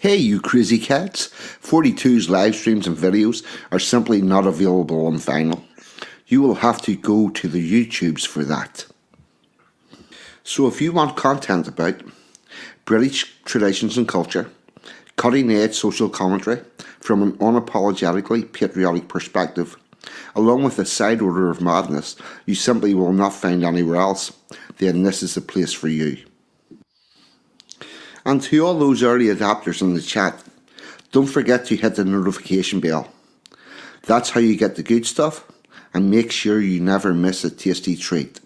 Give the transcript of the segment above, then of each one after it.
Hey, you crazy cats! 42's live streams and videos are simply not available on vinyl. You will have to go to the YouTubes for that. So if you want content about British traditions and culture, cutting-edge social commentary from an unapologetically patriotic perspective, along with a side order of madness you simply will not find anywhere else, then this is the place for you. And to all those early adapters in the chat, don't forget to hit the notification bell. That's how you get the good stuff, and make sure you never miss a tasty treat.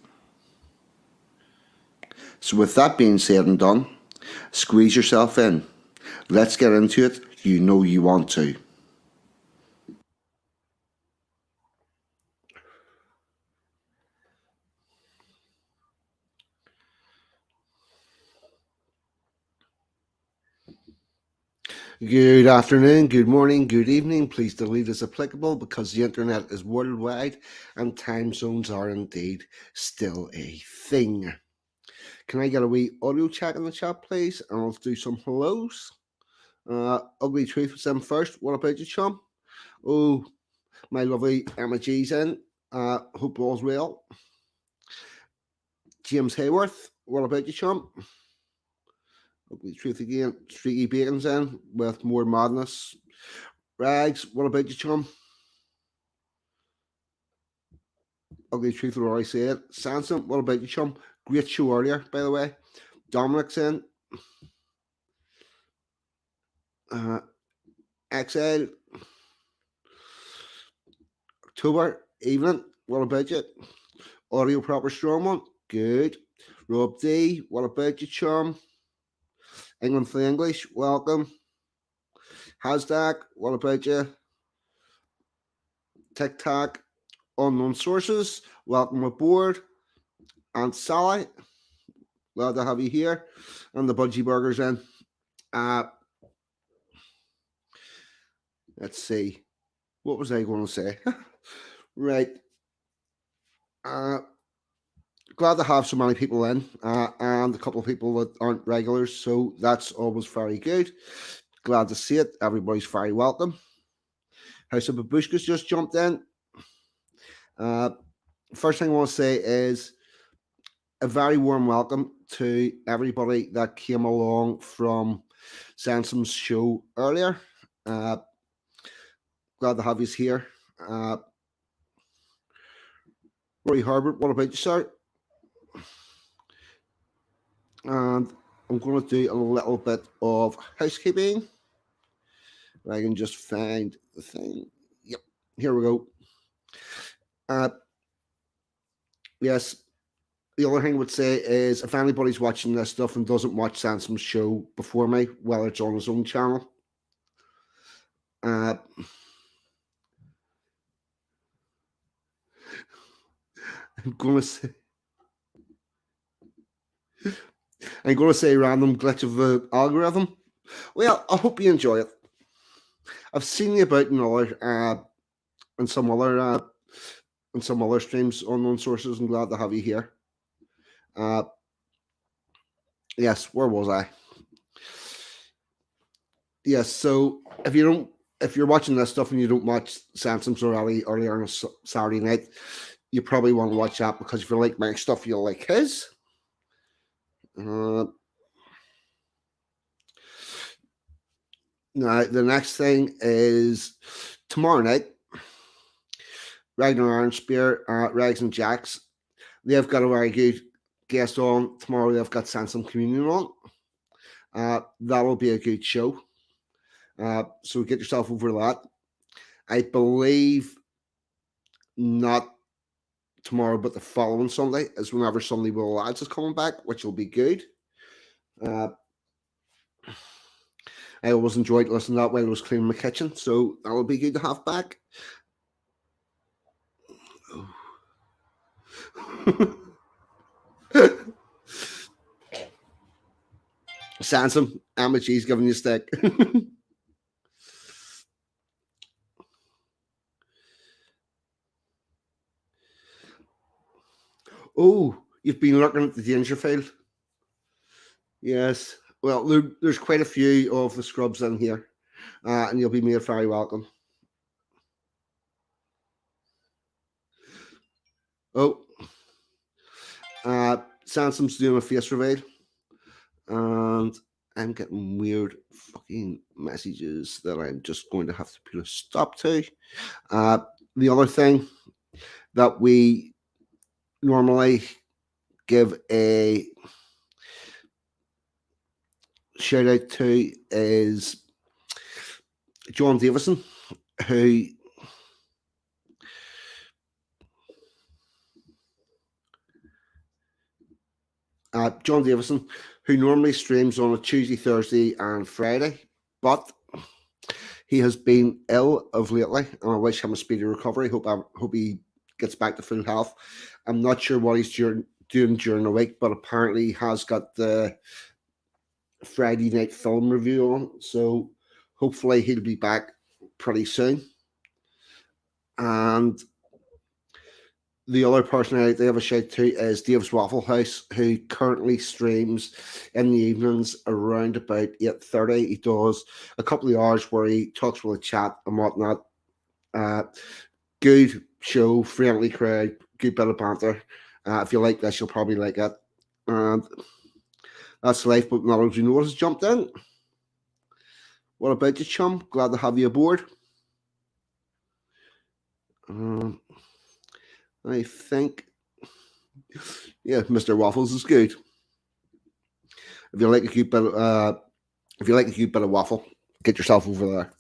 So with that being said and done, squeeze yourself in. Let's get into it. You know you want to. Good afternoon, good morning, good evening. Please delete as applicable because the internet is worldwide and time zones are indeed still a thing. Can I get a wee audio check in the chat, please? And I'll do some hellos. Ugly Truth was in first. What about you, chum? Oh, my lovely Emma G's in. Hope all's well. James Hayworth, what about you, chum? Ugly Truth again. Streaky Bacon's in with more madness. Rags, what about you, chum? Ugly Truth, what I said. Sanson, what about you, chum? Great show earlier, by the way. Dominic's in. Exile. October, evening, what about you? Audio Proper Strong one, good. Rob D, what about you, chum? England for English, welcome. Hashtag, what about you? TikTok, Unknown Sources, welcome aboard. And Sally, glad to have you here. And the Budgie Burgers in. Let's see. What was I going to say? Right. Glad to have so many people in and a couple of people that aren't regulars, so that's always very good. Glad to see it. Everybody's very welcome. House of Babushkas just jumped in. First thing I want to say is a very warm welcome to everybody that came along from Sansom's show earlier. Glad to have you here. Roy Herbert, what about you, sir? And I'm going to do a little bit of housekeeping. I can just find the thing. Yep, here we go. Yes, the other thing I would say is if anybody's watching this stuff and doesn't watch Sansom's show before me, well, it's on his own channel. I'm going to say random glitch of the algorithm. Well, I hope you enjoy it. I've seen you about in other and some other streams on Unknown Sources. I'm glad to have you here. Yes, where was I? Yes, so if you're watching this stuff and you don't watch Sansom's earlier on a Saturday night, you probably want to watch that because if you like my stuff, you'll like his. Now, the next thing is tomorrow night, Ragnar Orange Spear, Rags and Jacks. They've got a very good guest on. Tomorrow they've got Sansom Communion on. That'll be a good show. So get yourself over that. I believe not tomorrow, but the following Sunday is whenever Sunday Will Lads is coming back, which will be good. I always enjoyed listening to that while I was cleaning my kitchen, so that will be good to have back. Sansom, Amachi's giving you a stick. Oh, you've been looking at the Dangerfield. Yes, Well, there's quite a few of the scrubs in here, and you'll be made very welcome. Oh, Sansom's doing a face reveal, and I'm getting weird fucking messages that I'm just going to have to put a stop to. Uh, the other thing that we normally give a shout out to is John Davison, who John Davison, who normally streams on a Tuesday, Thursday, and Friday, but he has been ill of lately, and I wish him a speedy recovery. Hope he gets back to full health. I'm not sure what he's doing during the week, but apparently he has got the Friday night film review on, so hopefully he'll be back pretty soon. And the other person I have a shout to is Dave's Waffle House, who currently streams in the evenings around about 8:30. He does a couple of hours where he talks with a chat and whatnot. Uh, Good show, friendly crowd, good bit of banter. If you like this, you'll probably like it. And that's life, but not as you know has jumped in. What about you, chum? Glad to have you aboard. Um, I think, yeah, Mr. Waffles is good. If you like a cute bit, if you like a cute bit of waffle, get yourself over there.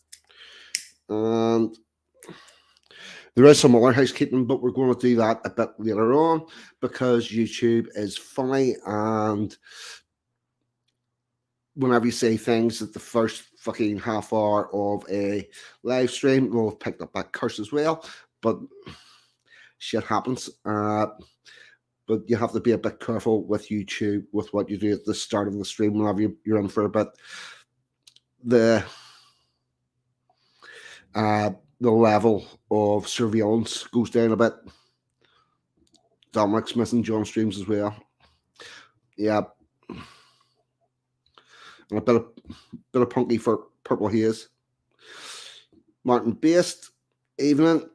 And there is some other housekeeping, but we're going to do that a bit later on because YouTube is funny, and whenever you say things at the first fucking half hour of a live stream, we'll have picked up that curse as well. But shit happens. But you have to be a bit careful with YouTube with what you do at the start of the stream whenever you're in for a bit. The the level of surveillance goes down a bit. Dominic's missing John streams as well. Yeah. And a bit of punky for Purple Haze. Martin Based, evening.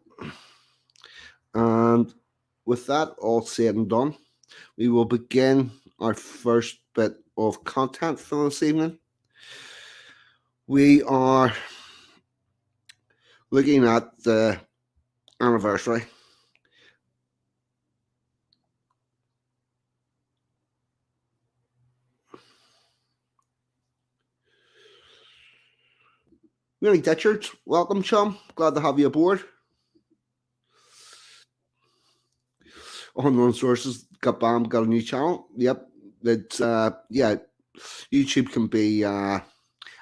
And with that all said and done, we will begin our first bit of content for this evening. We are looking at the anniversary. Really, Ditchard, welcome, chum. Glad to have you aboard. Unknown Sorces got banned, got a new channel. Yep, it's yeah, YouTube can be a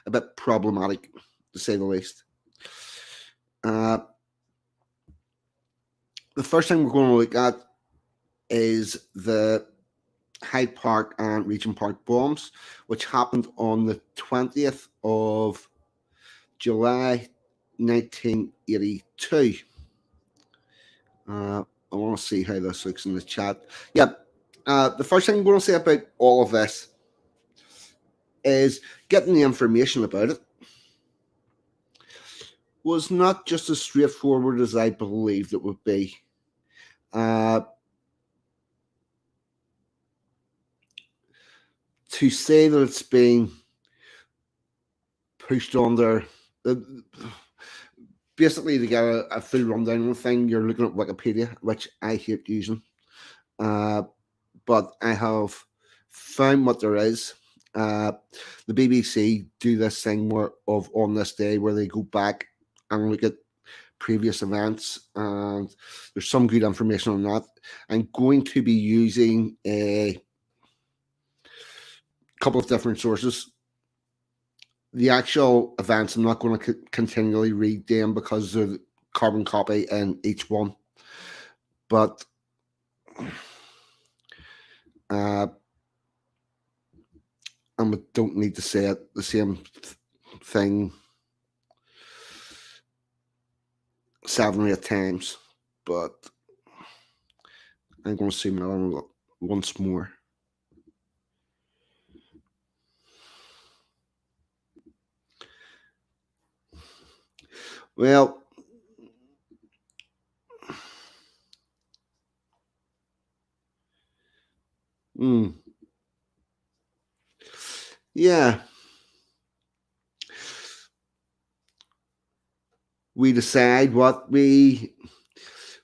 bit problematic to say the least. The first thing we're going to look at is the Hyde Park and Regent Park bombs, which happened on the 20th of July 1982. I want to see how this looks in the chat. Yep. The first thing I'm going to say about all of this is getting the information about it was not just as straightforward as I believed it would be. To say that it's being pushed on there, basically to get a full rundown on the thing, you're looking at Wikipedia, which I hate using. But I have found what there is. The BBC do this thing more of on this day where they go back and look at previous events, and there's some good information on that. I'm going to be using a couple of different sources. The actual events, I'm not going to continually read them because of carbon copy in each one. But and we don't need to say it the same thing 7 or 8 times. But I'm going to zoom in on once more. Well, mm, yeah, we decide what we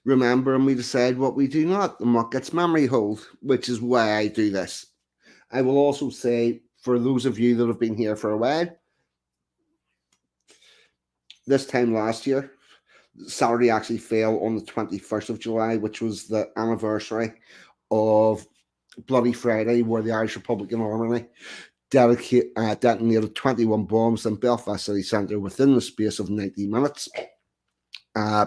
remember and we decide what we do not and what gets memory hold, which is why I do this. I will also say, for those of you that have been here for a while, this time last year, Saturday actually fell on the 21st of July, which was the anniversary of Bloody Friday, where the Irish Republican Army detonated 21 bombs in Belfast city centre within the space of 90 minutes. Uh,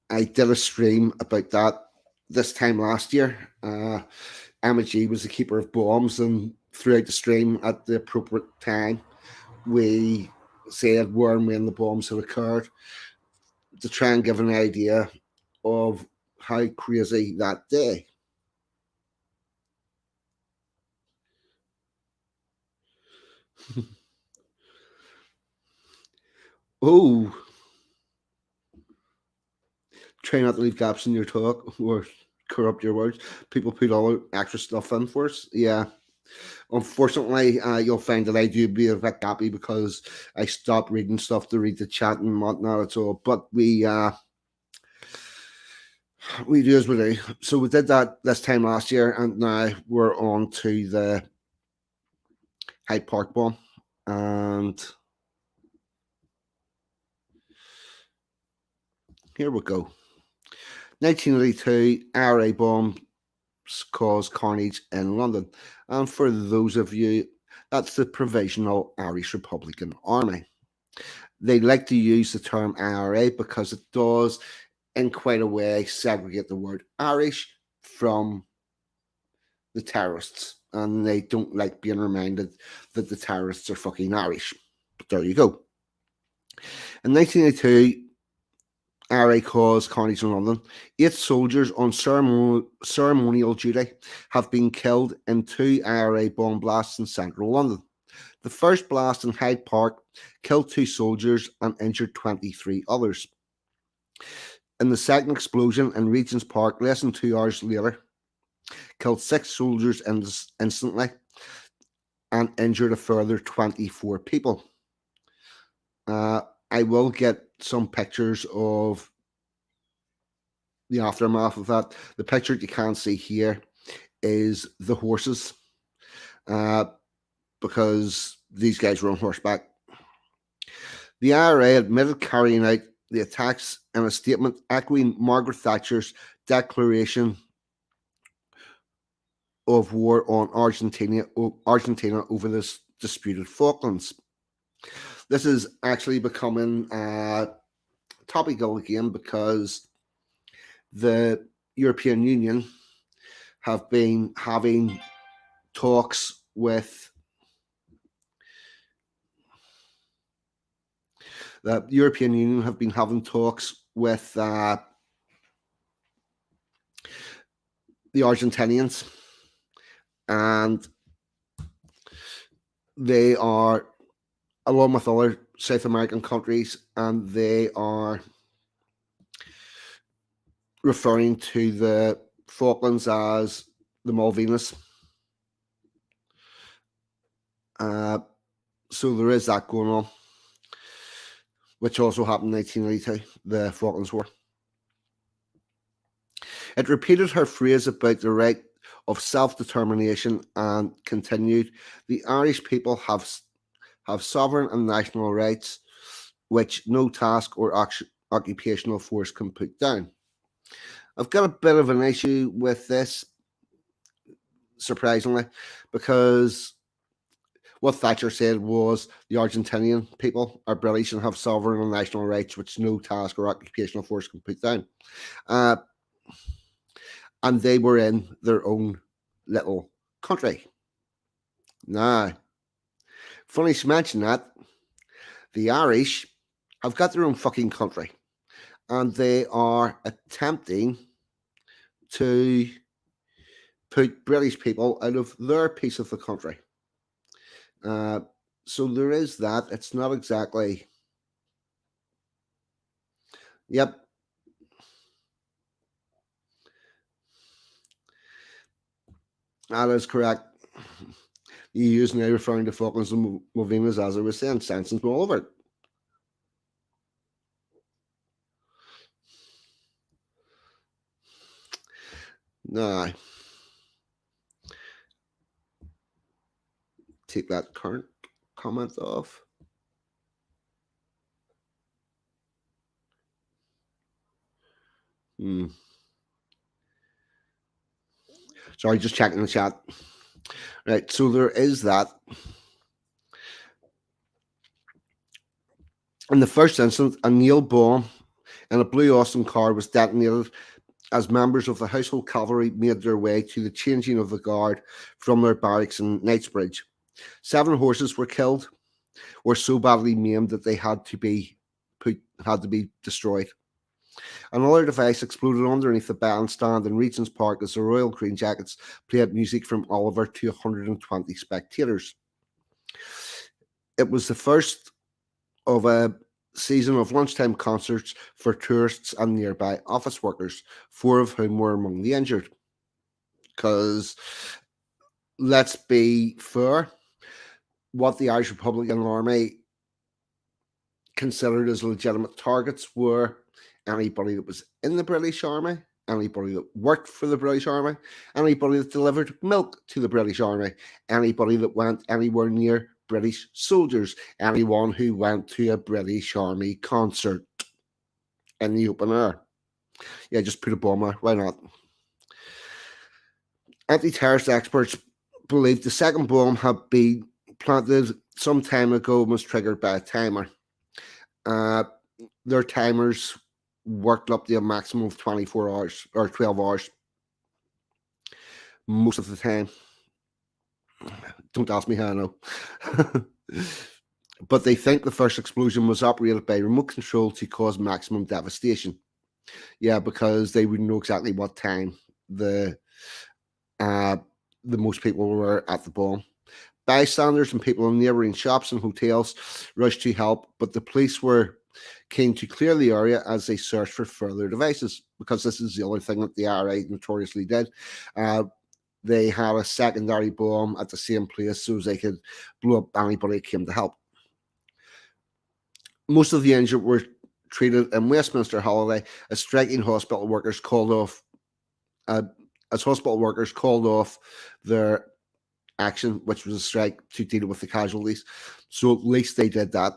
I did a stream about that this time last year. Emma G was the keeper of bombs, and throughout the stream at the appropriate time, we said where and when the bombs had occurred to try and give an idea of how crazy that day. Oh, try not to leave gaps in your talk or corrupt your words. People put all the extra stuff in for us. Yeah. Unfortunately, you'll find that I do be a bit gappy because I stopped reading stuff to read the chat and whatnot at all. But we do as we do. So we did that this time last year, and now we're on to the Hyde Park bomb. And here we go. 1982 IRA bombs caused carnage in London. And for those of you, that's the Provisional Irish Republican Army. They like to use the term IRA because it does, in quite a way, segregate the word Irish from the terrorists. And they don't like being reminded that the terrorists are fucking Irish. But there you go. In 1982, IRA caused carnage in London. 8 soldiers on ceremonial duty have been killed in 2 IRA bomb blasts in central London. The first blast in Hyde Park killed 2 soldiers and injured 23 others. In the second explosion in Regent's Park, less than 2 hours later, killed 6 soldiers instantly and injured a further 24 people. I will get some pictures of the aftermath of that. The picture you can see here is the horses, because these guys were on horseback. The IRA admitted carrying out the attacks in a statement echoing Margaret Thatcher's declaration of war on Argentina over this disputed Falklands. This is actually becoming topical again because the European Union have been having talks with the European Union have been having talks with the Argentinians, and they are, along with other South American countries, and they are referring to the Falklands as the Malvinas. So there is that going on, which also happened in 1982, the Falklands War. It repeated her phrase about the right of self-determination and continued, the Irish people have sovereign and national rights which no task or occupational force can put down. I've got a bit of an issue with this, surprisingly, because what Thatcher said was the Argentinian people are British and have sovereign and national rights which no task or occupational force can put down. And they were in their own little country. Now, funny to mention that, the Irish have got their own fucking country, and they are attempting to put British people out of their piece of the country. So there is that. It's not exactly Yep, that is correct. You use now referring to Falklands and Malvinas, as I was saying, sanctions all over it. Now, take that current comment off. Sorry, just checking the chat. Right, so there is that. In the first instance, a nail bomb in a blue Austin car was detonated as members of the household cavalry made their way to the changing of the guard from their barracks in Knightsbridge. 7 horses were killed or so badly maimed that they had to be destroyed. Another device exploded underneath the bandstand in Regent's Park as the Royal Green Jackets played music from Oliver to 120 spectators. It was the first of a season of lunchtime concerts for tourists and nearby office workers, 4 of whom were among the injured. Because, let's be fair, what the Irish Republican Army considered as legitimate targets were anybody that was in the British Army, anybody that worked for the British Army, anybody that delivered milk to the British Army, anybody that went anywhere near British soldiers, anyone who went to a British Army concert in the open air. Yeah, just put a bomb there. Why not? Anti-terrorist experts believe the second bomb had been planted some time ago and was triggered by a timer. Their timers worked up to a maximum of 24 hours or 12 hours most of the time. Don't ask me how I know. But they think the first explosion was operated by remote control to cause maximum devastation. Yeah, because they would know exactly what time the most people were at the bomb. Bystanders and people in neighbouring shops and hotels rushed to help, but the police were keen to clear the area as they searched for further devices, because this is the other thing that the IRA notoriously did. They had a secondary bomb at the same place so they could blow up anybody that came to help. Most of the injured were treated in Westminster Holiday as striking hospital workers called off their action, which was a strike to deal with the casualties. So at least they did that.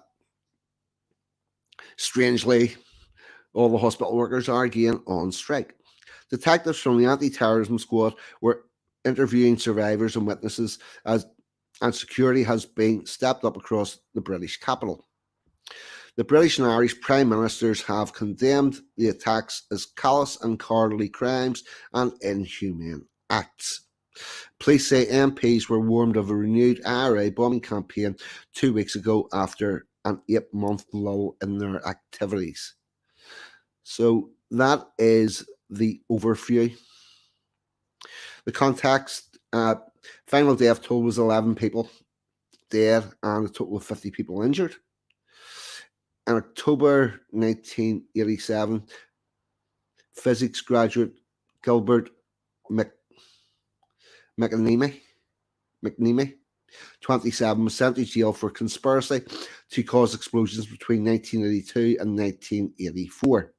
Strangely, all the hospital workers are again on strike. Detectives from the anti-terrorism squad were interviewing survivors and witnesses and security has been stepped up across the British capital. The British and Irish Prime Ministers have condemned the attacks as callous and cowardly crimes and inhumane acts. Police say MPs were warned of a renewed IRA bombing campaign 2 weeks ago after an 8-month lull in their activities. So that is the overview. The context, final death toll was 11 people dead and a total of 50 people injured. In October 1987, physics graduate Gilbert McNeamy, 27, was sent to jail for conspiracy to cause explosions between 1982 and 1984.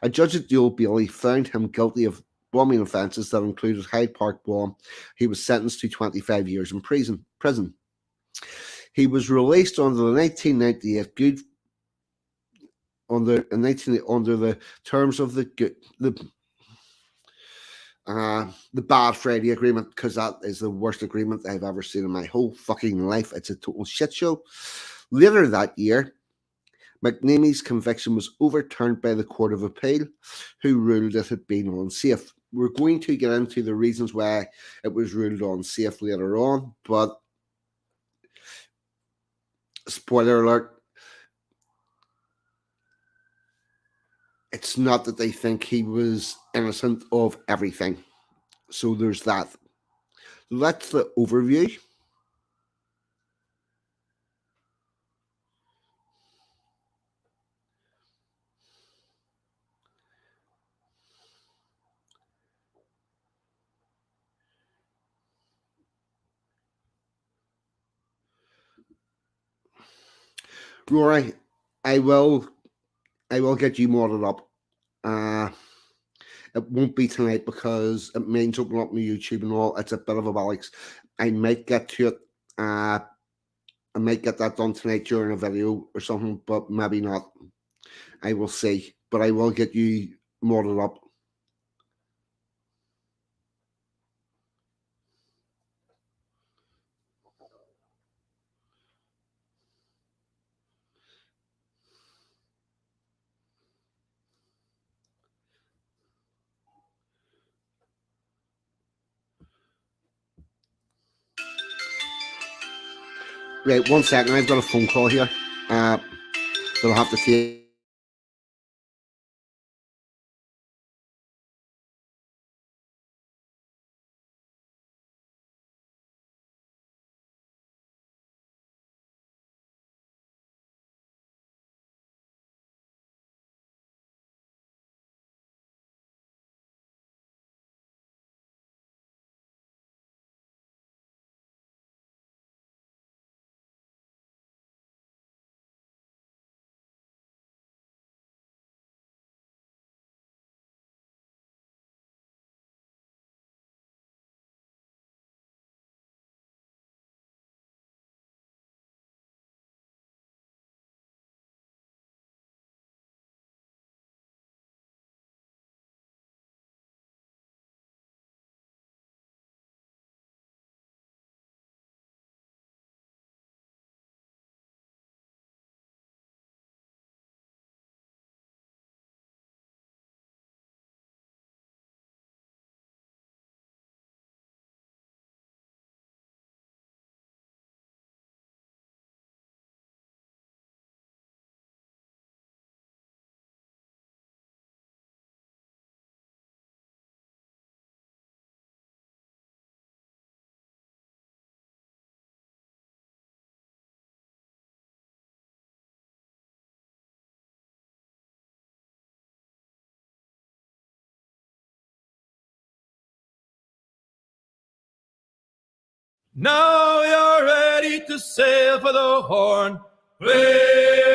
A judge at the Old Bailey found him guilty of bombing offences that included Hyde Park bomb. He was sentenced to 25 years in prison. He was released under the 1998 under the terms of the Bad Friday Agreement, because that is the worst agreement I've ever seen in my whole fucking life. It's a total shit show. Later that year, McNeamy's conviction was overturned by the Court of Appeal, who ruled it had been unsafe. We're going to get into the reasons why it was ruled unsafe later on, but spoiler alert, it's not that they think he was innocent of everything. So there's that. That's the overview. Rory, I will get you modded up. It won't be tonight because it means opening up my YouTube and all. It's a bit of a bollocks. I might get to it. I might get that done tonight during a video or something, but maybe not. I will see. But I will get you modded up. Right, 1 second. I've got a phone call here. That I'll have to take. Now you're ready to sail for the Horn. Way,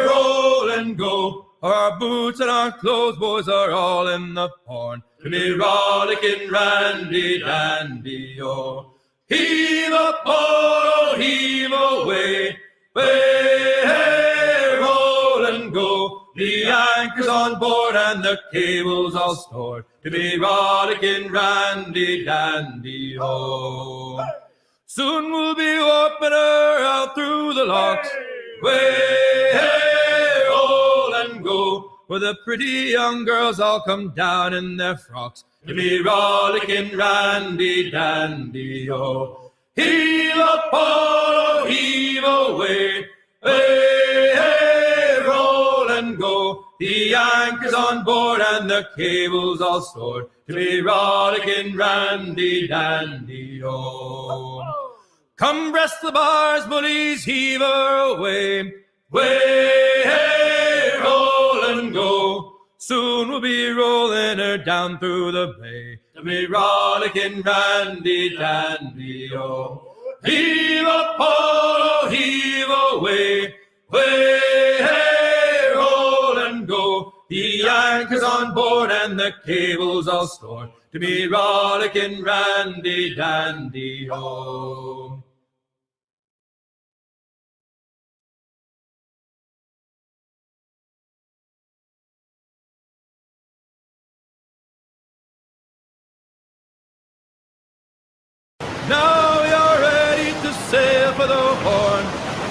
roll and go. Our boots and our clothes, boys, are all in the Horn. To be rollicking randy dandy, oh. Heave a pole, heave away. Way, roll and go. The anchor's on board and the cable's all stored. To be rollicking randy dandy, oh. Soon we'll be warping her out through the locks. Way, hey, roll and go. Where the pretty young girls all come down in their frocks. To be rollicking randy dandy, oh. Heave a pole, heave away. Hey, hey, roll and go. The anchor's on board and the cable's all stored. To be rollicking randy dandy, oh. Come breast the bars, bullies, heave her away. Way, hey, roll and go. Soon we'll be rolling her down through the bay. To be rollicking randy dandy, oh. Heave a pole, heave away. Way, hey, roll and go. The anchor's on board and the cable's all stored. To be rollicking randy dandy, oh. Now you're ready to sail for the Horn.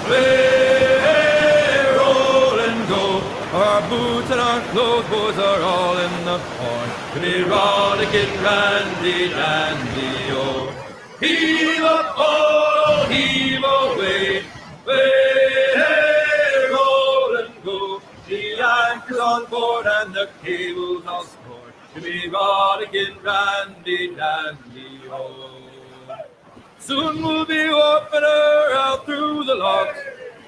Way, roll and go. Our boots and our clothes, boys, are all in the Horn. To be rollicking randy dandy, oh. Heave a pole, heave away. Way, hey, roll and go. The anchor's on board and the cable's all stored. To be rollicking randy dandy, oh. Soon we'll be warping her out through the locks.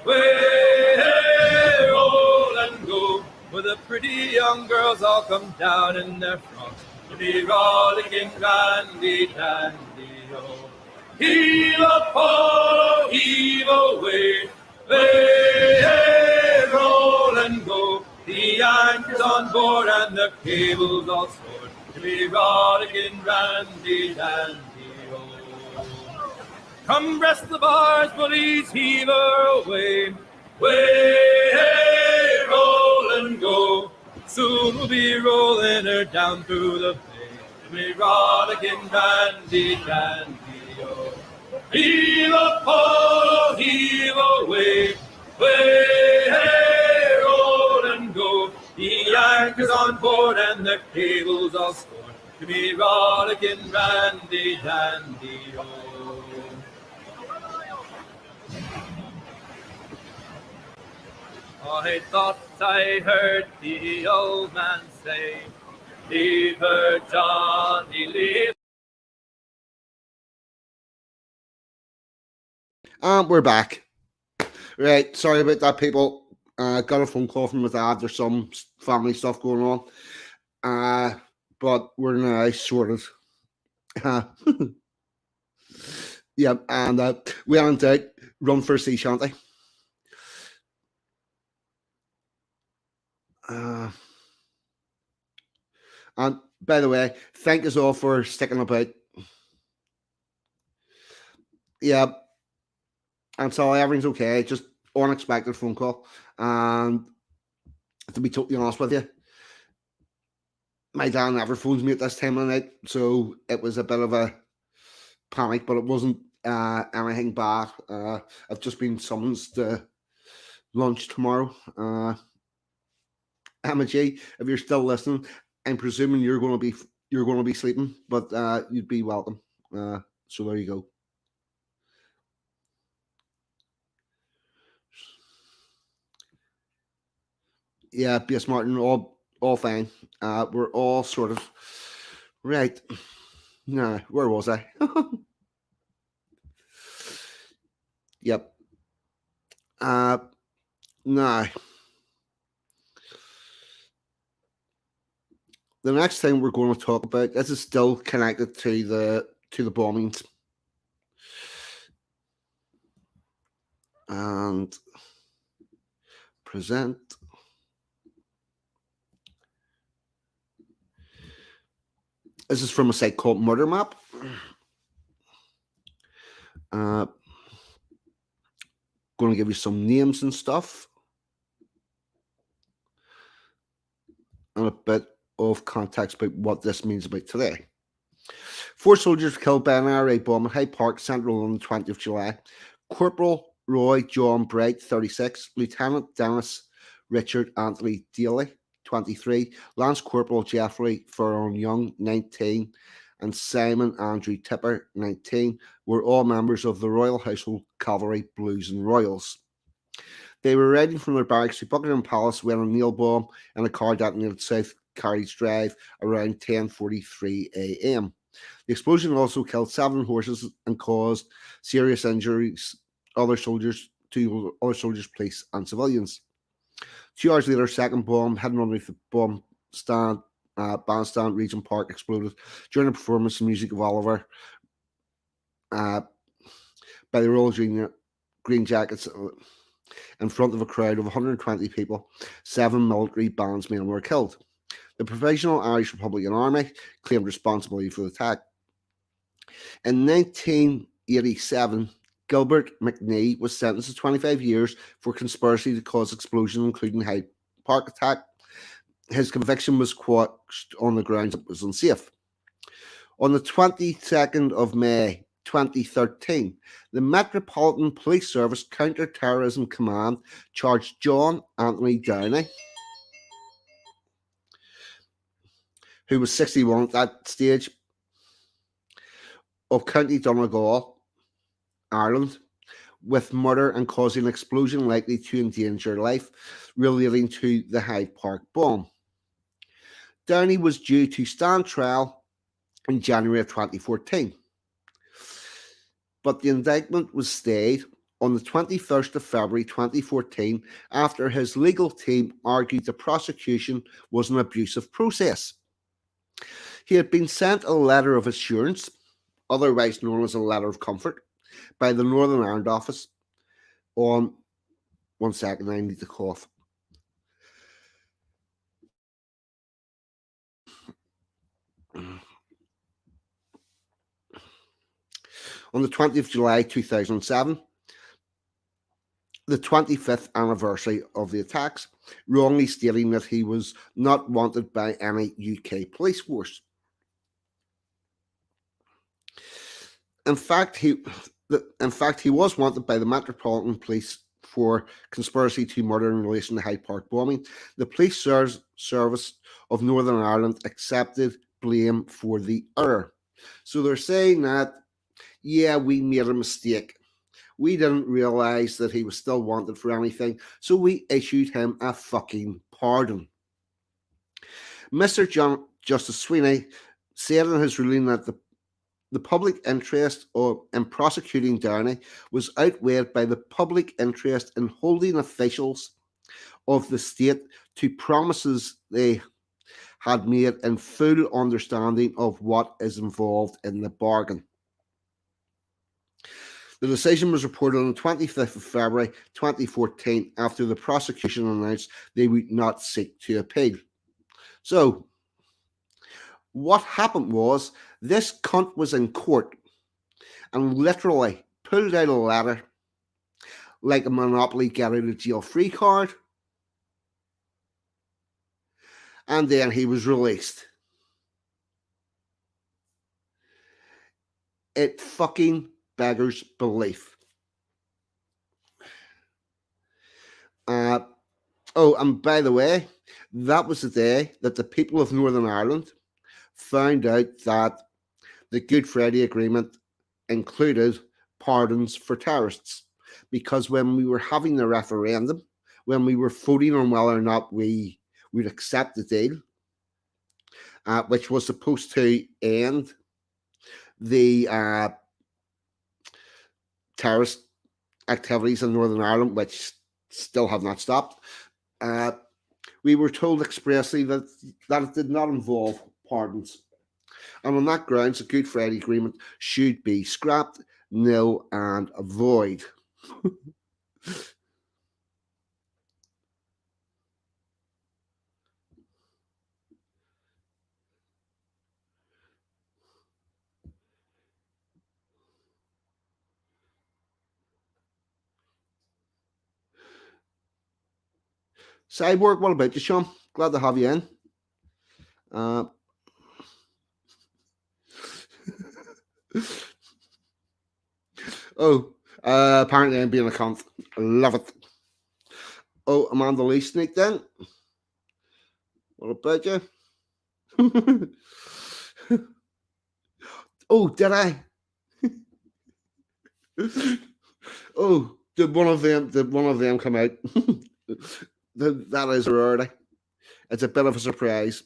Way, hey, roll and go. Where the pretty young girls all come down in their frocks. To be rollicking randy dandy, oh. Heave a pole, heave away. Way, hey, roll and go. The anchor's on board and the cable's all stored. To be rollicking randy dandy, oh. Come breast the bars, bullies, heave her away. Way, hey, roll and go. Soon we'll be rolling her down through the bay. To be rollicking randy dandy, oh. Heave a pole, heave away. Way, hey, roll and go. The anchor's on board and the cable's all stored. To be rollicking randy dandy, oh. I thought I heard the old man say, leave her, Johnny, leave. And we're back. Right, sorry about that, people. Got a phone call from my dad. There's some family stuff going on. But we're now sorted. Yeah, and we went out, run for a sea shanty. And by the way, thank you all for sticking about. Yeah, and so everything's okay. Just unexpected phone call. And to be totally honest with you, my dad never phones me at this time of the night, so it was a bit of a panic, but it wasn't anything bad. I've just been summoned to lunch tomorrow. Emma G, if you're still listening, I'm presuming you're going to be sleeping, but you'd be welcome. So there you go. Yeah, B.S. Martin, all fine. We're all sort of right. Nah, where was I? Yep. Nah. The next thing we're going to talk about, this is still connected to the bombings. And present. This is from a site called Murder Map. Going to give you some names and stuff. And a bit of context about what this means about today. 4 soldiers killed by an IRA bomb at Hyde Park, Central on the 20th of July. Corporal Roy John Bright, 36. Lieutenant Dennis Richard Anthony Daly, 23. Lance Corporal Jeffrey Furlong Young, 19. And Simon Andrew Tipper, 19, were all members of the Royal Household Cavalry Blues and Royals. They were riding from their barracks to Buckingham Palace when a nail bomb in a car detonated South Carriage Drive around 10:43 a.m. The explosion also killed 7 horses and caused serious injuries to other soldiers, police, and civilians. 2 hours later, a second bomb hidden underneath the bandstand Regent Park exploded during a performance of Music of Oliver by the Royal Green Jackets in front of a crowd of 120 people. 7 military bandsmen were killed. The Provisional Irish Republican Army claimed responsibility for the attack. In 1987, Gilbert McNee was sentenced to 25 years for conspiracy to cause explosion, including Hyde Park attack. His conviction was quashed on the grounds it was unsafe. On the 22nd of May 2013, the Metropolitan Police Service Counter-Terrorism Command charged John Anthony Downey, who was 61 at that stage, of County Donegal, Ireland, with murder and causing an explosion likely to endanger life relating to the Hyde Park bomb. Downey was due to stand trial in January of 2014, but the indictment was stayed on the 21st of February 2014 after his legal team argued the prosecution was an abusive process. He had been sent a letter of assurance, otherwise known as a letter of comfort, by the Northern Ireland office on 1 second, I need to cough. On the 20th of July 2007, the 25th anniversary of the attacks, wrongly stating that he was not wanted by any UK police force. In fact, he was wanted by the Metropolitan Police for conspiracy to murder in relation to Hyde Park bombing. The Police Service of Northern Ireland accepted blame for the error. So they're saying that, yeah, we made a mistake. We didn't realise that he was still wanted for anything, so we issued him a fucking pardon. Mr. Justice Sweeney said in his ruling that the public interest in prosecuting Downey was outweighed by the public interest in holding officials of the state to promises they had made in full understanding of what is involved in the bargain. The decision was reported on the 25th of February 2014 after the prosecution announced they would not seek to appeal. So, what happened was this cunt was in court and literally pulled out a letter like a Monopoly get out of jail free card, and then he was released. It fucking beggars belief. And by the way, that was the day that the people of Northern Ireland found out that the Good Friday Agreement included pardons for terrorists. Because when we were having the referendum, when we were voting on whether or not we would accept the deal, which was supposed to end the terrorist activities in Northern Ireland, which still have not stopped, we were told expressly that it did not involve pardons. And on that grounds, the Good Friday Agreement should be scrapped, nil and void. Cyborg, what about you, Sean? Glad to have you in. Apparently I'm being a cunt. I love it. Oh, Amanda Lee sneaked in. What about you? Oh, did I? Oh, did one of them come out? That is a rarity. It's a bit of a surprise.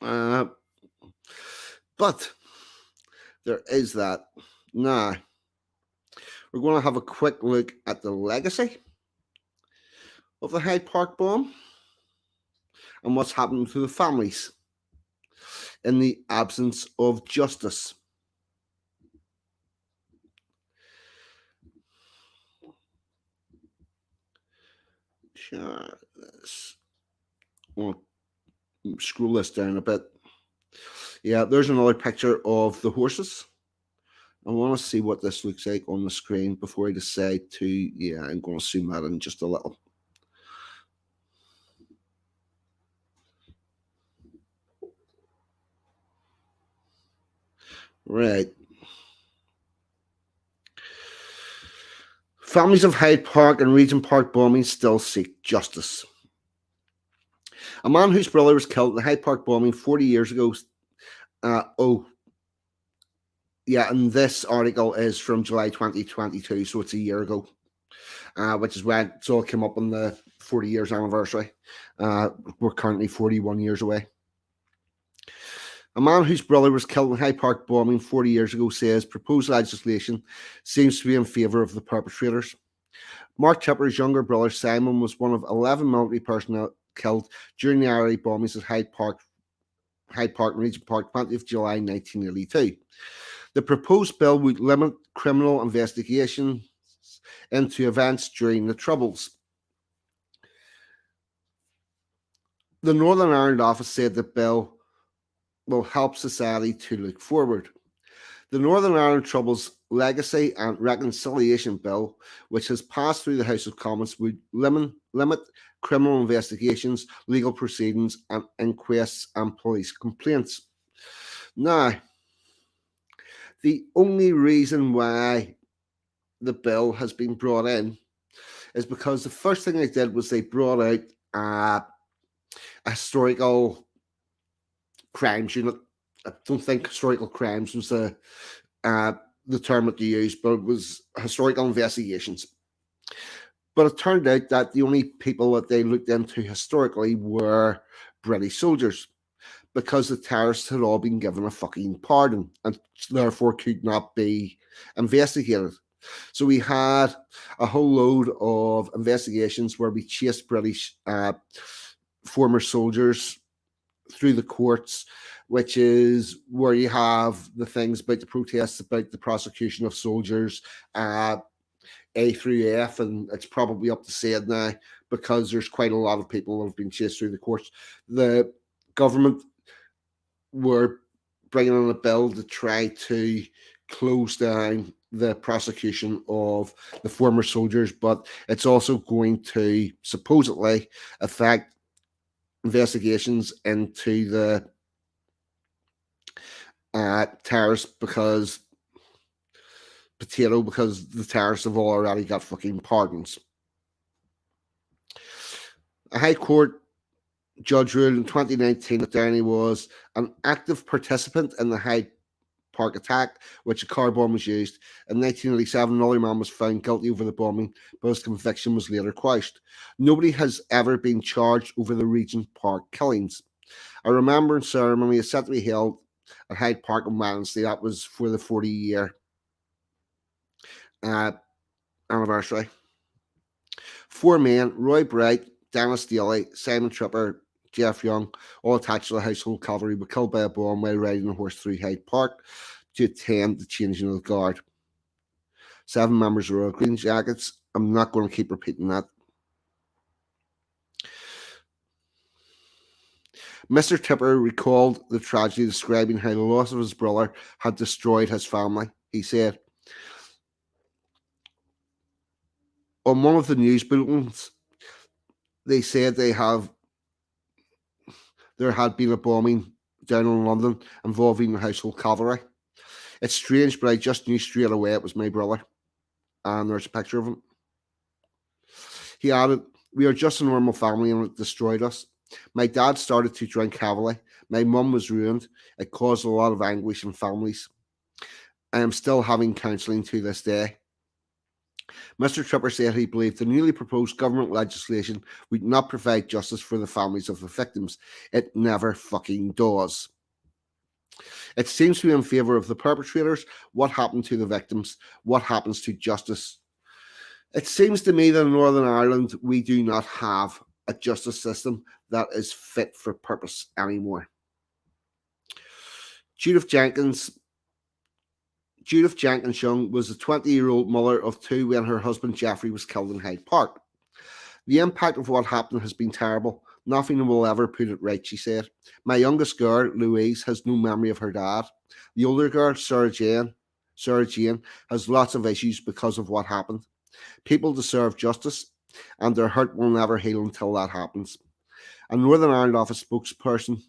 But there is that. Now, we're going to have a quick look at the legacy of the Hyde Park bomb and what's happened to the families in the absence of justice. Sure, I'll scroll this down a bit. Yeah, there's another picture of the horses. I want to see what this looks like on the screen before I decide to, I'm going to zoom that in just a little. Right. Families of Hyde Park and Regent Park bombings still seek justice. A man whose brother was killed in the Hyde Park bombing 40 years ago. And this article is from July 2022, so it's a year ago, which is when it all came up on the 40 years anniversary. We're currently 41 years away. A man whose brother was killed in Hyde Park bombing 40 years ago says proposed legislation seems to be in favour of the perpetrators. Mark Tipper's younger brother Simon was one of 11 military personnel killed during the IRA bombings at Hyde Park and Regent Park, 20th July 1982. The proposed bill would limit criminal investigations into events during the Troubles. The Northern Ireland office said the bill will help society to look forward. The Northern Ireland Troubles Legacy and Reconciliation Bill, which has passed through the House of Commons, would limit criminal investigations, legal proceedings, and inquests and police complaints. Now, the only reason why the bill has been brought in is because the first thing they did was they brought out a historical crimes unit. I don't think historical crimes was the term that they used, but it was historical investigations. But it turned out that the only people that they looked into historically were British soldiers, because the terrorists had all been given a fucking pardon and therefore could not be investigated. So we had a whole load of investigations where we chased British former soldiers through the courts, which is where you have the things about the protests, about the prosecution of soldiers, A through F, and it's probably up to Z now because there's quite a lot of people that have been chased through the courts. The government were bringing in a bill to try to close down the prosecution of the former soldiers, but it's also going to supposedly affect investigations into the terrorists because the terrorists have already got fucking pardons. A High Court judge ruled in 2019 that Downey was an active participant in the Hyde Park attack, which a car bomb was used. In 1987, another man was found guilty over the bombing, but his conviction was later quashed. Nobody has ever been charged over the Regent Park killings. A remembrance ceremony is set to be held at Hyde Park on Wednesday. That was for the 40-year anniversary. 4 men, Roy Bright, Dennis Daly, Simon Tripper, Jeff Young, all attached to the household cavalry, were killed by a bomb while riding a horse through Hyde Park to attend the changing of the guard. 7 members of Royal Green Jackets. I'm not going to keep repeating that. Mr. Tipper recalled the tragedy, describing how the loss of his brother had destroyed his family. He said, on one of the news bulletins, they said there had been a bombing down in London involving the household cavalry. It's strange, but I just knew straight away it was my brother. And there's a picture of him. He added, we are just a normal family and it destroyed us. My dad started to drink heavily. My mum was ruined. It caused a lot of anguish in families. I am still having counselling to this day. Mr. Tripper said he believed the newly proposed government legislation would not provide justice for the families of the victims. It never fucking does. It seems to be in favour of the perpetrators. What happened to the victims? What happens to justice? It seems to me that in Northern Ireland, we do not have a justice system that is fit for purpose anymore. Judith Jenkins Young was a 20-year-old mother of 2 when her husband Jeffrey was killed in Hyde Park. The impact of what happened has been terrible. Nothing will ever put it right, she said. My youngest girl, Louise, has no memory of her dad. The older girl, Sarah Jane, has lots of issues because of what happened. People deserve justice, and their hurt will never heal until that happens. A Northern Ireland office spokesperson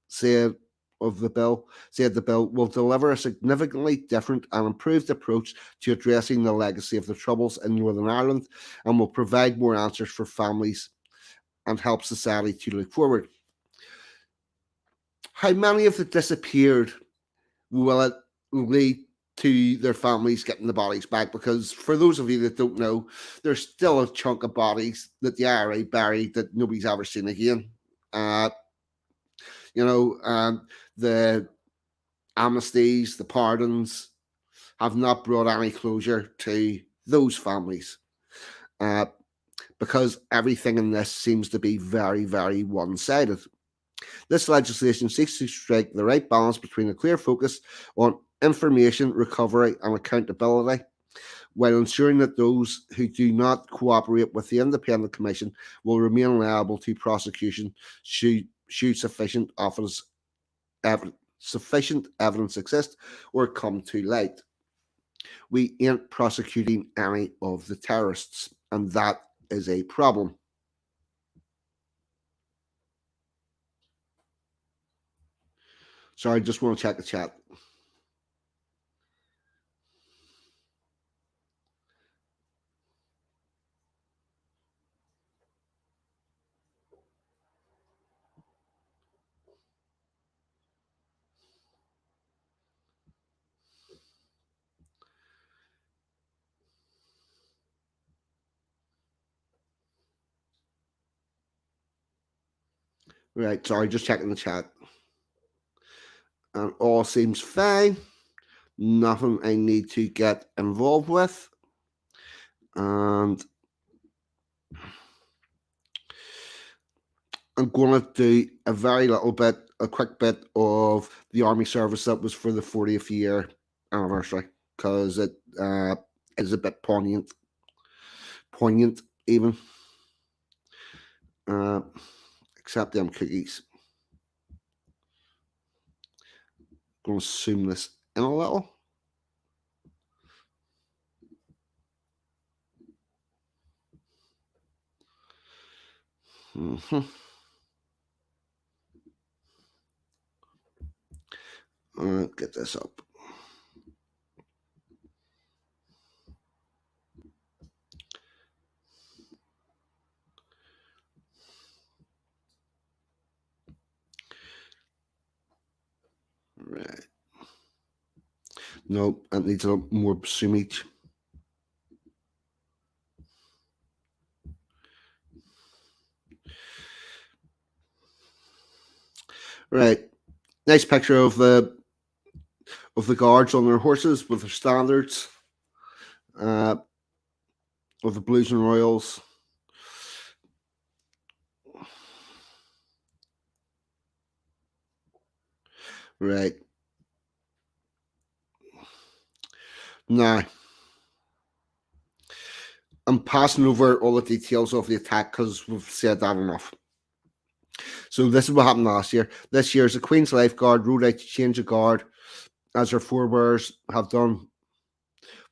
said the bill will deliver a significantly different and improved approach to addressing the legacy of the Troubles in Northern Ireland and will provide more answers for families and help society to look forward. How many of the disappeared will it lead to their families getting the bodies back? Because for those of you that don't know, there's still a chunk of bodies that the IRA buried that nobody's ever seen again. The amnesties, the pardons have not brought any closure to those families because everything in this seems to be very, very one-sided. This legislation seeks to strike the right balance between a clear focus on information, recovery and accountability while ensuring that those who do not cooperate with the Independent Commission will remain liable to prosecution should sufficient evidence exist or come to light. We ain't prosecuting any of the terrorists, and that is a problem. Sorry, I just want to check the chat. Right, sorry, just checking the chat. And all seems fine. Nothing I need to get involved with. And I'm going to do a quick bit of the Army service that was for the 40th year anniversary, because it is a bit poignant even. Except them cookies. Going to zoom this in a little. Get this up. Right. No, it needs a little more zoomage. Right. Nice picture of the guards on their horses with their standards. Of the Blues and Royals. Right. Now, I'm passing over all the details of the attack because we've said that enough. So this is what happened last year. This year, the Queen's Lifeguard rode out to change a guard, as their forebears have done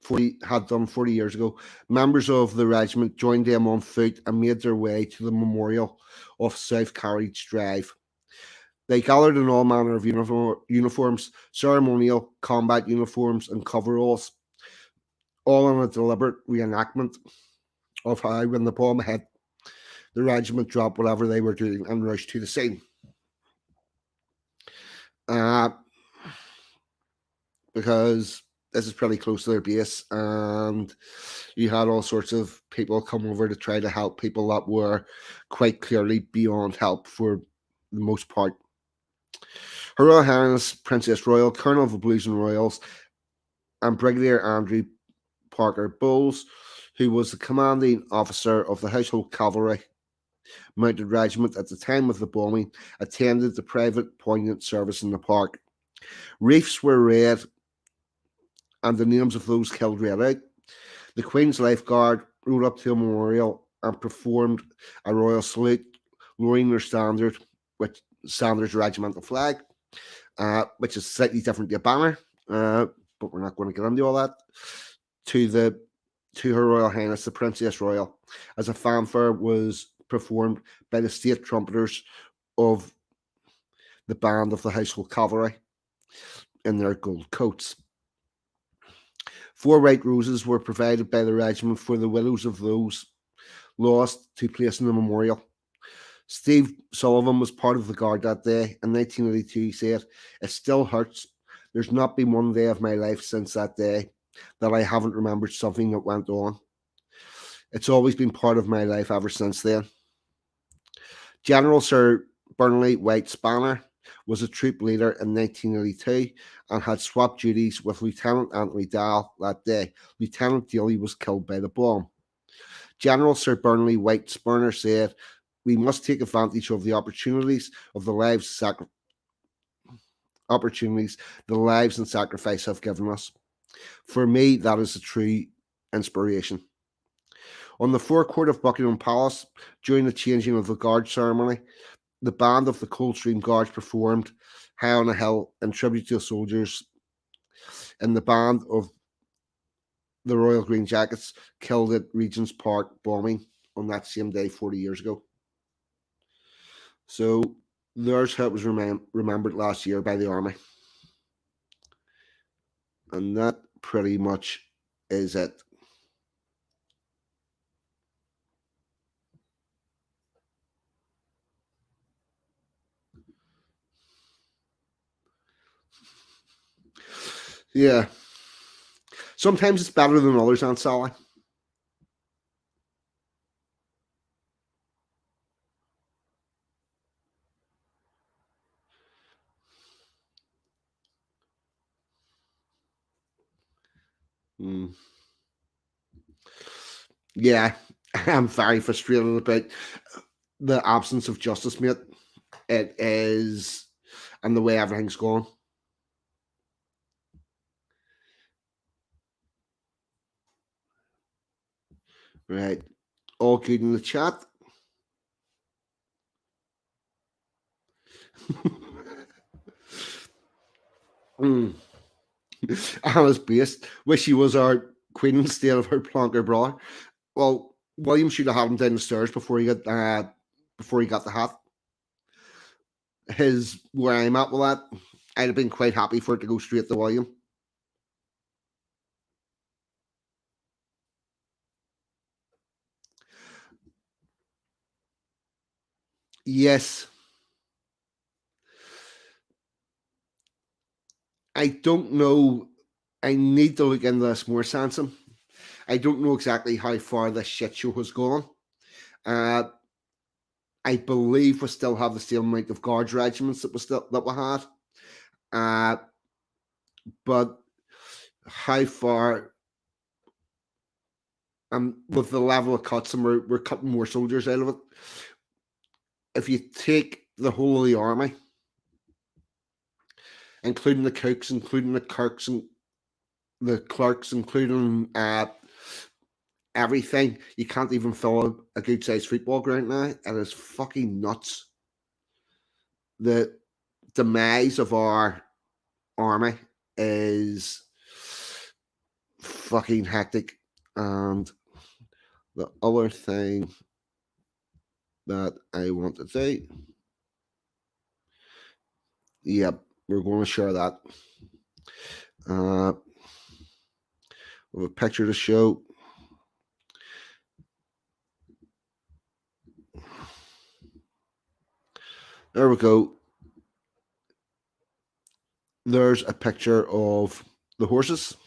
40 years ago. Members of the regiment joined them on foot and made their way to the memorial of South Carriage Drive. They gathered in all manner of uniforms, ceremonial, combat uniforms, and coveralls, all in a deliberate reenactment of how, when the bomb hit, the regiment dropped whatever they were doing and rushed to the scene. Because this is pretty close to their base, and you had all sorts of people come over to try to help people that were quite clearly beyond help for the most part. Her Royal Highness Princess Royal, Colonel of the Blues and Royals, and Brigadier Andrew Parker Bowles, who was the commanding officer of the Household Cavalry Mounted Regiment at the time of the bombing, attended the private poignant service in the park. Wreaths were read and the names of those killed read out. The Queen's Lifeguard rode up to a memorial and performed a royal salute, lowering their standard, which Sanders regimental flag, which is slightly different to a banner, but we're not going to get into all that, to Her Royal Highness the Princess Royal, as a fanfare was performed by the state trumpeters of the band of the Household Cavalry in their gold coats. 4 white roses were provided by the regiment for the widows of those lost to place in the memorial. Steve Sullivan was part of the guard that day. In 1982, he said, "It still hurts. There's not been one day of my life since that day that I haven't remembered something that went on. It's always been part of my life ever since then." General Sir Burnley White Spanner was a troop leader in 1982 and had swapped duties with Lieutenant Anthony Dahl that day. Lieutenant Daly was killed by the bomb. General Sir Burnley White Spanner said, "We must take advantage of the opportunities the lives and sacrifice have given us. For me, that is a true inspiration. On the forecourt of Buckingham Palace, during the changing of the guard ceremony, the band of the Coldstream Guards performed High on a Hill in tribute to the soldiers in the band of the Royal Green Jackets killed at Regent's Park bombing on that same day 40 years ago. So there's how it was remembered last year by the army. And that pretty much is it. Yeah. Sometimes it's better than others, Aunt Sally. Yeah, I'm very frustrated about the absence of justice, mate. It is, and the way everything's going. Right. All good in the chat. Alice Beast. Wish he was our queen instead of her plonker brother. Well, William should have had him down the stairs before he got the hat. His where I'm at with that, I'd have been quite happy for it to go straight to William. Yes. I don't know. I need to look into this more, Sansom. I don't know exactly how far this shit show has gone. I believe we still have the same amount of guards regiments that we had. But how far? With the level of cuts, and we're cutting more soldiers out of it. If you take the whole of the army, including the cooks, including the clerks, and the clerks, including everything, you can't even fill a good sized football ground now. It is fucking nuts. The demise of our army is fucking hectic. And the other thing that I want to do, yep, we're going to share that. With a picture to show. There we go. There's a picture of the horses.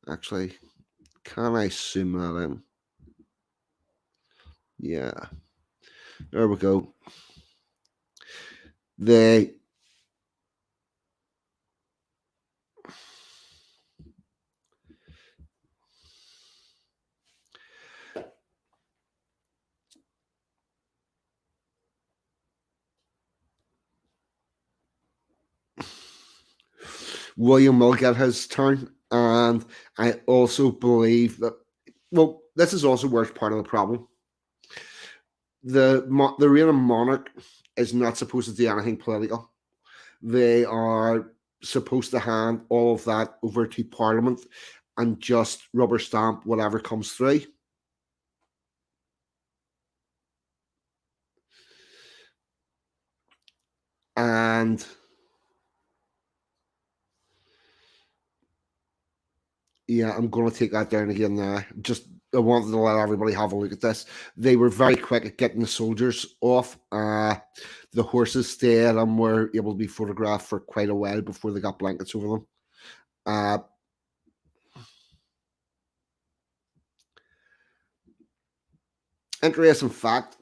Actually, can I zoom that in? Yeah. There we go. They William will get his turn, and I also believe that. Well, this is also where it's part of the problem. The reigning monarch is not supposed to do anything political. They are supposed to hand all of that over to Parliament and just rubber stamp whatever comes through. And yeah, I'm going to take that down again now. Just I wanted to let everybody have a look at this. They were very quick at getting the soldiers off. The horses stayed and were able to be photographed for quite a while before they got blankets over them. Interesting fact,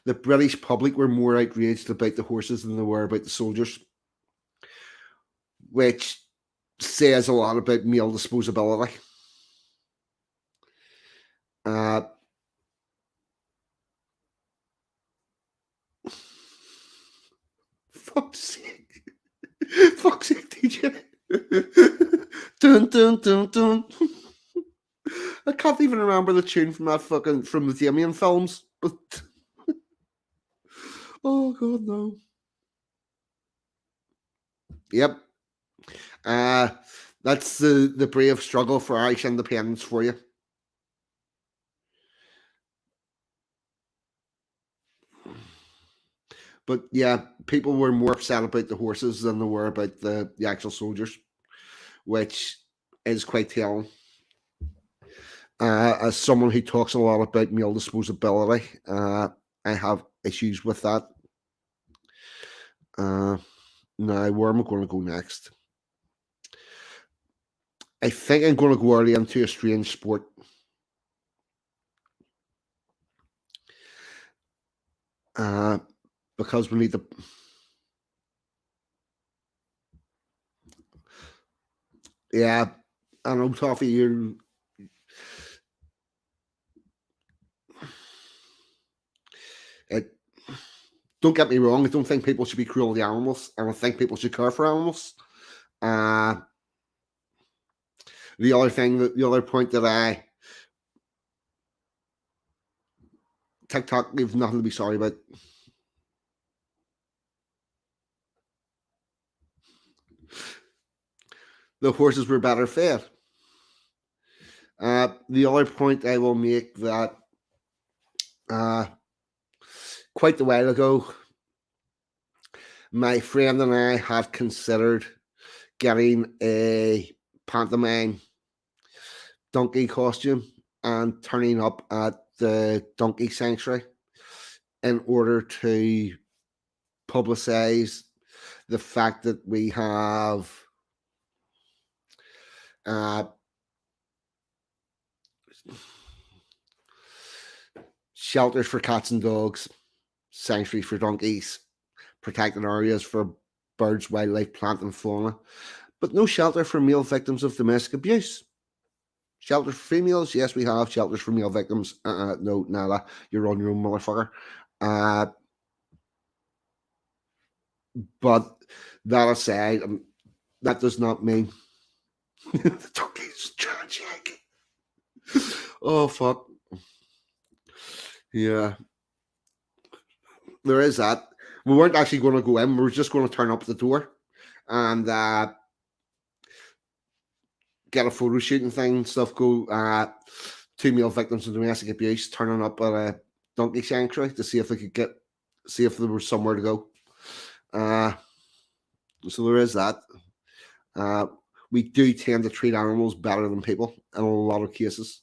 the British public were more outraged about the horses than they were about the soldiers, which says a lot about male disposability. Fuck's sake. Fuck's sake, DJ. Dun, dun, dun, dun. can't even remember the tune from the Damien films. But oh god, no. Yep. That's the brave struggle for Irish independence for you. But yeah, people were more upset about the horses than they were about the actual soldiers, which is quite telling. As someone who talks a lot about male disposability, I have issues with that. Now, where am I going to go next? I think I'm going to go early into a strange sport. Because we need to. Yeah, I know, Toffee, you. Don't get me wrong, I don't think people should be cruel to animals. I don't think people should care for animals. The other point that TikTok leaves nothing to be sorry about. The horses were better fed. The other point I will make that quite a while ago, my friend and I had considered getting a pantomime donkey costume and turning up at the donkey sanctuary in order to publicize the fact that we have shelters for cats and dogs, sanctuaries for donkeys, protected areas for birds, wildlife, plant and fauna, but no shelter for male victims of domestic abuse. Shelters for females, yes, we have. Shelters for male victims, no, nada. You're on your own, motherfucker. But that aside, that does not mean the donkey's tragic. Oh fuck. Yeah. There is that. We weren't actually going to go in. We were just going to turn up the door and get a photo shoot and thing and stuff. Go 2 male victims of domestic abuse turning up at a donkey sanctuary to see if they could see if there was somewhere to go. So there is that. We do tend to treat animals better than people in a lot of cases.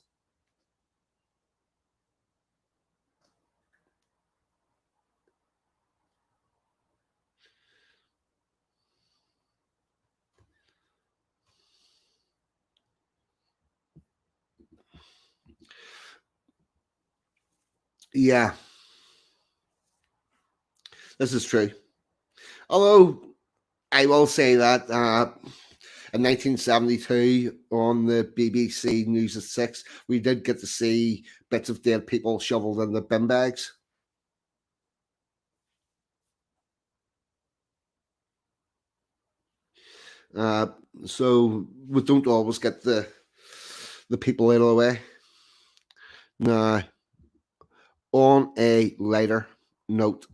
Yeah, this is true. Although I will say that in 1972 on the BBC News at 6, we did get to see bits of dead people shoveled in the bin bags. So we don't always get the people out of the way. Now, on a lighter note,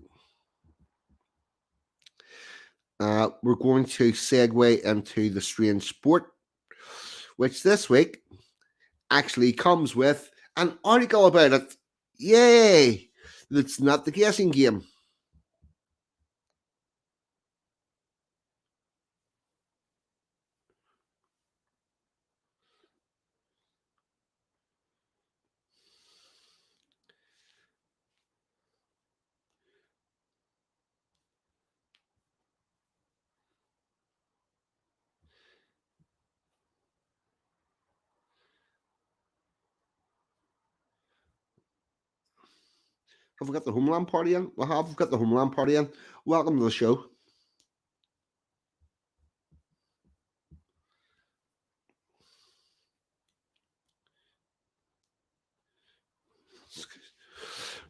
we're going to segue into the strange sport, which this week actually comes with an article about it. Yay! That's not the guessing game. Have we got the Homeland Party in? We have. We've got the Homeland Party in. Welcome to the show.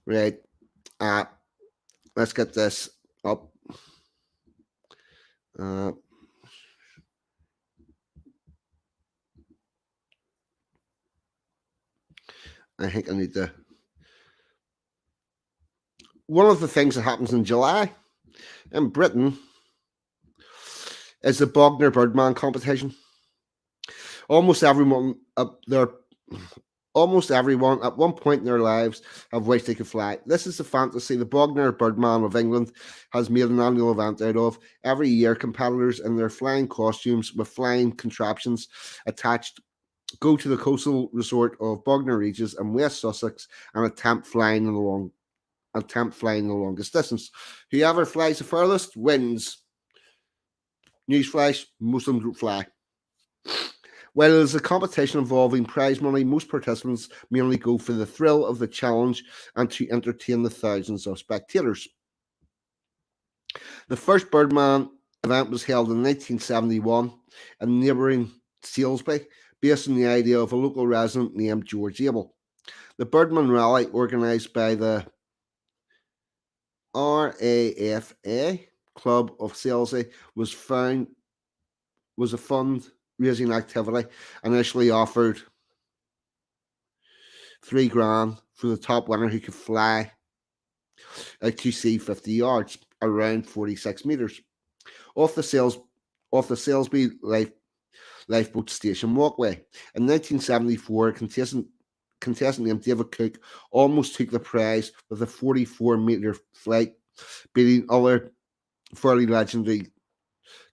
Right. Let's get this up. I think I need to. One of the things that happens in July in Britain is the Bognor Birdman competition. Almost everyone at one point in their lives have wished they could fly. This is the fantasy the Bognor Birdman of England has made an annual event out of. Every year, competitors in their flying costumes with flying contraptions attached go to the coastal resort of Bognor Regis in West Sussex and attempt flying the longest distance. Whoever flies the furthest wins. Newsflash: most of them don't fly. While it is a competition involving prize money, most participants mainly go for the thrill of the challenge and to entertain the thousands of spectators. The first Birdman event was held in 1971 in neighbouring Salisbury, based on the idea of a local resident named George Abel. The Birdman Rally, organised by the RAFA Club of Salisbury, was a fundraising activity, initially offered $3,000 for the top winner who could fly out to sea 50 yards, around 46 metres, off the Salisbury Lifeboat Station walkway. In 1974, a contestant named David Cook almost took the prize with a 44-metre flight, beating other fairly legendary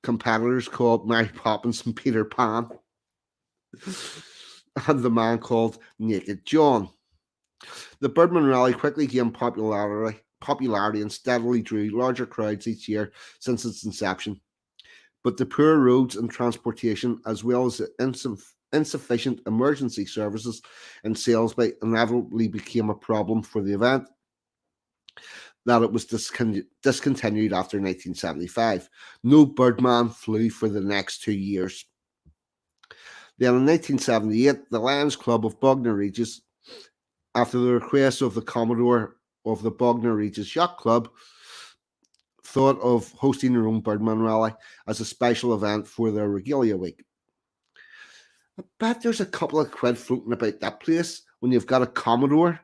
competitors called Mary Poppins and Peter Pan, and the man called Naked John. The Birdman Rally quickly gained popularity and steadily drew larger crowds each year since its inception. But the poor roads and transportation, as well as the insufficient emergency services in Salisbury, inevitably became a problem for the event, that it was discontinued after 1975. No Birdman flew for the next 2 years. Then in 1978, the Lions Club of Bognor Regis, after the request of the Commodore of the Bognor Regis Yacht Club, thought of hosting their own Birdman Rally as a special event for their Regalia Week. I bet there's a couple of quid floating about that place when you've got a Commodore.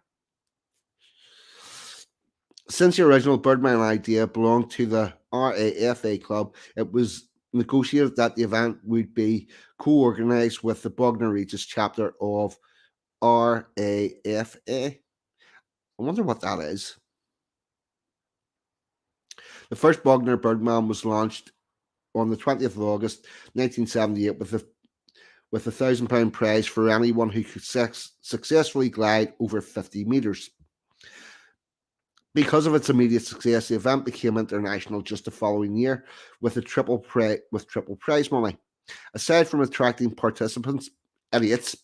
Since the original Birdman idea belonged to the RAFA Club, it was negotiated that the event would be co-organised with the Bognor Regis chapter of RAFA. I wonder what that is. The first Bognor Birdman was launched on the 20th of August 1978 with a £1,000 prize for anyone who could successfully glide over 50 metres. Because of its immediate success, the event became international just the following year with triple prize money. Aside from attracting participants, idiots,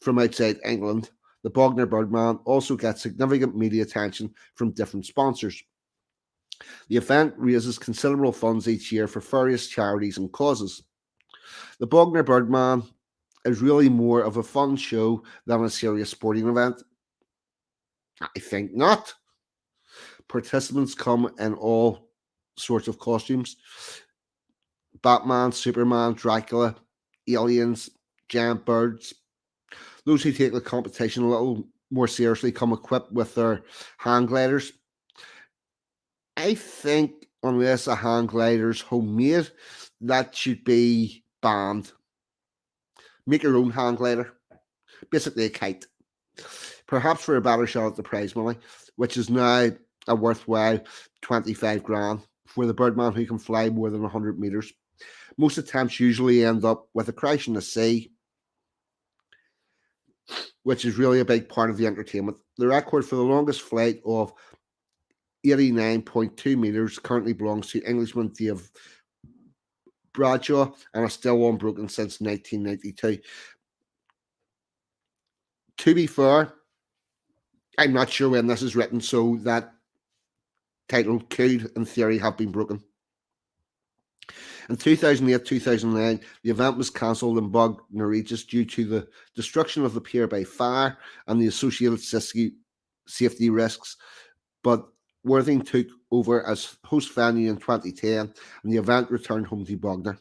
from outside England, the Bognor Birdman also gets significant media attention from different sponsors. The event raises considerable funds each year for various charities and causes. The Bognor Birdman is really more of a fun show than a serious sporting event. I think not. Participants come in all sorts of costumes: Batman, Superman, Dracula, aliens, giant birds. Those who take the competition a little more seriously come equipped with their hang gliders. I think unless a hang glider is homemade, that should be banned. Make your own hang glider. Basically a kite. Perhaps for a better shot at the prize money, which is now a worthwhile $25,000 for the Birdman who can fly more than 100 metres. Most attempts usually end up with a crash in the sea, which is really a big part of the entertainment. The record for the longest flight of 89.2 metres currently belongs to Englishman Dave Bradshaw and is still unbroken since 1992. To be fair, I'm not sure when this is written, so that title could, in theory, have been broken. In 2008-2009, the event was cancelled in Bognor Regis due to the destruction of the pier by fire and the associated safety risks, but Worthing took over as host venue in 2010, and the event returned home to Bognor.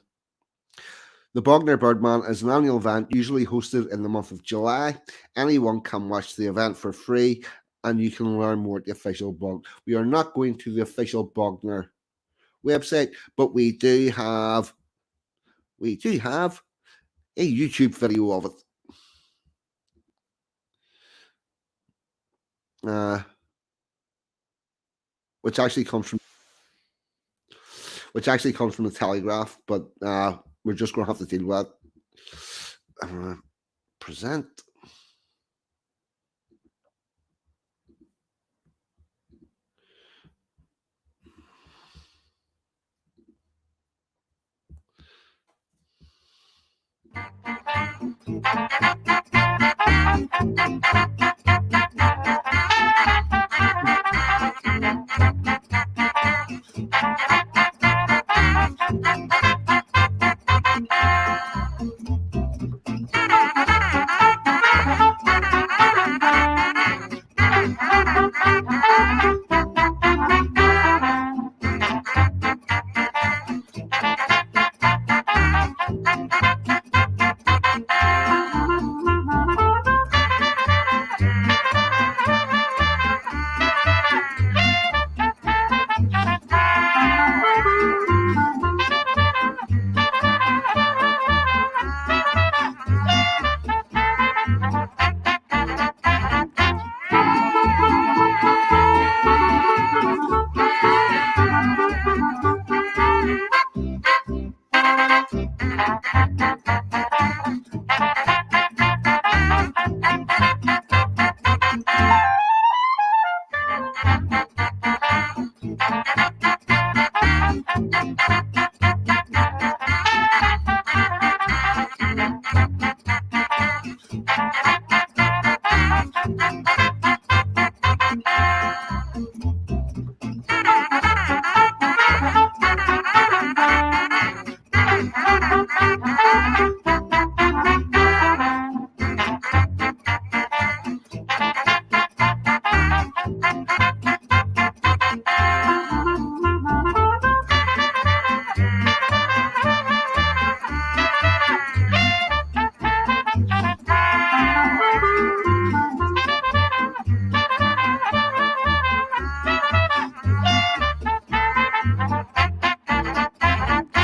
The Bognor Birdman is an annual event usually hosted in the month of July. Anyone can watch the event for free and you can learn more at the official blog. We are not going to the official Bognor website, but we do have a YouTube video of it. Which actually comes from the Telegraph, but we're just going to have to deal with it. Present.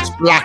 Splat.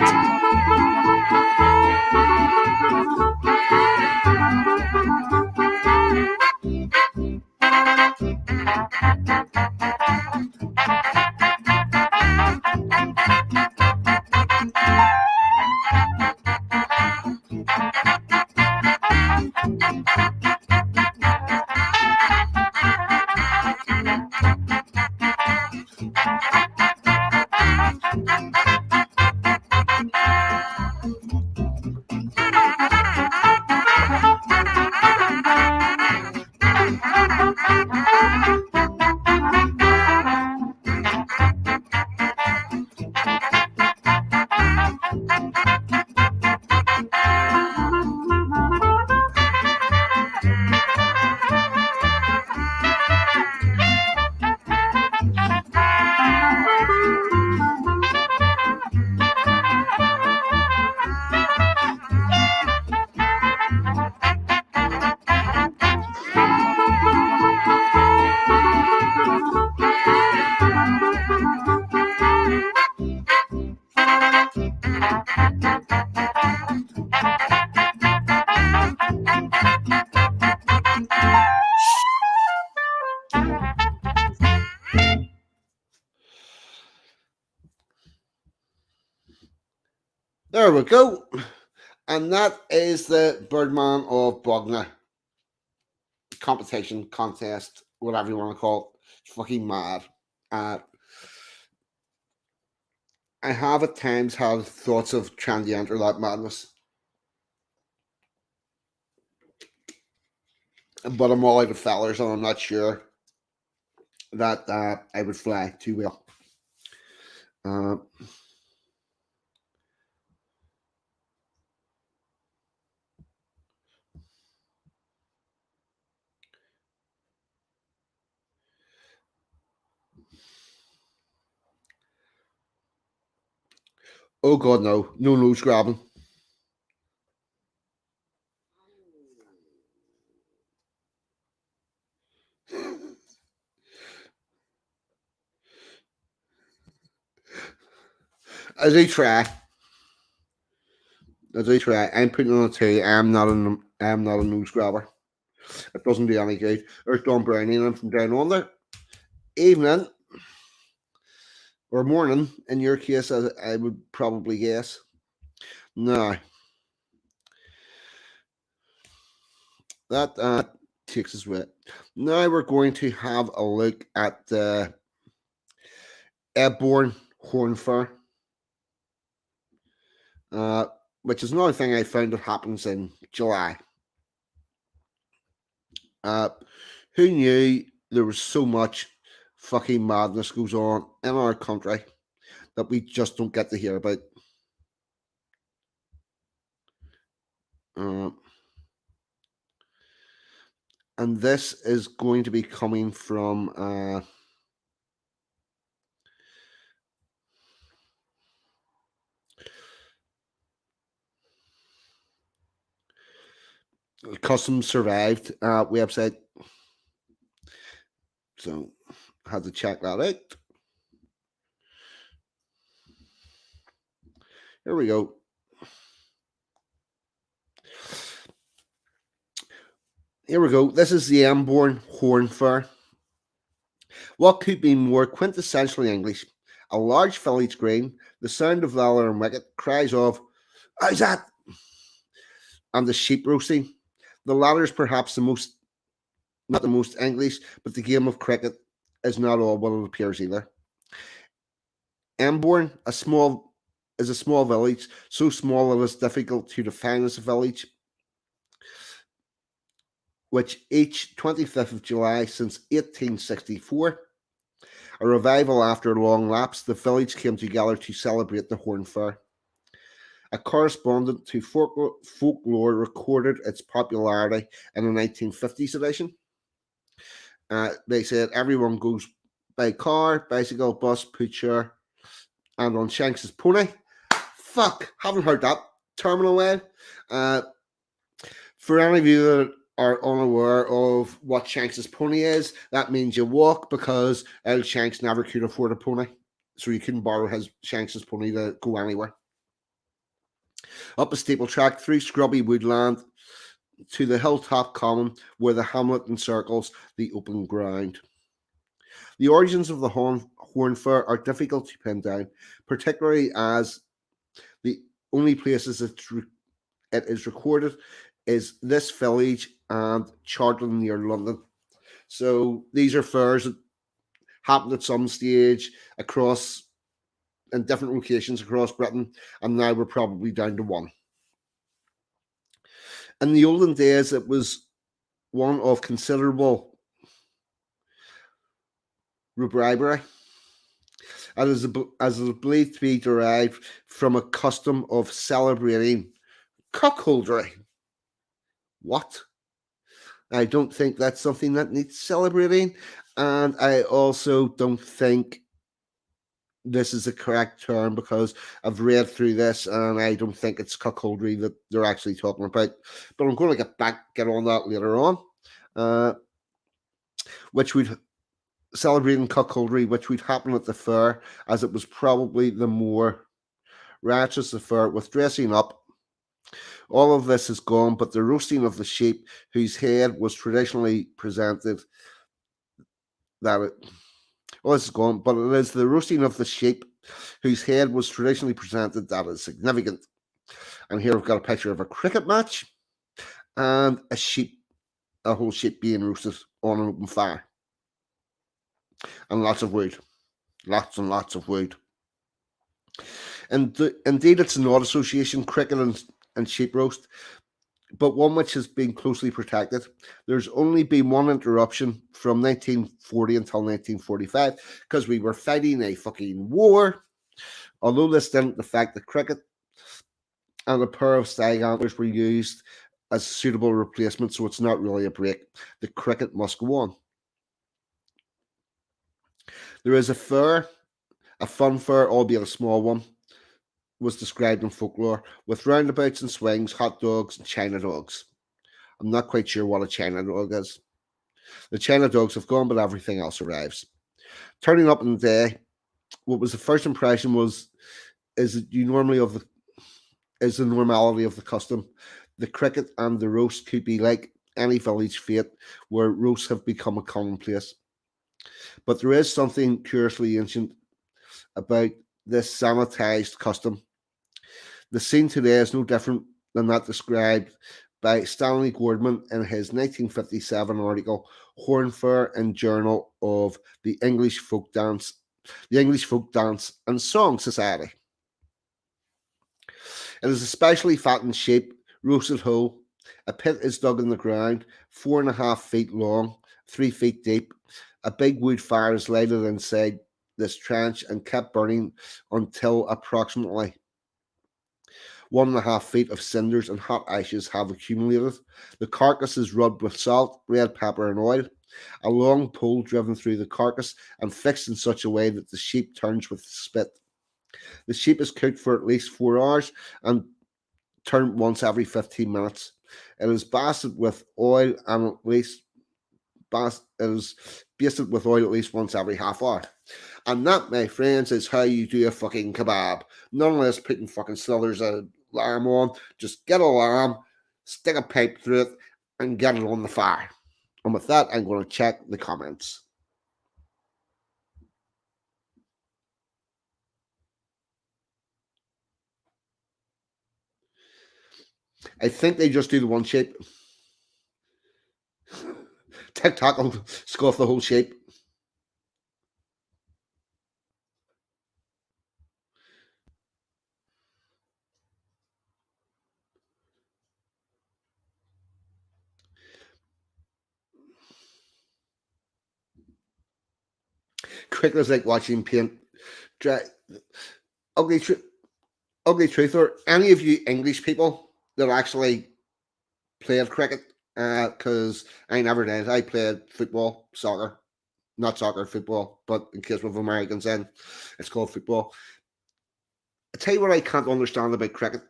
There we go. And that is the Birdman of Bognor competition, contest, whatever you want to call it. It's fucking mad. I have at times had thoughts of trying to enter that madness. But I'm all out of fellers and I'm not sure that I would fly too well. Oh god, no nose grabbing. I do try. I do try. I'm putting on a two. I'm not a nose grabber. It doesn't do any good. There's Don Brownie and from down under. Evening or morning in your case, I would probably guess. Now that takes us with. Now we're going to have a look at the Ebernoe Horn Fair, which is another thing I found that happens in July. Who knew there was so much fucking madness goes on in our country that we just don't get to hear about? And this is going to be coming from Custom Survived website. So had to check that out. Here we go. Here we go. This is the Ebernoe Horn Fair. What could be more quintessentially English? A large village green, the sound of valor and wicket, cries of, "How's that?" and the sheep roasting. The latter is perhaps not the most English, but the game of cricket is not all what it appears either. Ebernoe, is a small village, so small it is difficult to define as a village, which each 25th of July since 1864, a revival after a long lapse, the village came together to celebrate the Horn Fair. A correspondent to folklore recorded its popularity in the 1950s edition. They said everyone goes by car, bicycle, bus, pushchair, and on Shanks's pony. Fuck, haven't heard that terminal way. For any of you that are unaware of what Shanks's pony is, that means you walk because El Shanks never could afford a pony, so you couldn't borrow Shanks's pony to go anywhere. Up a steeple track through scrubby woodland to the hilltop common where the hamlet encircles the open ground. The origins of the Horn Fair are difficult to pin down, particularly as the only places it is recorded is this village and Charlton near London. So these are fairs that happened at some stage across in different locations across Britain, and now we're probably down to one. In the olden days, it was one of considerable rubribery, as it is believed to be derived from a custom of celebrating cuckoldry. What? I don't think that's something that needs celebrating, and I also don't think this is the correct term because I've read through this and I don't think it's cuckoldry that they're actually talking about. But I'm going to get on that later on. Which would celebrating cuckoldry, which would happen at the fair, as it was probably the more righteous affair with dressing up. All of this is gone, but the roasting of the sheep, whose head was traditionally presented, this is gone, but it is the roasting of the sheep, whose head was traditionally presented, that is significant. And here we've got a picture of a cricket match and a whole sheep being roasted on an open fire. And lots of wood. Lots and lots of wood. And indeed, it's an odd association, cricket and sheep roast, but one which has been closely protected. There's only been one interruption from 1940 until 1945 because we were fighting a fucking war. Although this didn't affect the cricket, and a pair of stag antlers were used as a suitable replacement, so it's not really a break. The cricket must go on. There is a fun fair, albeit a small one, was described in folklore, with roundabouts and swings, hot dogs, and China dogs. I'm not quite sure what a China dog is. The China dogs have gone, but everything else arrives. Turning up in the day, what was the first impression was is you normally of the is the normality of the custom. The cricket and the roast could be like any village fete where roasts have become a commonplace. But there is something curiously ancient about this sanitized custom. The scene today is no different than that described by Stanley Gordman in his 1957 article Horn Fair in Journal of the English Folk Dance and Song Society. It is especially fattened sheep, roasted whole. A pit is dug in the ground, 4.5 feet long, 3 feet deep. A big wood fire is lighted inside this trench and kept burning until approximately 1.5 feet of cinders and hot ashes have accumulated. The carcass is rubbed with salt, red pepper, and oil. A long pole driven through the carcass and fixed in such a way that the sheep turns with the spit. The sheep is cooked for at least 4 hours and turned once every 15 minutes. It is basted with oil and it is basted with oil at least once every half hour. And that, my friends, is how you do a fucking kebab. None of this putting fucking slithers of lamb on. Just get a lamb, stick a pipe through it, and get it on the fire. And with that, I'm going to check the comments. I think they just do the one shape. TikTok will scoff the whole shape. Cricket is like watching paint dry. Ugly, ugly truth, or any of you English people that actually played cricket, because I never did. I played football, soccer, not soccer, football, but in case of Americans in, it's called football. I tell you what I can't understand about cricket.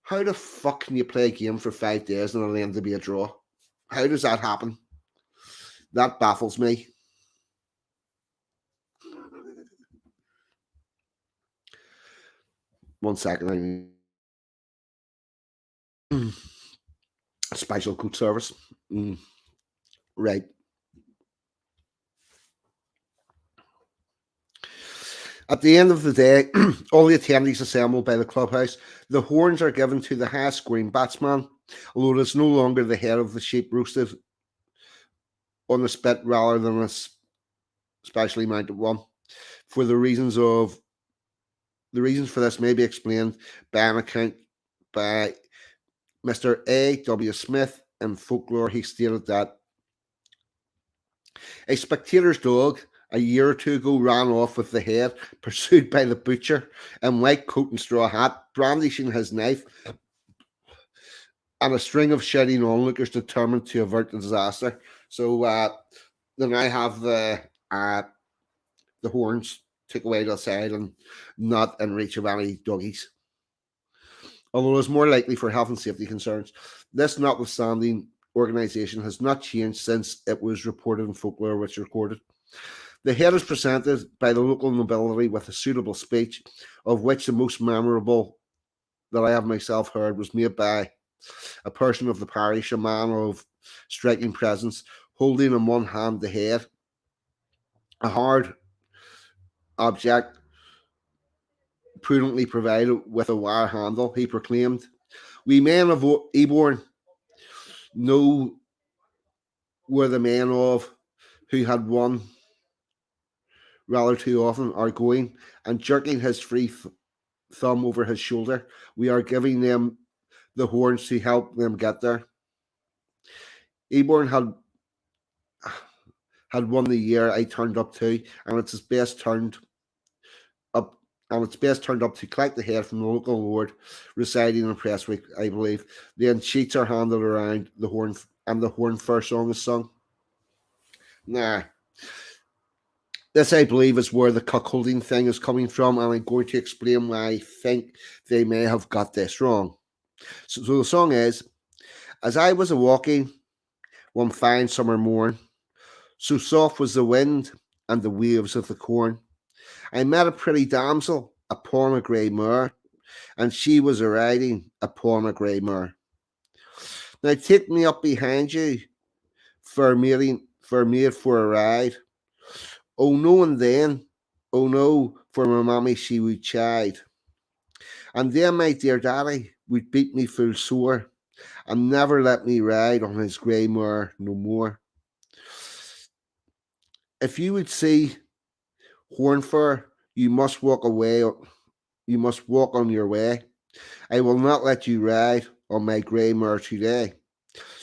How the fuck can you play a game for 5 days and it'll end to be a draw? How does that happen? That baffles me. One second. Special good service. Right. At the end of the day, all the attendees assembled by the clubhouse. The horns are given to the highest scoring batsman, although it is no longer the head of the sheep roasted on the spit rather than a specially mounted one. For the reasons for this may be explained by an account by Mr. A.W. Smith in Folklore. He stated that a spectator's dog a year or two ago ran off with the head, pursued by the butcher in white coat and straw hat, brandishing his knife, and a string of shouting onlookers determined to avert the disaster. So then I have the horns took away to the side and not in reach of any doggies. Although it's more likely for health and safety concerns. This notwithstanding, organisation has not changed since it was reported in Folklore, which recorded. The head is presented by the local nobility with a suitable speech, of which the most memorable that I have myself heard was made by a person of the parish, a man of striking presence, holding in one hand the head, a hard object prudently provided with a wire handle. He proclaimed, "We men of Eborn know where the men of who had won rather too often are going," and jerking his free thumb over his shoulder, "we are giving them the horns to help them get there." Eborn had won the year I turned up to, and it's best turned up to collect the head from the local lord residing in Prestwick, I believe. Then sheets are handed around the horn, and the horn fair song is sung. Nah. This, I believe, is where the cuckolding thing is coming from, and I'm going to explain why I think they may have got this wrong. So the song is, "As I was a walking one fine summer morn, so soft was the wind and the waves of the corn, I met a pretty damsel upon a grey moor, and she was a riding upon a grey moor. Now take me up behind you for a for a ride. Oh no, and then, oh no, for my mammy she would chide. And then my dear daddy would beat me full sore and never let me ride on his grey moor no more. If you would see Horn Fair, you must walk away. You must walk on your way. I will not let you ride on my grey moor today.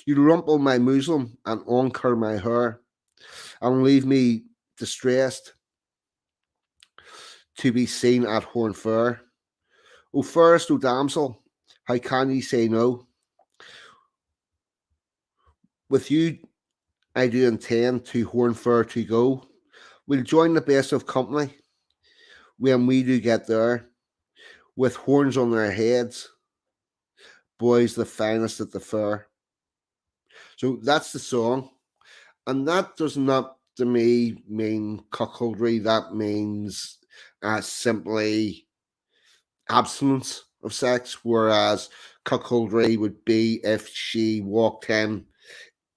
You rumple my muslin and uncurl my hair, and leave me distressed to be seen at Horn Fair. O fairest, O damsel, how can ye say no? With you I do intend to Horn Fair to go. We'll join the best of company when we do get there, with horns on their heads, boys the finest at the fair. So that's the song. And that does not, to me, mean cuckoldry. That means simply abstinence of sex, whereas cuckoldry would be if she walked him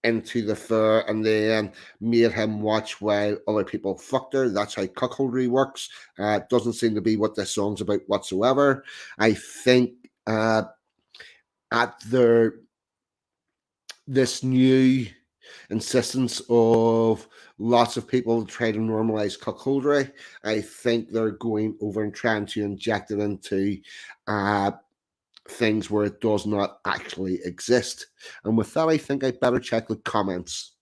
into the fair and then made him watch while other people fucked her. That's how cuckoldry works. It doesn't seem to be what this song's about whatsoever. I think at this new insistence of lots of people try to normalize cuckoldry, I think they're going over and trying to inject it into things where it does not actually exist. And with that, I think I better check the comments.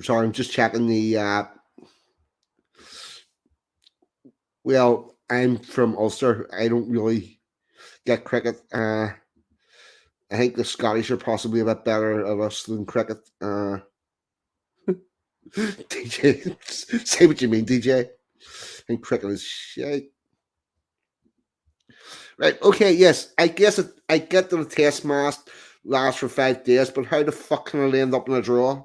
Sorry, I'm just checking the. Well, I'm from Ulster. I don't really get cricket. I think the Scottish are possibly a bit better at us than cricket. DJ, say what you mean, DJ. I think cricket is shit. Right. Okay. Yes. I guess I get that the test match lasts for 5 days, but how the fuck can it end up in a draw?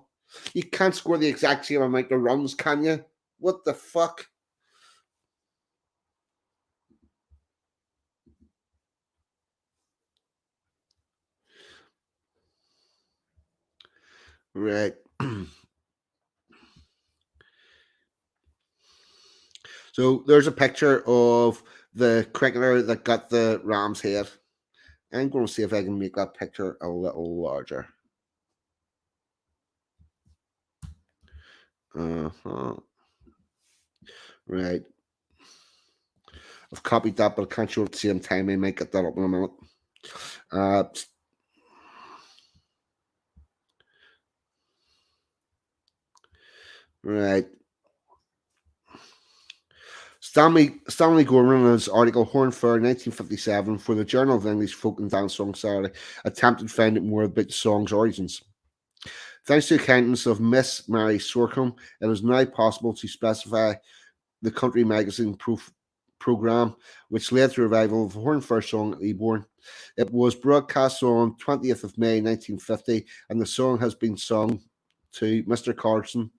You can't score the exact same amount of runs, can you? What the fuck? Right. So there's a picture of the cricketer that got the ram's head. I'm going to see if I can make that picture a little larger. Right. I've copied that, but I can't show it at the same time. I might get that up in a minute. Right. Stanley Gorman, in his article Horn Fair 1957 for the Journal of English Folk and Dance Song Society, attempted to find out more about the song's origins. Thanks to the accountants of Miss Mary Sorcombe, it is now possible to specify the country magazine programme, which led to the revival of the Horn Fair song at Eborn. It was broadcast on 20th of May 1950, and the song has been sung to Mr. Carson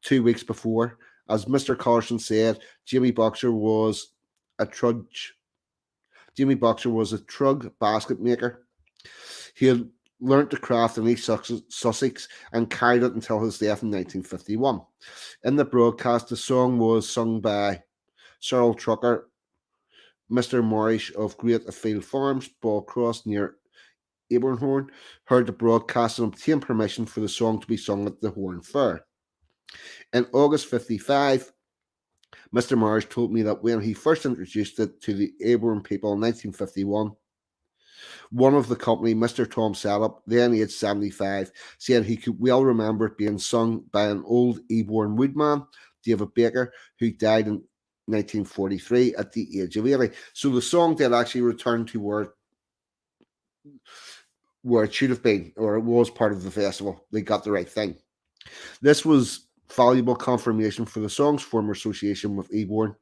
2 weeks before. As Mr. Carson said, Jimmy Boxer was a trudge. Jimmy Boxer was a trug basket maker. He had learnt the craft in East Sussex and carried it until his death in 1951. In the broadcast, the song was sung by Cyril Trucker, Mr. Morrish of Great Afield Farms, Ballcross near Ebernoe, heard the broadcast and obtained permission for the song to be sung at the Horn Fair. In August 55, Mr. Morrish told me that when he first introduced it to the Eborn people in 1951, one of the company, Mr. Tom Setup, then aged 75, said he could well remember it being sung by an old Eborn woodman, David Baker, who died in 1943 at the age of 80. So the song did actually return to where it should have been, or it was part of the festival. They got the right thing. This was valuable confirmation for the song's former association with Eborn,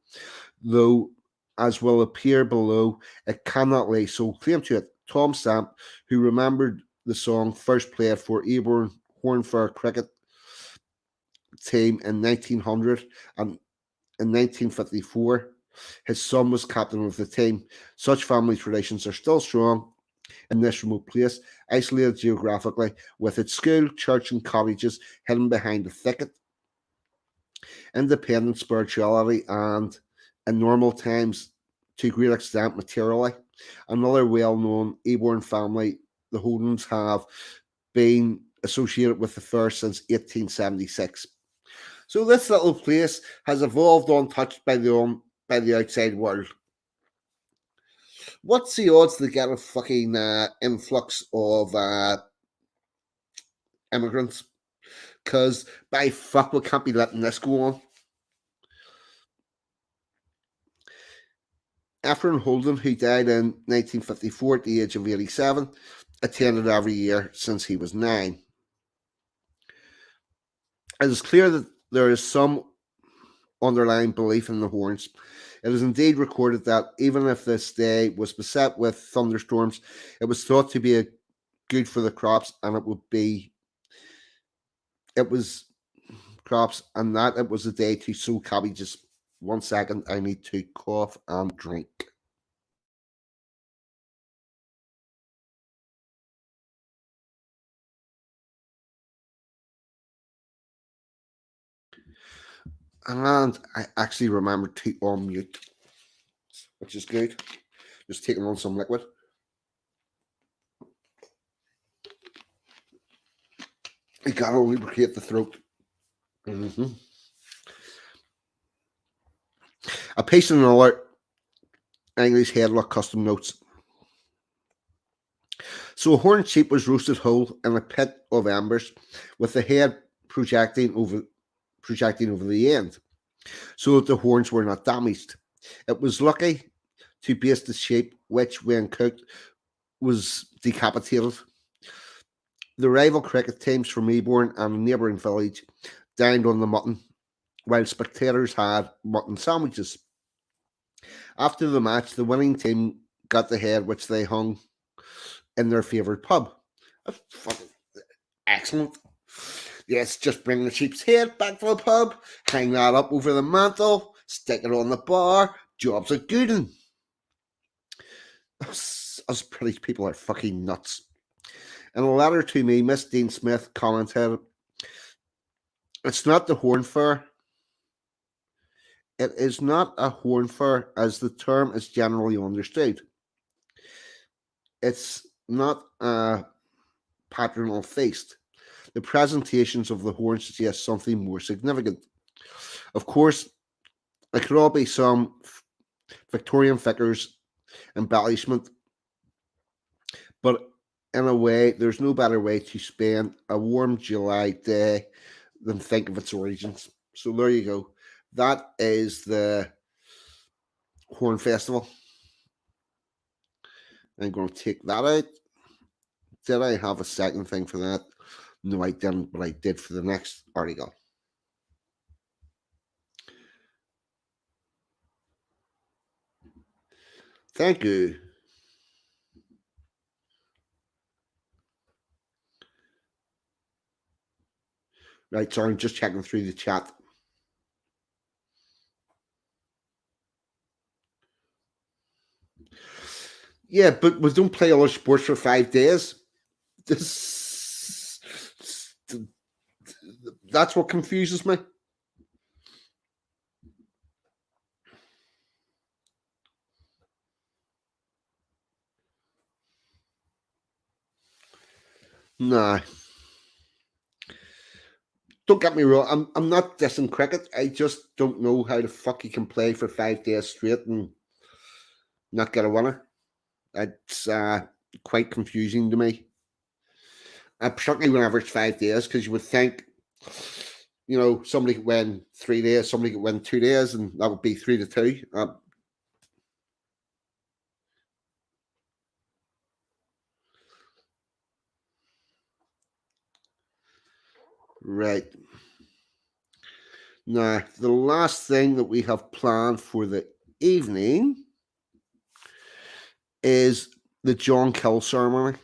though, as will appear below, it cannot lay sole claim to it. Tom Stamp, who remembered the song first played for Ebernoe Horn Fair cricket team in 1900 and in 1954, his son was captain of the team. Such family traditions are still strong in this remote place, isolated geographically, with its school, church, and cottages hidden behind a thicket. Independent spirituality and, in normal times, to a great extent materially. Another well-known Eborn family, the Holdens, have been associated with the fair since 1876. So this little place has evolved untouched by the outside world. What's the odds they get a fucking influx of immigrants? Because by fuck, we can't be letting this go on. Ephraim Holden, who died in 1954 at the age of 87, attended every year since he was 9. It is clear that there is some underlying belief in the horns. It is indeed recorded that even if this day was beset with thunderstorms, it was thought to be good for the crops, and it was crops, and that it was a day to sow cabbages. 1 second, I need to cough and drink. And I actually remembered to unmute, which is good. Just taking on some liquid. You gotta lubricate the throat. Mm-hmm. A piece in another English headlock custom notes. So a horned sheep was roasted whole in a pit of embers, with the head projecting over the end, so that the horns were not damaged. It was lucky to baste the sheep, which, when cooked, was decapitated. The rival cricket teams from Eborn and a neighbouring village dined on the mutton, while spectators had mutton sandwiches. After the match, the winning team got the head, which they hung in their favourite pub. That's fucking excellent. Yes, just bring the sheep's head back to the pub, hang that up over the mantle, stick it on the bar, job's a good one. Us British people are fucking nuts. In a letter to me, Miss Dean Smith commented, "It's not the horn fair. It is not a horn fair as the term is generally understood. It's not a patronal feast. The presentations of the horn suggest something more significant. Of course, it could all be some Victorian vicar's embellishment, but in a way, there's no better way to spend a warm July day than think of its origins." So there you go. That is the Horn Festival. I'm going to take that out. Did I have a second thing for that? No, I didn't, but I did for the next article. Thank you. Right, sorry, I'm just checking through the chat. Yeah, but we don't play other sports for 5 days. That's what confuses me. Nah. Don't get me wrong, I'm not dissing cricket. I just don't know how the fuck you can play for 5 days straight and not get a winner. It's quite confusing to me. Particularly whenever it's 5 days, because you would think, somebody could win 3 days, somebody could win 2 days, and that would be 3-2. Right. Now, the last thing that we have planned for the evening is the John Knill Ceremony,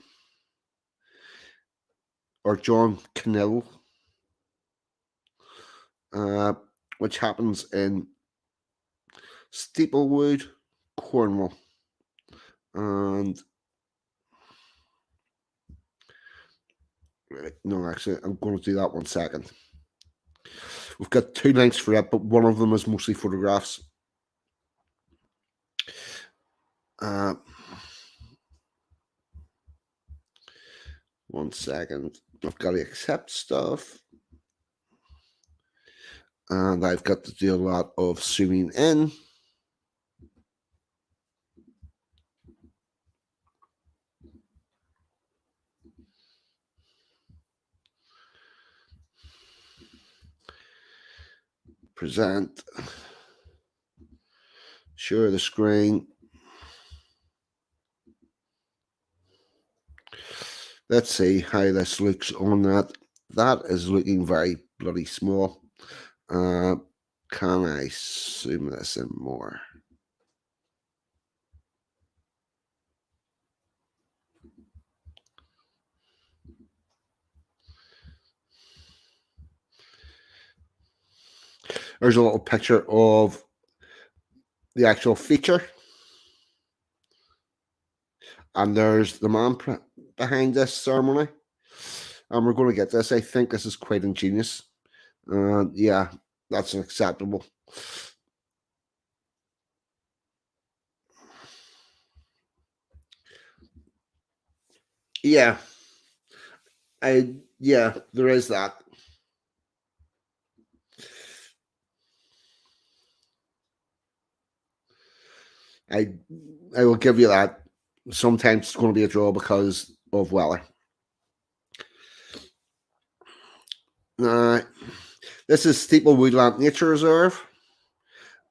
or John Knill, which happens in Staplewood, Cornwall. And right, no, actually, I'm going to do that 1 second. We've got 2 links for it, but one of them is mostly photographs. 1 second. I've got to accept stuff. And I've got to do a lot of zooming in. Present. Share the screen. Let's see how this looks on that. That is looking very bloody small. Can I zoom this in more? There's a little picture of the actual feature. And there's the man behind this ceremony. And we're going to get this. I think this is quite ingenious. Yeah, that's acceptable. Yeah. Yeah, there is that. I will give you that. Sometimes it's going to be a draw because of weather. This is Stepple Woodland Nature Reserve.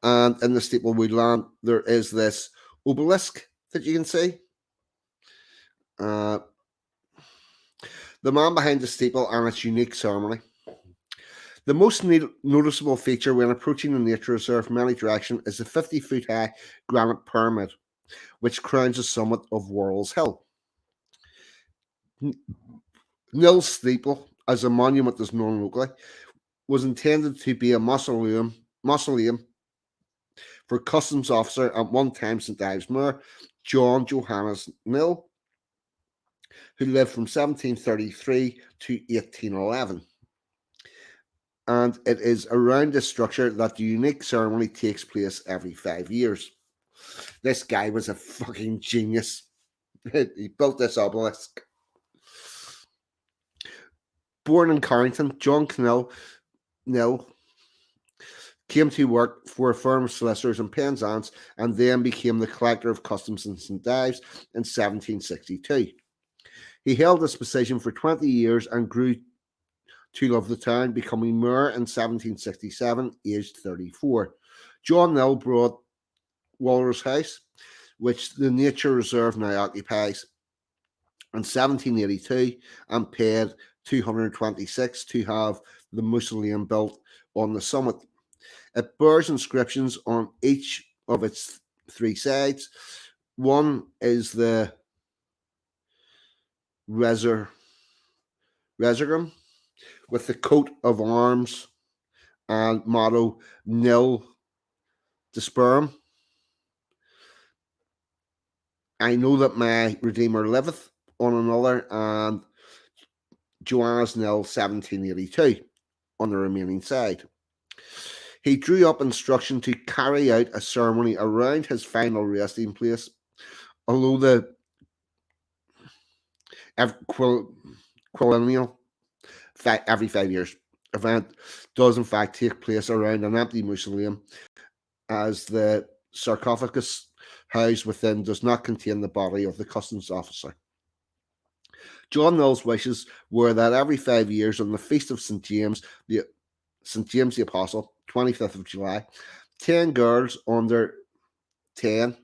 And in the Stepple Woodland, there is this obelisk that you can see. The man behind the steeple and its unique ceremony. The most noticeable feature when approaching the nature reserve from any direction is the 50-foot high granite pyramid, which crowns the summit of Worrell's Hill. Knill's steeple, as a monument is known locally, was intended to be a mausoleum for customs officer at one time St Ives Mayor, John Johannes Knill, who lived from 1733 to 1811. And it is around this structure that the unique ceremony takes place every 5 years. This guy was a fucking genius. He built this obelisk. Born in Carrington, John Knill came to work for a firm of solicitors in Penzance and then became the collector of customs in St Ives in 1762. He held this position for 20 years and grew to love the town, becoming mayor in 1767, aged 34. John Knill bought Walrus House, which the nature reserve now occupies, in 1782 and paid $226 to have the mausoleum built on the summit. It bears inscriptions on each of its 3 sides. One is the resurgam with the coat of arms and motto Nil Disperum. I know that my Redeemer liveth on another, and Joannes Knill 1782 on the remaining side. He drew up instruction to carry out a ceremony around his final resting place, although the quinennial every 5 years event does in fact take place around an empty mausoleum, as the sarcophagus housed within does not contain the body of the customs officer. John Knill's wishes were that every 5 years on the feast of St James the Apostle, 25th of July, 10 girls under 10,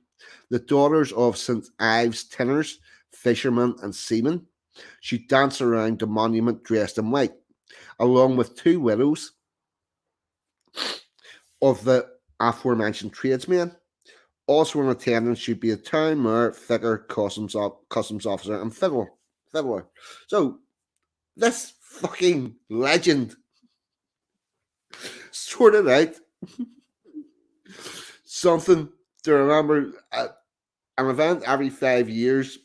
the daughters of St Ives tinners, fishermen, and seamen, should dance around the monument dressed in white, along with two widows of the aforementioned tradesmen. Also in attendance should be a town mayor, vicar, customs officer, and fiddler. So this fucking legend sorted out something to remember an event every 5 years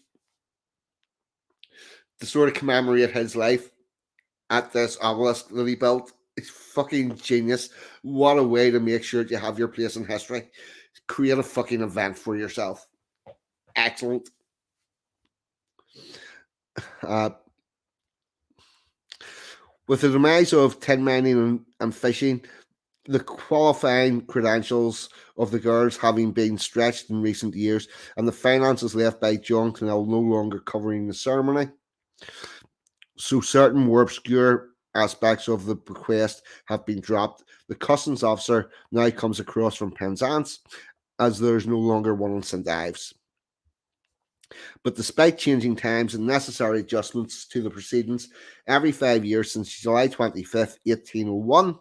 to sort of commemorate his life at this obelisk that he built. It's fucking genius. What a way to make sure that you have your place in history. Create a fucking event for yourself. Excellent. With the demise of tin mining and fishing, the qualifying credentials of the girls having been stretched in recent years, and the finances left by John Knill no longer covering the ceremony, so certain more obscure aspects of the bequest have been dropped. The customs officer now comes across from Penzance, as there is no longer one in St Ives. But despite changing times and necessary adjustments to the proceedings, every 5 years since July 25th, 1801,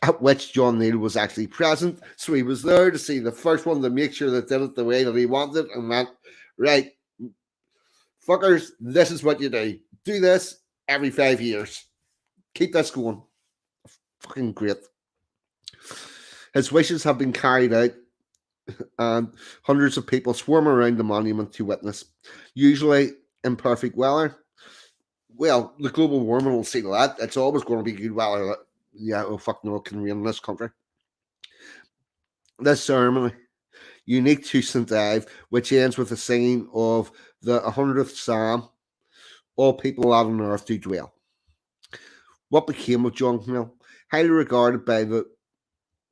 at which John Knill was actually present, so he was there to see the first one to make sure they did it the way that he wanted, and went, right, fuckers, this is what you do. Do this every 5 years. Keep this going. Fucking great. His wishes have been carried out, and hundreds of people swarm around the monument to witness, usually in perfect weather. Well, the global warming will see that. It's always going to be good weather. Yeah, oh fuck no, it can rain in this country. This ceremony, unique to St Ives, which ends with the singing of the 100th Psalm, all people on earth do dwell. What became of John Knill? Highly regarded by the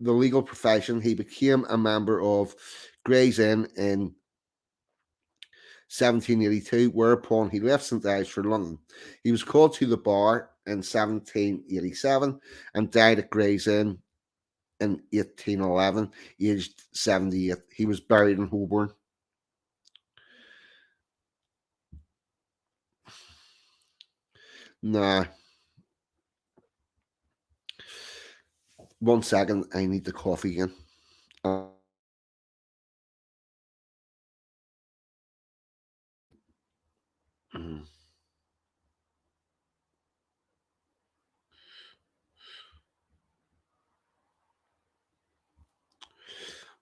legal profession, he became a member of Gray's Inn in 1782, whereupon he left St Ives for London. He was called to the bar in 1787 and died at Gray's Inn in 1811, aged 78. He was buried in Holborn. Nah. 1 second, I need the coffee again.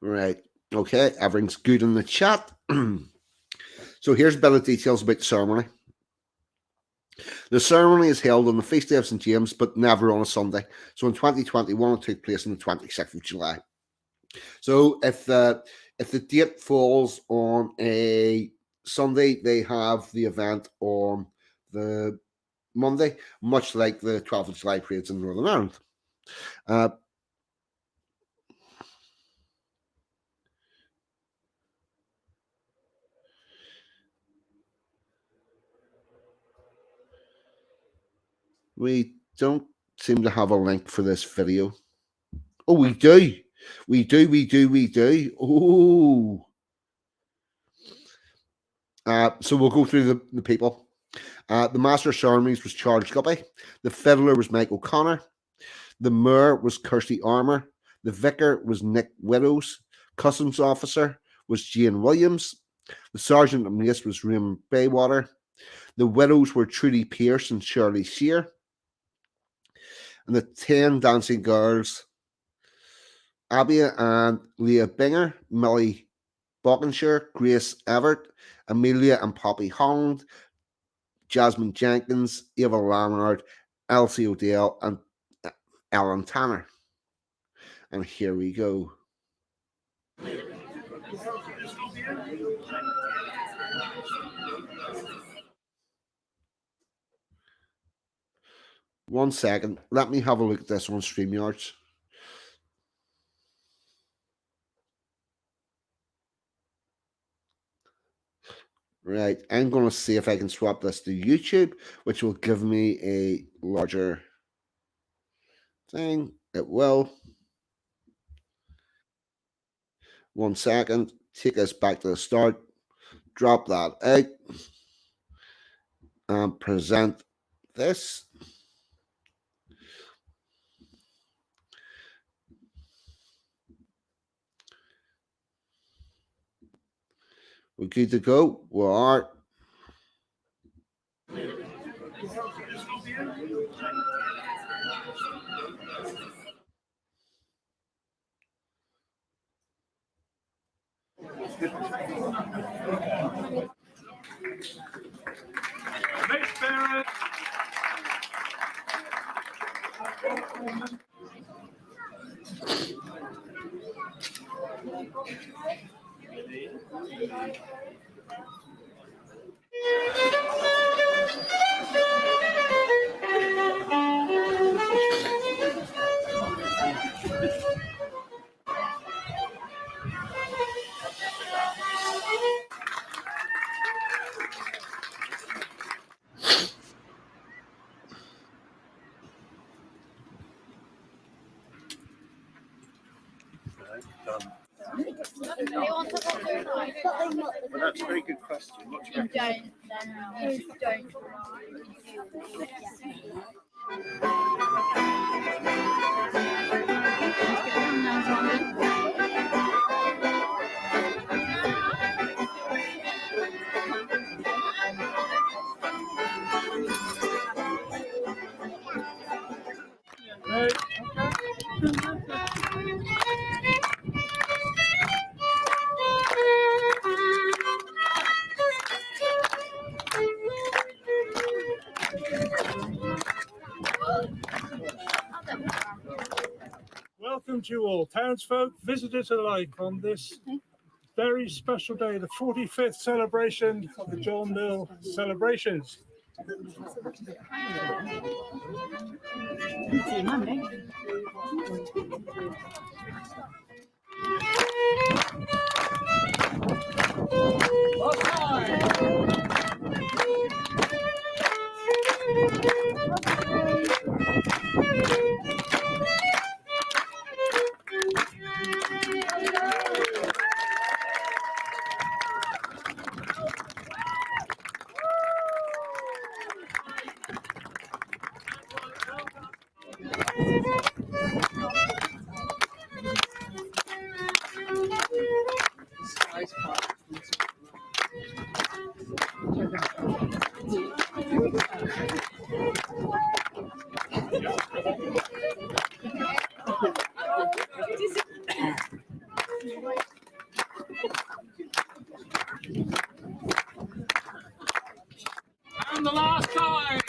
Right. Okay, everything's good in the chat. So here's a bit of details about the ceremony. The ceremony is held on the feast day of St James, but never on a Sunday. So in 2021, it took place on the 26th of July. So if the date falls on a Sunday, they have the event on the Monday, much like the 12th of July parades in Northern Ireland. We don't seem to have a link for this video. Oh, we do. We do. Oh. So we'll go through the people. The Master of Ceremonies was Charles Guppy. The Fiddler was Mike O'Connor. The Mayor was Kirsty Armour. The Vicar was Nick Widows. Customs Officer was Jane Williams. The Sergeant of Mace was Raymond Baywater. The Widows were Trudy Pierce and Shirley Shear. And the 10 dancing girls, Abia and Leah Binger, Millie Bockenshire, Grace Everett, Amelia and Poppy Holland, Jasmine Jenkins, Ava Lammard, Elsie O'Dell, and Ellen Tanner. And here we go. One second. Let me have a look at this on StreamYards. Right. I'm going to see if I can swap this to YouTube, which will give me a larger thing. It will. 1 second. Take us back to the start. Drop that out. And present this. We're good to go. We are. Well, that's a very good question. What do you reckon? Don't. Welcome to you all, townsfolk, visitors alike, on this very special day, the 45th celebration of the John Knill celebrations. And the last time.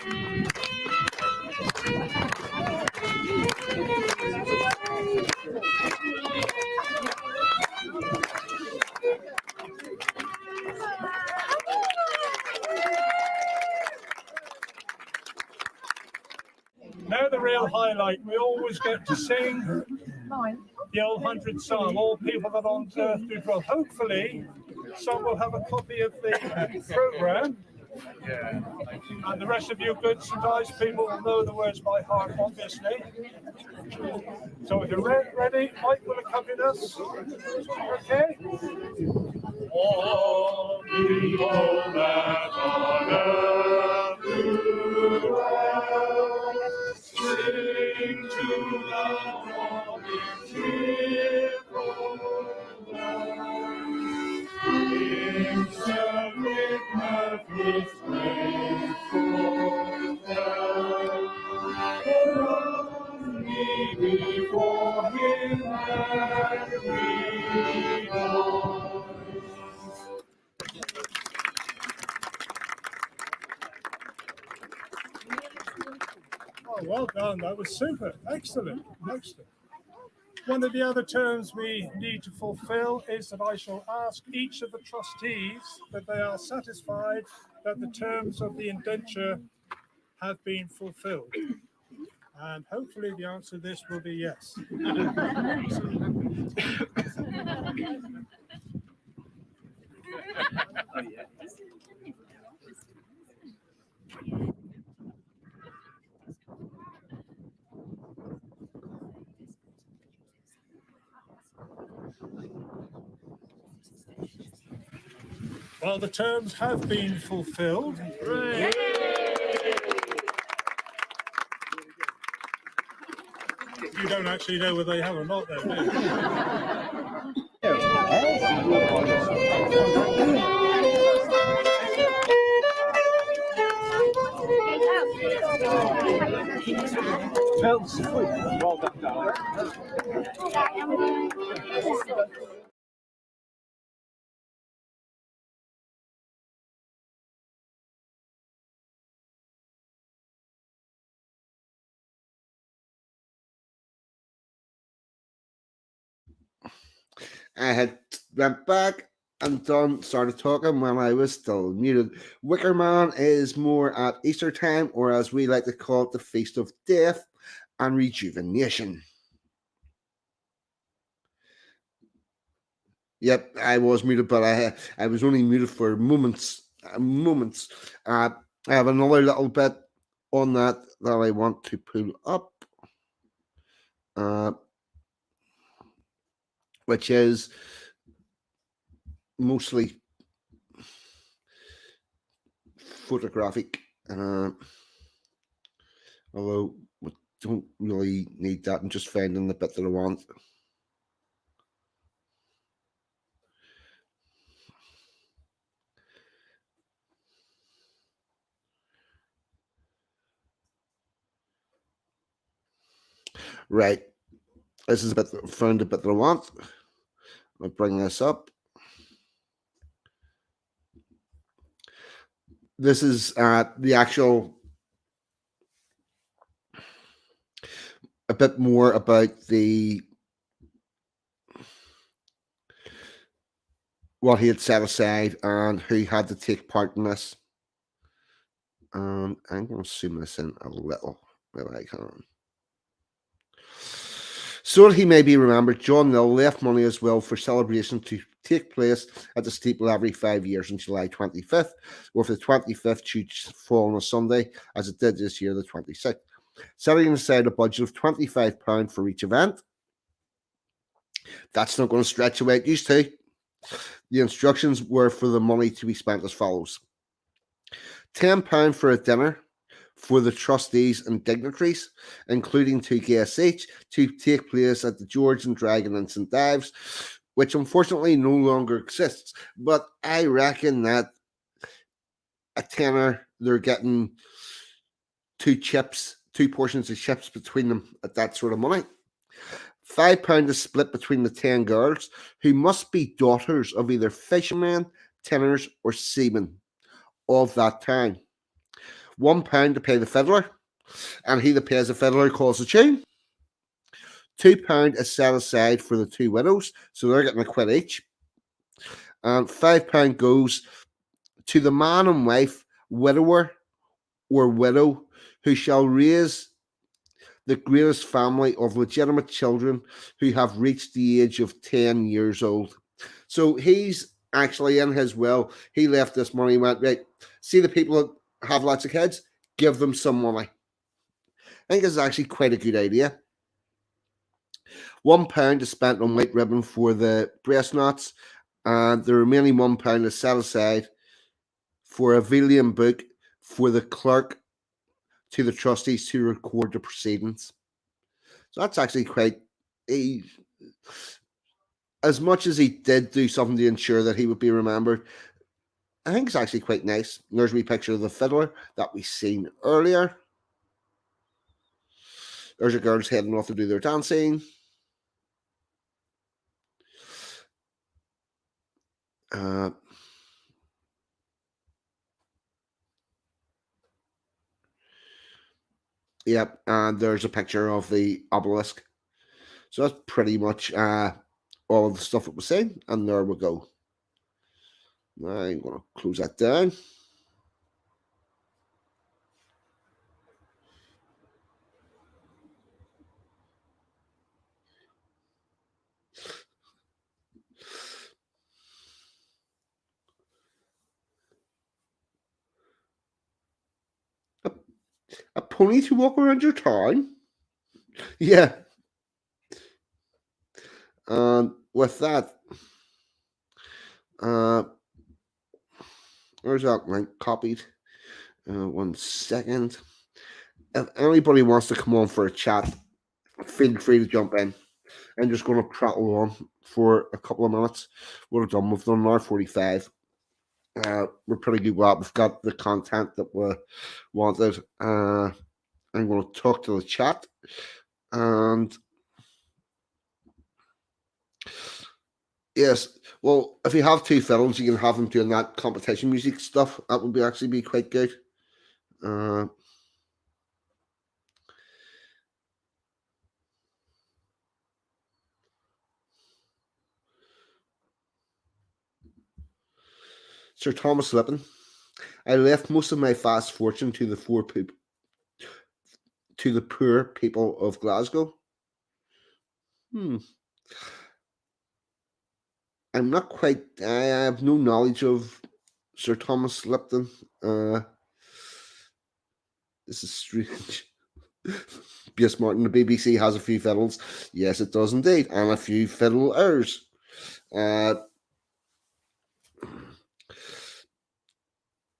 Now the real highlight, we always get to sing the old 100 psalm, all people that on earth do dwell. Hopefully, some will have a copy of the programme. And the rest of you good St Ives people will know the words by heart, obviously. So if you're ready, Mike will accompany us. Okay? All people that on earth do dwell, sing to the Lord in cheerful noise. Himself with mirthless grateful love, run me before him and rejoice. Oh, well done. That was super. Excellent. Excellent. One of the other terms we need to fulfill is that I shall ask each of the trustees that they are satisfied that the terms of the indenture have been fulfilled. And hopefully the answer to this will be yes. Well, the terms have been fulfilled. Hooray! You don't actually know whether they have or not, then, do you? Well done, darling. I had went back and started talking when I was still muted. Wicker Man is more at Easter time, or as we like to call it, the Feast of Death and Rejuvenation. Yep, I was muted, but I was only muted for moments. Moments. I have another little bit on that I want to pull up, which is mostly photographic, although we don't really need that. I'm just finding the bit that I want. Right, this is a bit found a bit that I want. I'll bring this up. This is the actual, a bit more about the what he had set aside and who had to take part in this. I'm going to zoom this in a little if I can. So that he may be remembered, John Knill left money as well for celebration to take place at the steeple every 5 years on July 25th, with the 25th should fall on a Sunday, as it did this year, the 26th. Setting aside a budget of £25 for each event. That's not going to stretch away it used to. The instructions were for the money to be spent as follows. £10 for a dinner for the trustees and dignitaries, including 2 guests each, to take place at the George and Dragon in St Ives, which unfortunately no longer exists. But I reckon that a tenner, they're getting 2 portions of chips between them at that sort of money. £5 is split between the 10 girls, who must be daughters of either fishermen, tinners, or seamen of that town. £1 to pay the fiddler, and he that pays the fiddler calls the tune. £2 is set aside for the 2 widows, so they're getting a quid each. And £5 goes to the man and wife, widower or widow, who shall raise the greatest family of legitimate children who have reached the age of 10 years old. So he's actually in his will. He left this money and went, right, see the people that have lots of kids, give them some money. I think it's actually quite a good idea. £1 is spent on white ribbon for the breast knots, and the remaining £1 is set aside for a Villian book for the clerk to the trustees to record the proceedings. So that's actually quite, as much as he did do something to ensure that he would be remembered, I think it's actually quite nice. There's a wee picture of the fiddler that we seen earlier. There's a girls heading off to do their dancing. Yep, and there's a picture of the obelisk. So that's pretty much all of the stuff that was saying, and there we go. I'm going to close that down. A pony to walk around your town? Yeah. With that, there's that link copied. 1 second. If anybody wants to come on for a chat, feel free to jump in. I'm just going to prattle on for a couple of minutes. We've done an hour 45. We're pretty good with that. We've got the content that we wanted. I'm going to talk to the chat, and yes, well, if you have two fiddles, you can have them doing that competition music stuff. That would actually be quite good. Sir Thomas Lippin. I left most of my vast fortune to the poor people of Glasgow. I'm not quite. I have no knowledge of Sir Thomas Lipton. This is strange. Yes, Martin, the BBC has a few fiddles. Yes, it does indeed, and a few fiddlers.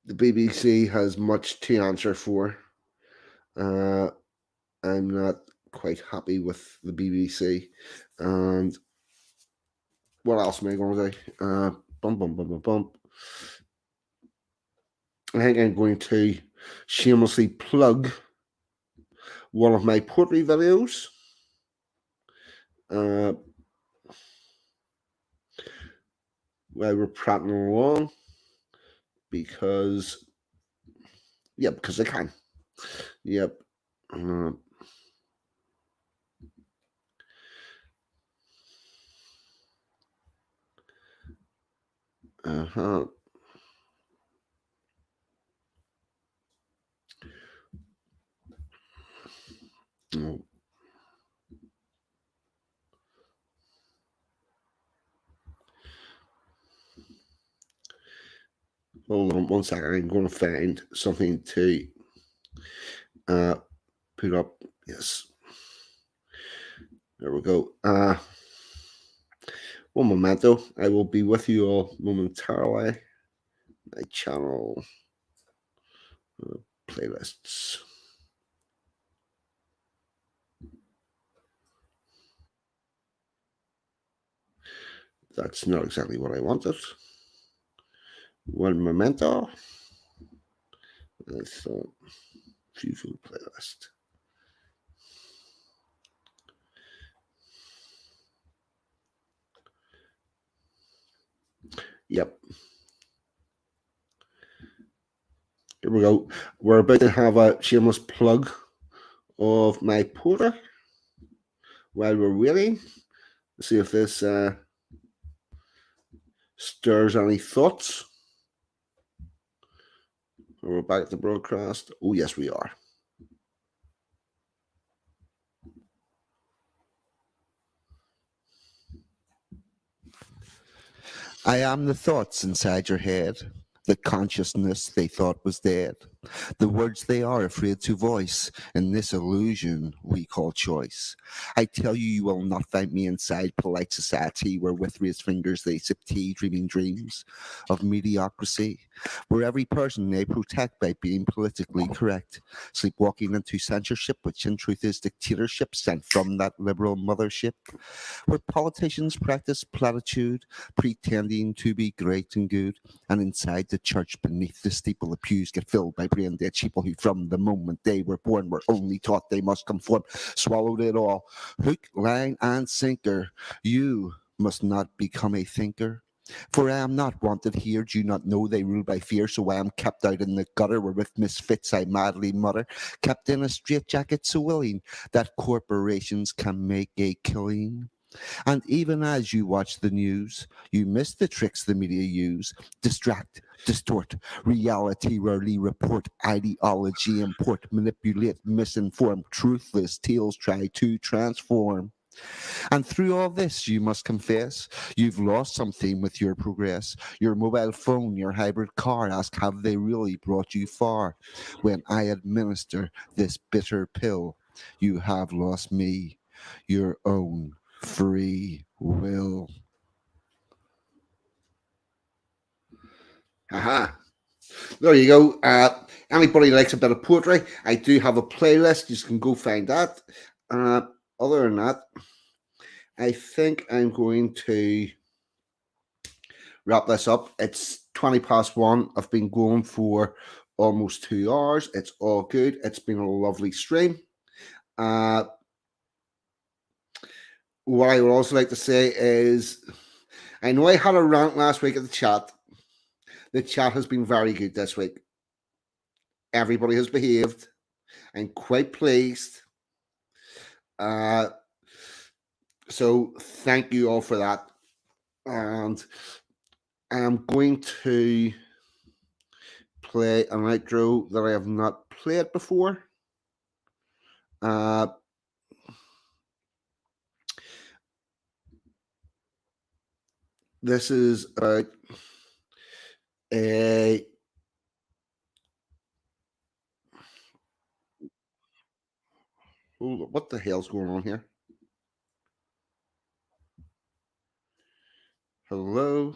The BBC has much to answer for. I'm not quite happy with the BBC. And what else am I going to do? I think I'm going to shamelessly plug one of my poetry videos. While we're prattling along, because I can. Yep. Oh. Hold on 1 second. I'm going to find something to put up. Yes. There we go. One momento. I will be with you all momentarily. My channel playlists. That's not exactly what I wanted. One momento. I thought FIFA playlist. Yep. Here we go. We're about to have a shameless plug of my porter while we're waiting. Let's see if this stirs any thoughts. We're back at the broadcast. Oh, yes, we are. I am the thoughts inside your head, the consciousness they thought was dead, the words they are afraid to voice in this illusion we call choice. I tell you, you will not find me inside polite society where with raised fingers they sip tea, dreaming dreams of mediocrity, where every person they protect by being politically correct, sleepwalking into censorship, which in truth is dictatorship sent from that liberal mothership, where politicians practice platitude, pretending to be great and good, and inside the church beneath the steeple the pews get filled by brain dead sheeple who from the moment they were born were only taught they must conform, swallowed it all, hook, line, and sinker. You must not become a thinker. For I am not wanted here, do you not know they rule by fear, so I am kept out in the gutter, where with misfits I madly mutter, kept in a straitjacket so willing that corporations can make a killing. And even as you watch the news, you miss the tricks the media use, distract, distort, reality rarely report, ideology import, manipulate, misinform, truthless tales try to transform. And through all this, you must confess, you've lost something with your progress. Your mobile phone, your hybrid car, ask, have they really brought you far? When I administer this bitter pill, you have lost me, your own free will. Haha. There you go. Anybody likes a bit of poetry, I do have a playlist. You can go find that. Other than that, I think I'm going to wrap this up. It's 1:20. I've been going for almost 2 hours. It's all good. It's been a lovely stream. What I would also like to say is, I know I had a rant last week at the chat. The chat has been very good this week. Everybody has behaved. I'm quite pleased. So thank you all for that. And I'm going to play an outro that I have not played before. This is about a what the hell's going on here? Hello?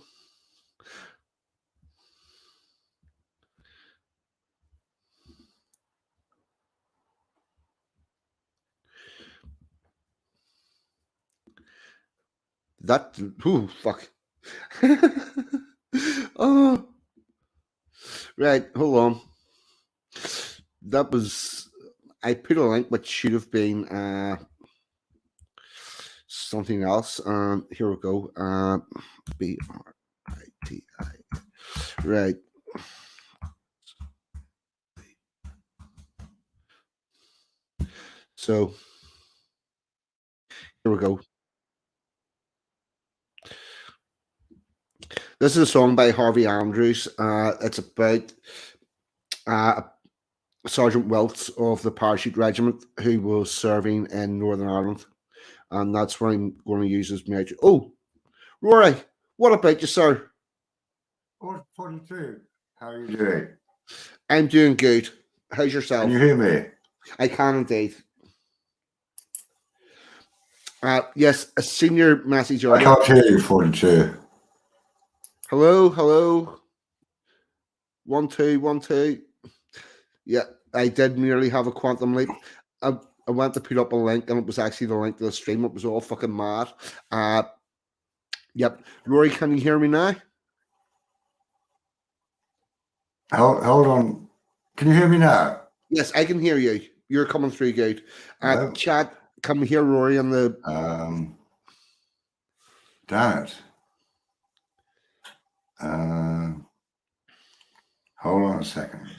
That, fuck. Oh, right, hold on. That was, I put a link which should have been something else. Here we go. BRITI. Right. So here we go. This is a song by Harvey Andrews. It's about Sergeant Wilts of the Parachute Regiment who was serving in Northern Ireland. And that's what I'm going to use as my. Oh, Rory, what about you, sir? 42. How are you doing? I'm doing good. How's yourself? Can you hear me? I can indeed. Yes, a senior message. I can't hear you, 42. Hello, hello. 1 2 1 2. Yeah, I did nearly have a quantum leap. I went to put up a link, and it was actually the link to the stream. It was all fucking mad. Yep. Rory, can you hear me now? Hold on. Can you hear me now? Yes, I can hear you. You're coming through good. Chat, can we hear Rory on the... Damn it. Hold on a second.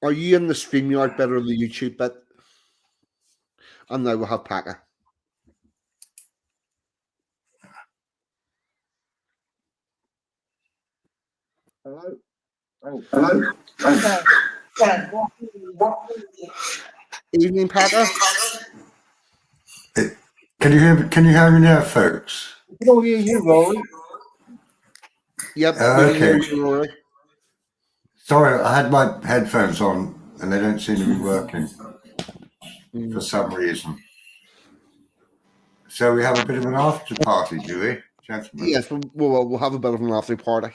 Are you in the StreamYard bit or the YouTube bit? And now we'll have Packer. Hello? Oh, hello? Evening, Packer. Can you hear me? Can you hear me now, folks? I can hear you, Rory. Yep. Okay. Rory. Sorry, I had my headphones on and they don't seem to be working for some reason. So we have a bit of an after party, do we, gentlemen? Yes, we'll have a bit of an after party.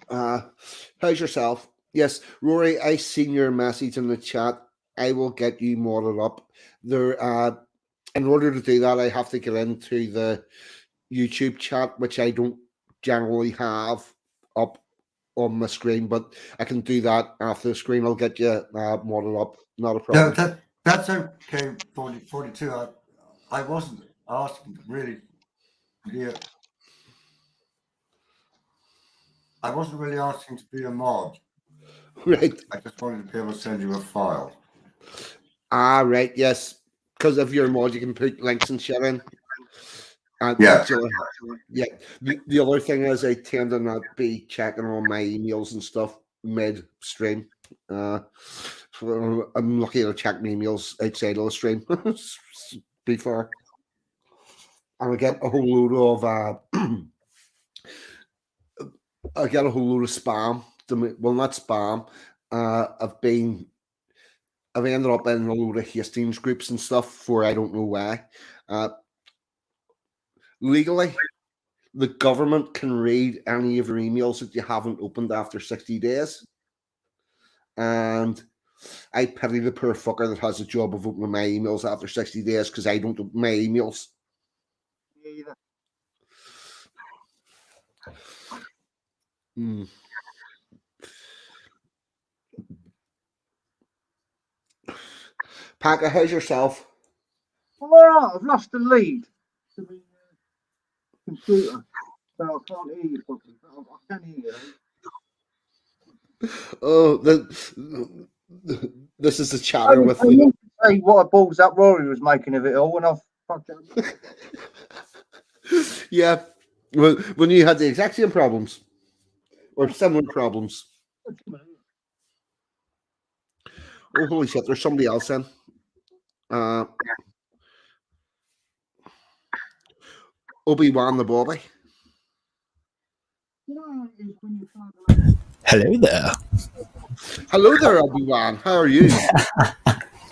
How's yourself? Yes, Rory, I seen your message in the chat. I will get you modded up. There, in order to do that, I have to get into the YouTube chat, which I don't generally have up on my screen, but I can do that after the screen. I'll get you modded up. Not a problem. No, that's okay. 42. I wasn't asking really. Yeah, I wasn't really asking to be a mod. Right. I just wanted to be able to send you a file. Right. Yes. Because of your mod, you can put links and shit in. Yeah. Yeah. The other thing is I tend to not be checking on my emails and stuff mid-stream. So I'm lucky to check my emails outside of the stream. Be fair. And I get a whole load of spam. Well, not spam. I've ended up in a load of Hastings groups and stuff for I don't know why. Legally, the government can read any of your emails that you haven't opened after 60 days. And I pity the poor fucker that has a job of opening my emails after 60 days because I don't open my emails. Mm. Packer, how's yourself? I'm all right. I've lost the lead to the computer, so I can't hear you properly. But I can hear you. Oh, this is the I chatter with used to say what a balls up Rory was making of it all, and I've fucked it up. yeah. When you had the exact same problems or similar problems. Oh, holy shit! There's somebody else in. Obi-Wan the Bobby. Hello there. Hello there, Obi-Wan. How are you?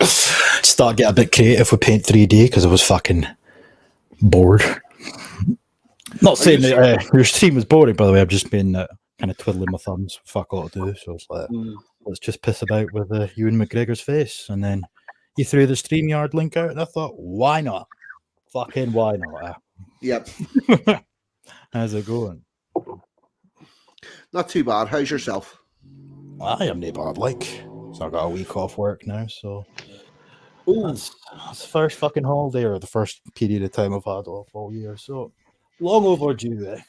Start get a bit creative with Paint 3D because I was fucking bored. Not saying that your stream was boring, by the way. I've just been kind of twiddling my thumbs. Fuck all to do. So it's like, let's just piss about with Ewan McGregor's face. And then you threw the StreamYard link out, and I thought, why not? Fucking why not? Yep. How's it going? Not too bad. How's yourself? I am no bad, like. So I got a week off work now, so that's the first fucking holiday or the first period of time I've had off all year. So long overdue, eh?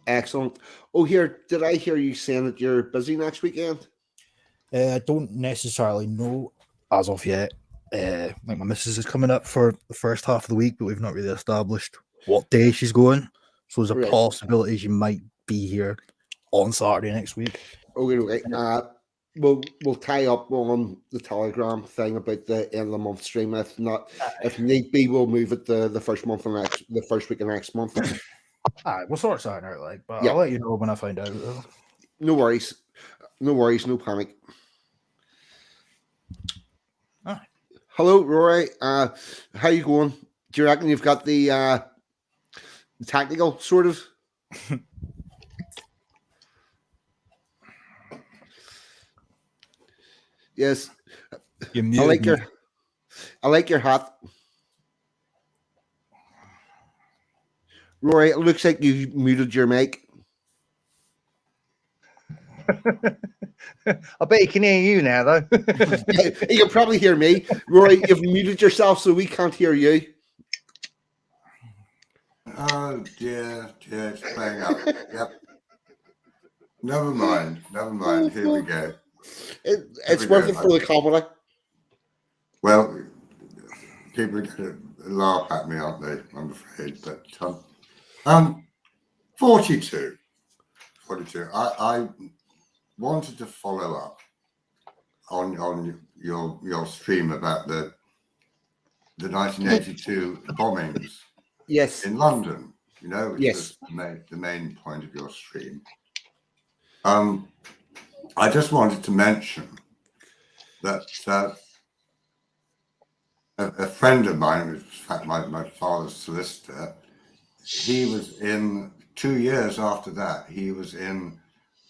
Excellent. Oh, here, did I hear you saying that you're busy next weekend? I don't necessarily know as of yet. Like my missus is coming up for the first half of the week, but we've not really established what day she's going. So there's a possibility she might be here on Saturday next week. Okay. We'll tie up on the Telegram thing about the end of the month stream. If not, if need be, we'll move it to the first week of next month. We'll sort something out, like, but I'll let you know when I find out. No worries, no panic. Hello, Rory. How you going? Do you reckon you've got the tactical sort of? Yes. I like your hat. Rory, it looks like you muted your mic. I bet he can hear you now, though. You can probably hear me. Rory, you've muted yourself, so we can't hear you. Oh, dear, it's playing up. Yep. Never mind. Here we go. It's worth it for the comedy. Well, people are going to laugh at me, aren't they? I'm afraid. But 42. I wanted to follow up on your stream about the 1982 bombings. Yes. In London, which was the main point of your stream. I just wanted to mention that a friend of mine, in fact my father's solicitor, he was in 2 years after that, he was in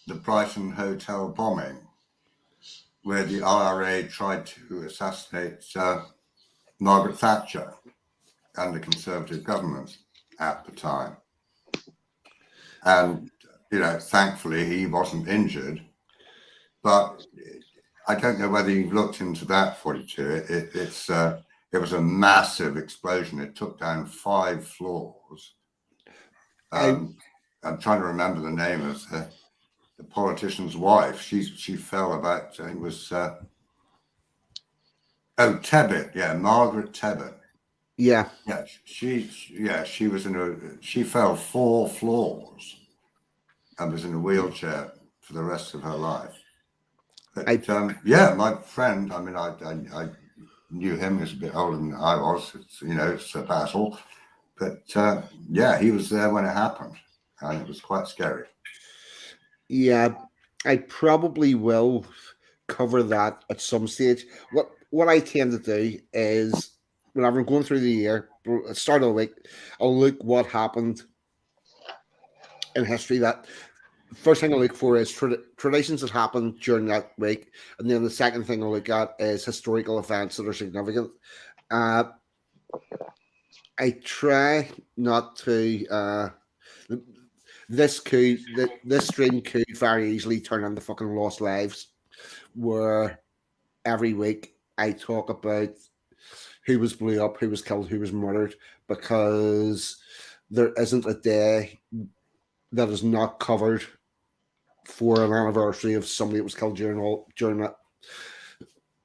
the Brighton Hotel bombing, where the IRA tried to assassinate Margaret Thatcher and the Conservative government at the time. And, thankfully he wasn't injured, but I don't know whether you've looked into that 42. It was a massive explosion. It took down 5 floors. I'm trying to remember the name of the politician's wife. She fell about, I think it was, Tebbit. Yeah, Margaret Tebbit. Yeah. Yeah, she was she fell 4 floors and was in a wheelchair for the rest of her life. But, my friend, I mean, I knew him, he was a bit older than I was, it's a battle. But, he was there when it happened, and it was quite scary. Yeah, I probably will cover that at some stage. What I tend to do is, whenever I'm going through the year, start of the week, I'll look what happened in history. That first thing I look for is traditions that happened during that week, and then the second thing I look at is historical events that are significant. I try not to. this stream could very easily turn into fucking lost lives, where every week I talk about who was blew up, who was killed, who was murdered, because there isn't a day that is not covered for an anniversary of somebody that was killed during that.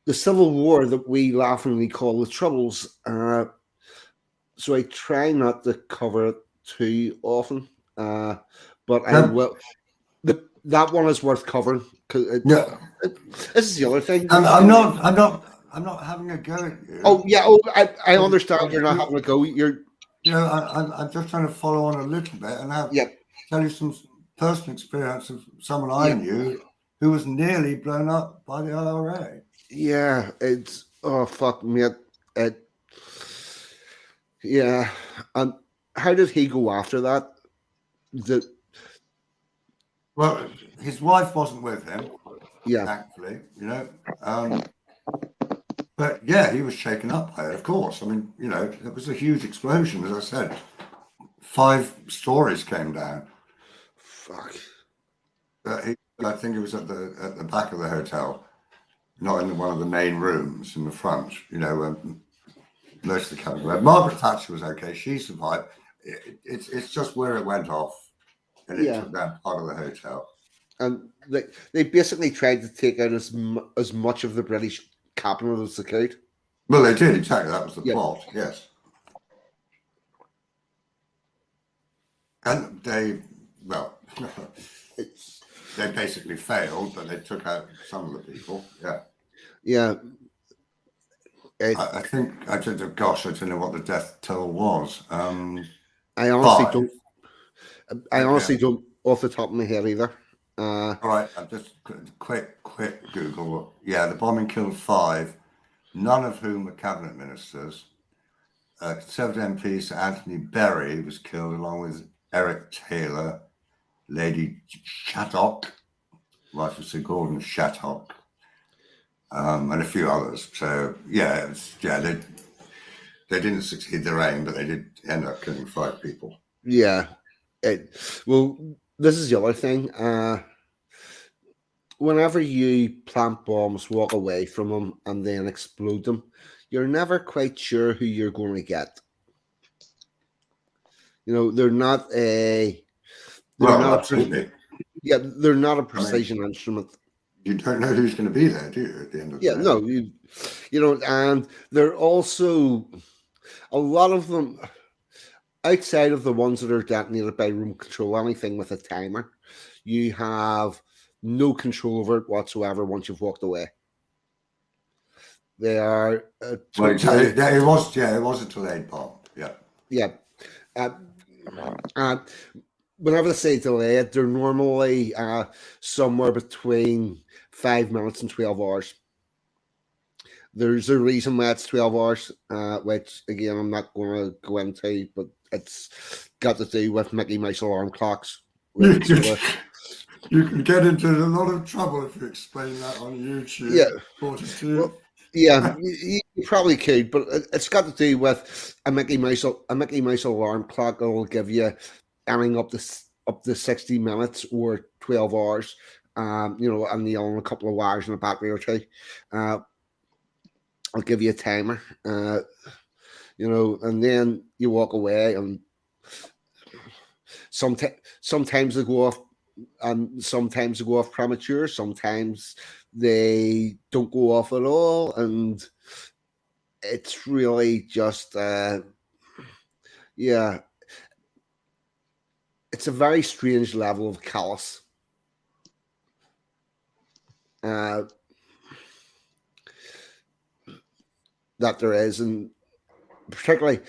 The Civil War that we laughingly call the Troubles. So I try not to cover it too often, but I will. That one is worth covering because this is the other thing. I'm not having a go at you. Oh yeah. Oh, I understand you're not having a go. I'm just trying to follow on a little bit and tell you some personal experience of someone I knew who was nearly blown up by the IRA. Yeah, it's fuck me. Yeah, and how did he go after that? Well, his wife wasn't with him. Yeah, thankfully, but yeah, he was shaken up by it. Of course, I mean, it was a huge explosion. As I said, 5 stories came down. Fuck. I think it was at the back of the hotel, not in one of the main rooms in the front. Most of the cabin. Margaret Thatcher was okay; she survived. It's just where it went off, and it took down part of the hotel. And they basically tried to take out as much of the British capital as they could. Well, they did exactly. That was the plot. Yes, and they basically failed, but they took out some of the people. Yeah. Yeah. I think I don't. Gosh, I don't know what the death toll was. I honestly don't off the top of my head either. All right, I've just quick Google. Yeah, the bombing killed 5, none of whom were cabinet ministers. Conservative MP Sir Anthony Berry was killed along with Eric Taylor, Lady Shattock, wife of Sir Gordon Shattock, and a few others. So they didn't succeed their aim, but they did end up killing 5 people. Yeah. Well, this is the other thing. Whenever you plant bombs, walk away from them, and then explode them, you're never quite sure who you're going to get. They're not a. Absolutely. They're not a precision instrument. You don't know who's going to be there, do you? At the end of the day. No, and they're also a lot of them. Outside of the ones that are detonated by remote control, anything with a timer, you have no control over it whatsoever once you've walked away. They are. It was a delayed bomb. Yeah. Yeah. Whenever they say delayed, they're normally somewhere between 5 minutes and 12 hours. There's a reason why it's 12 hours, which, again, I'm not going to go into, but it's got to do with Mickey Mouse alarm clocks. You can get into a lot of trouble if you explain that on YouTube. Yeah. 42. Well, yeah, you probably could, but it's got to do with a Mickey Mouse alarm clock that will give you anything up to 60 minutes or 12 hours, and a couple of wires and a battery or two. I'll give you a timer, and then you walk away, and sometimes they go off, and sometimes they go off premature. Sometimes they don't go off at all, and it's really just, it's a very strange level of callous. That there is, and particularly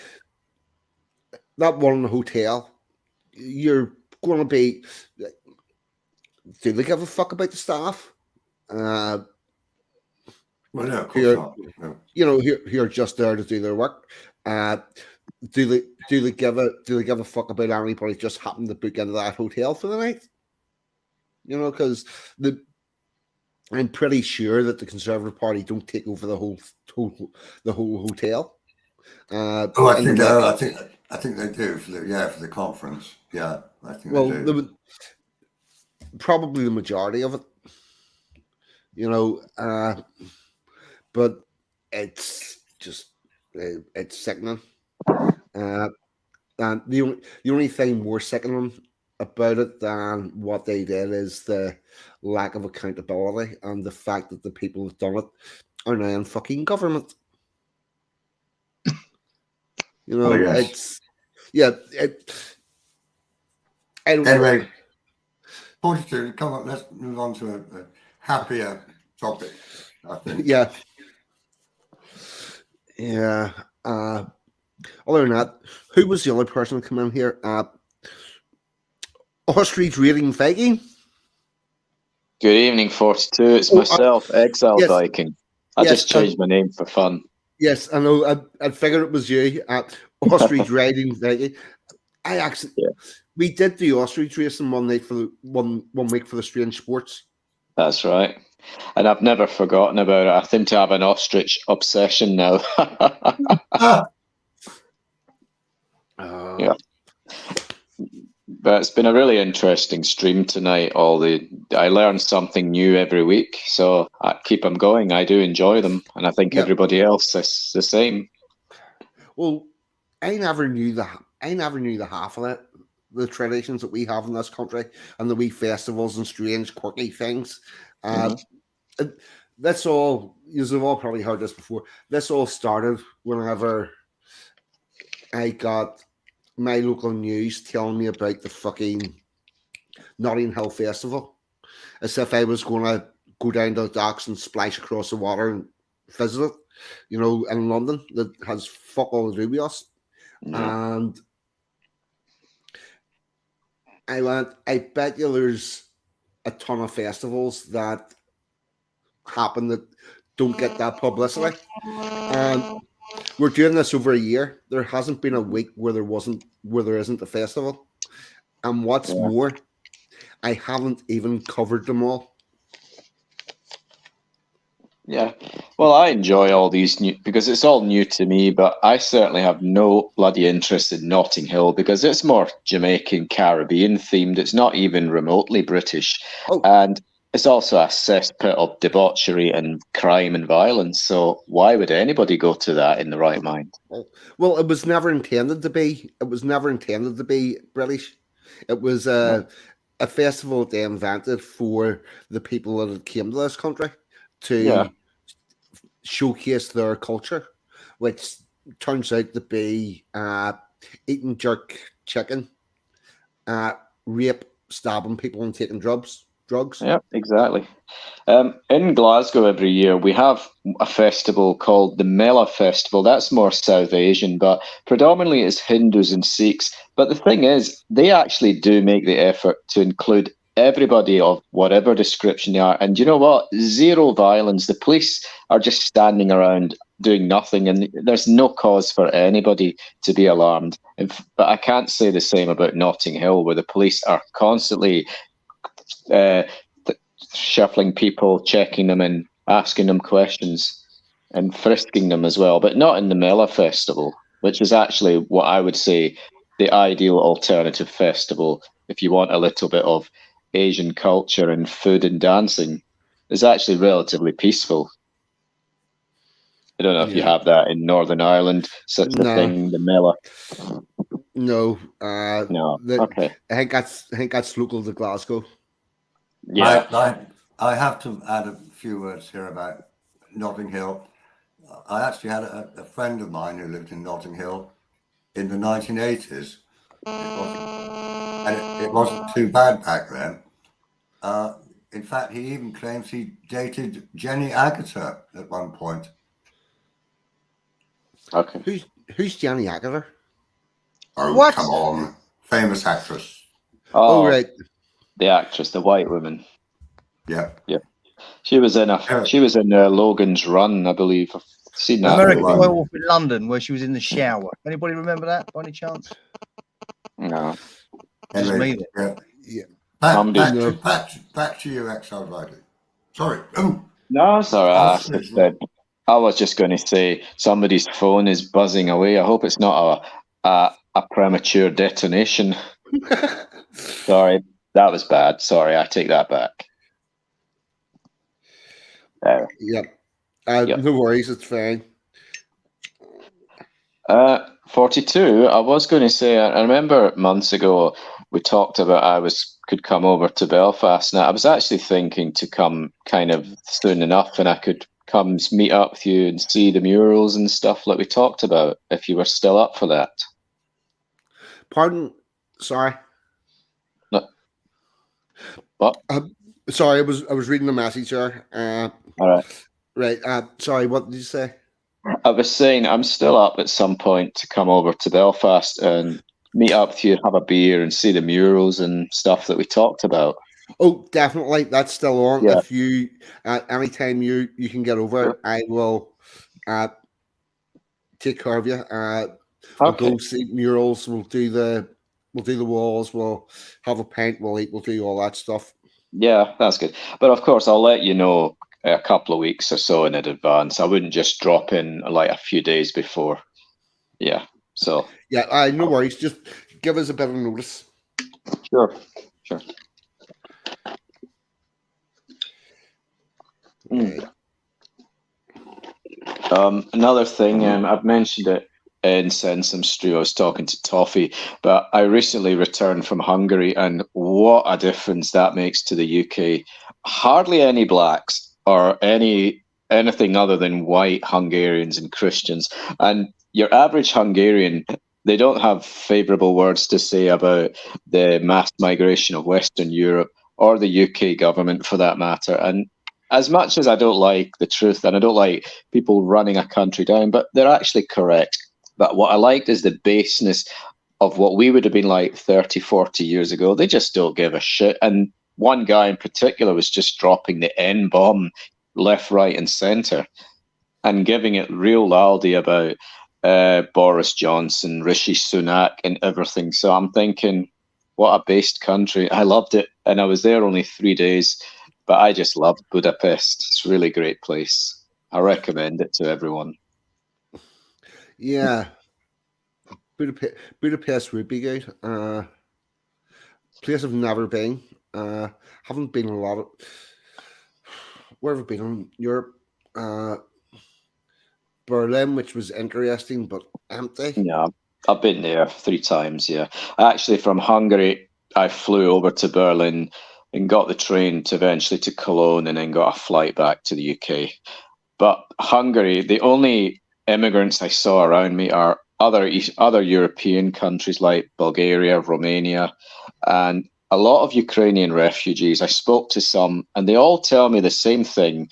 that one in the hotel, you're going to be. Do they give a fuck about the staff? Well, no, of course not. No. Who are just there to do their work. Do they give a fuck about anybody just happened to book into that hotel for the night? Because I'm pretty sure that the Conservative Party don't take over the whole hotel. I think they do for the conference. Yeah, I think Well, they do. probably the majority of it, you know, but it's just it's sickening. And the only thing more sickening about it than what they did is the lack of accountability and the fact that the people who've done it are now in fucking government. You know, Oh, yes. it's yeah. I don't know. Anyway, 42, come on, let's move on to a happier topic, I think. Yeah, yeah. Other than that, who was the other person to come in here? Ostrich Raiding Viking. Good evening, 42. It's myself, Exile yes. Viking. I Yes, just changed my name for fun. Yes, I know. I figured it was you. Ostrich Riding Viking. I actually, we did the ostrich racing one night for the one week for the Strange Sports. That's right. And I've never forgotten about it. I seem to have an ostrich obsession now. Yeah. But it's been a really interesting stream tonight. I learn something new every week, so I keep them going. I do enjoy them, and I think everybody else is the same. Well, I never knew the half of it, the traditions that we have in this country, and the wee festivals and strange, quirky things. That's all. You've all probably heard this before. This all started whenever I got my local news telling me about the fucking Notting Hill Festival, as if I was going to go down to the docks and splash across the water and visit it, you know, in London, that has fuck all to do with us. And I went, I bet you there's a ton of festivals that happen that don't get that publicity. And we're doing this over a year. There hasn't been a week where there isn't a festival. And what's more, I haven't even covered them all. Yeah. Well, I enjoy all these new, because it's all new to me, but I certainly have no bloody interest in Notting Hill because it's more Jamaican, Caribbean themed. It's not even remotely British. And it's also a cesspit of debauchery and crime and violence. So why would anybody go to that in the right mind? Well, it was never intended to be. It was never intended to be British. It was a festival they invented for the people that came to this country to showcase their culture, which turns out to be eating jerk chicken, rape, stabbing people, and taking drugs. Yeah, exactly. In Glasgow every year, we have a festival called the Mela Festival. That's more South Asian, but predominantly it's Hindus and Sikhs. But the thing is, they actually do make the effort to include everybody of whatever description they are. And you know what? Zero violence. The police are just standing around doing nothing, and there's no cause for anybody to be alarmed. But I can't say the same about Notting Hill, where the police are constantly shuffling people, checking them and asking them questions and frisking them as well, but not in the Mela Festival, which is actually what I would say the ideal alternative festival if you want a little bit of Asian culture and food and dancing. Is actually relatively peaceful. I don't know if you have that in Northern Ireland, such a thing, the Mela. No, no. Okay. I think that's local to Glasgow. Yeah, I have to add a few words here about Notting Hill. I actually had a friend of mine who lived in Notting Hill in the 1980s. It wasn't too bad back then. In fact, he even claims he dated Jenny Agutter at one point. Okay. Who's Jenny Agutter? Oh, what? Come on. Famous actress. Oh, right. The actress, the white woman. Yeah. Yeah. She was in Logan's Run, I believe. I've seen that. American Werewolf in London, where she was in the shower. Anybody remember that by any chance? No. Just me then. Yeah. Back to you, Exile Viking. Sorry. Oh. No, sorry. I was just going to say somebody's phone is buzzing away. I hope it's not a premature detonation. Sorry, that was bad. Sorry, I take that back. Yeah. Yep. No worries, it's fine. 42. I was going to say, I remember months ago we talked about could come over to Belfast. Now I was actually thinking to come kind of soon enough, and I could come meet up with you and see the murals and stuff like we talked about. If you were still up for that. Pardon? Sorry. No. What? Sorry, I was reading the message there. All right. Right. Sorry, what did you say? I was saying I'm still up at some point to come over to Belfast and meet up with you, have a beer, and see the murals and stuff that we talked about. Oh, definitely. That's still on. Yeah. If you, anytime you can get over, Sure. I will take care of you. We'll Okay. go see murals. We'll do the walls. We'll have a pint. We'll eat. We'll do all that stuff. Yeah, that's good. But of course, I'll let you know a couple of weeks or so in advance. I wouldn't just drop in like a few days before. Yeah. So. Yeah. No worries. Just give us a bit of notice. Sure. Okay. Another thing, I've mentioned it in Sensum Strew. I was talking to Toffee, but I recently returned from Hungary, and what a difference that makes to the UK. Hardly any blacks or anything other than white Hungarians and Christians. And your average Hungarian, they don't have favourable words to say about the mass migration of Western Europe or the UK government for that matter. And as much as I don't like the truth and I don't like people running a country down, but they're actually correct. But what I liked is the baseness of what we would have been like 30, 40 years ago. They just don't give a shit. And one guy in particular was just dropping the N-bomb left, right and centre and giving it real loudly about Boris Johnson, Rishi Sunak and everything. So I'm thinking, what a based country. I loved it. And I was there only 3 days. But I just love Budapest. It's a really great place. I recommend it to everyone. Yeah. Budapest would be good. Place I've never been. Haven't been a lot of. Where have I been in Europe? Berlin, which was interesting but empty. Yeah, I've been there 3 times. Yeah, actually, from Hungary, I flew over to Berlin and got the train to eventually to Cologne and then got a flight back to the UK. But Hungary, the only immigrants I saw around me are other European countries like Bulgaria, Romania, and a lot of Ukrainian refugees. I spoke to some and they all tell me the same thing.